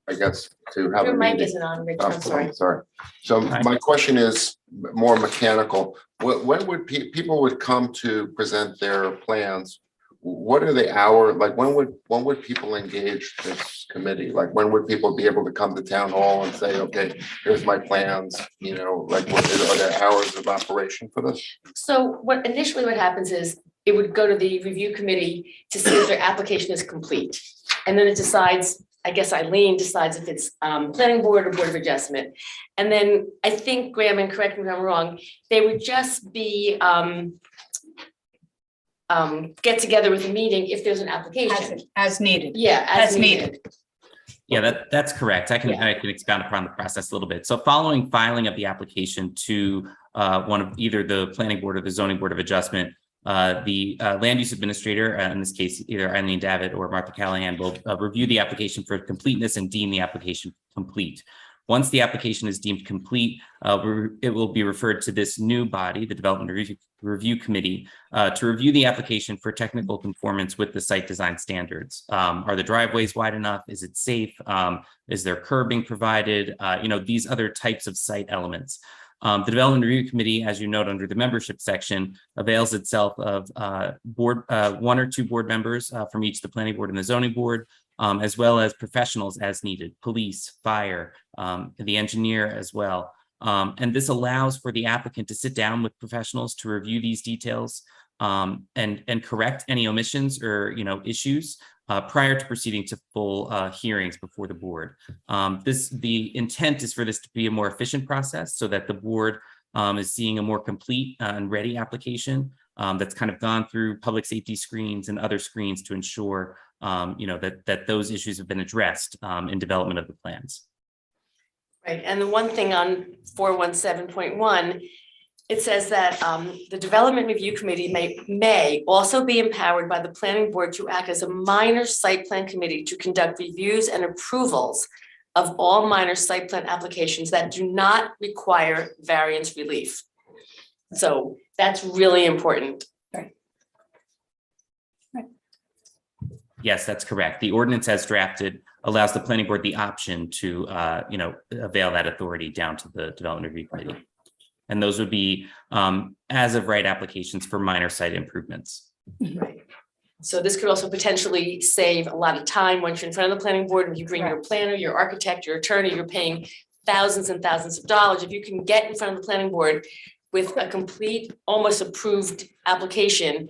I guess, to have a Your mic meeting. isn't on, Rich, Oh, I'm sorry. Sorry. So my question is more mechanical. When would people would come to present their plans? What are the hour, like when would people engage this committee? Like when would people be able to come to town hall and say, okay, here's my plans, you know, like what are there hours of operation for this? So what happens is it would go to the review committee to see if their application is complete. And then it decides, I guess Eileen decides if it's planning board or board of adjustment. And then I think, Graham, and correct me if I'm wrong, they would just be get together with a meeting if there's an application. As needed. Yeah, as needed. Yeah, that's correct. I can expound upon the process a little bit. So following filing of the application to one of either the planning board or the zoning board of adjustment, the land use administrator, in this case, either Eileen Davitt or Martha Callahan, will review the application for completeness and deem the application complete. Once the application is deemed complete, it will be referred to this new body, the Development Review Committee, to review the application for technical conformance with the site design standards. Are the driveways wide enough? Is it safe? Is there curbing provided? These other types of site elements. The Development Review Committee, as you note under the membership section, avails itself of 1 or 2 board members from each the planning board and the zoning board, as well as professionals as needed, police, fire, the engineer as well. And this allows for the applicant to sit down with professionals to review these details and correct any omissions or issues prior to proceeding to full hearings before the board. The intent is for this to be a more efficient process so that the board is seeing a more complete and ready application that's kind of gone through public safety screens and other screens to ensure that those issues have been addressed in development of the plans. Right, and the one thing on 417.1, it says that the Development Review Committee may also be empowered by the planning board to act as a minor site plan committee to conduct reviews and approvals of all minor site plan applications that do not require variance relief. So that's really important. Yes, that's correct. The ordinance as drafted allows the planning board the option to, avail that authority down to the Development Review Committee. And those would be as of right applications for minor site improvements. Right. So this could also potentially save a lot of time once you're in front of the planning board and you bring your planner, your architect, your attorney, you're paying thousands and thousands of dollars. If you can get in front of the planning board with a complete, almost approved application,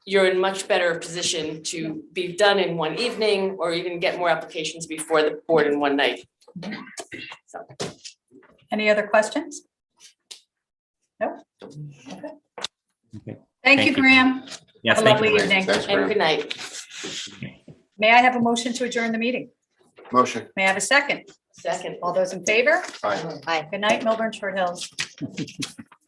you're in much better position to be done in one evening or even get more applications before the board in one night. So, Any other questions? No? Okay. Okay. Thank you, Graham. Yes, Have a thank you. lovely evening. Thanks, and Graham. good night. May I have a motion to adjourn the meeting? Motion. May I have a second? Second. All those in favor? Aye. Aye. Good night, Milburn Short Hills.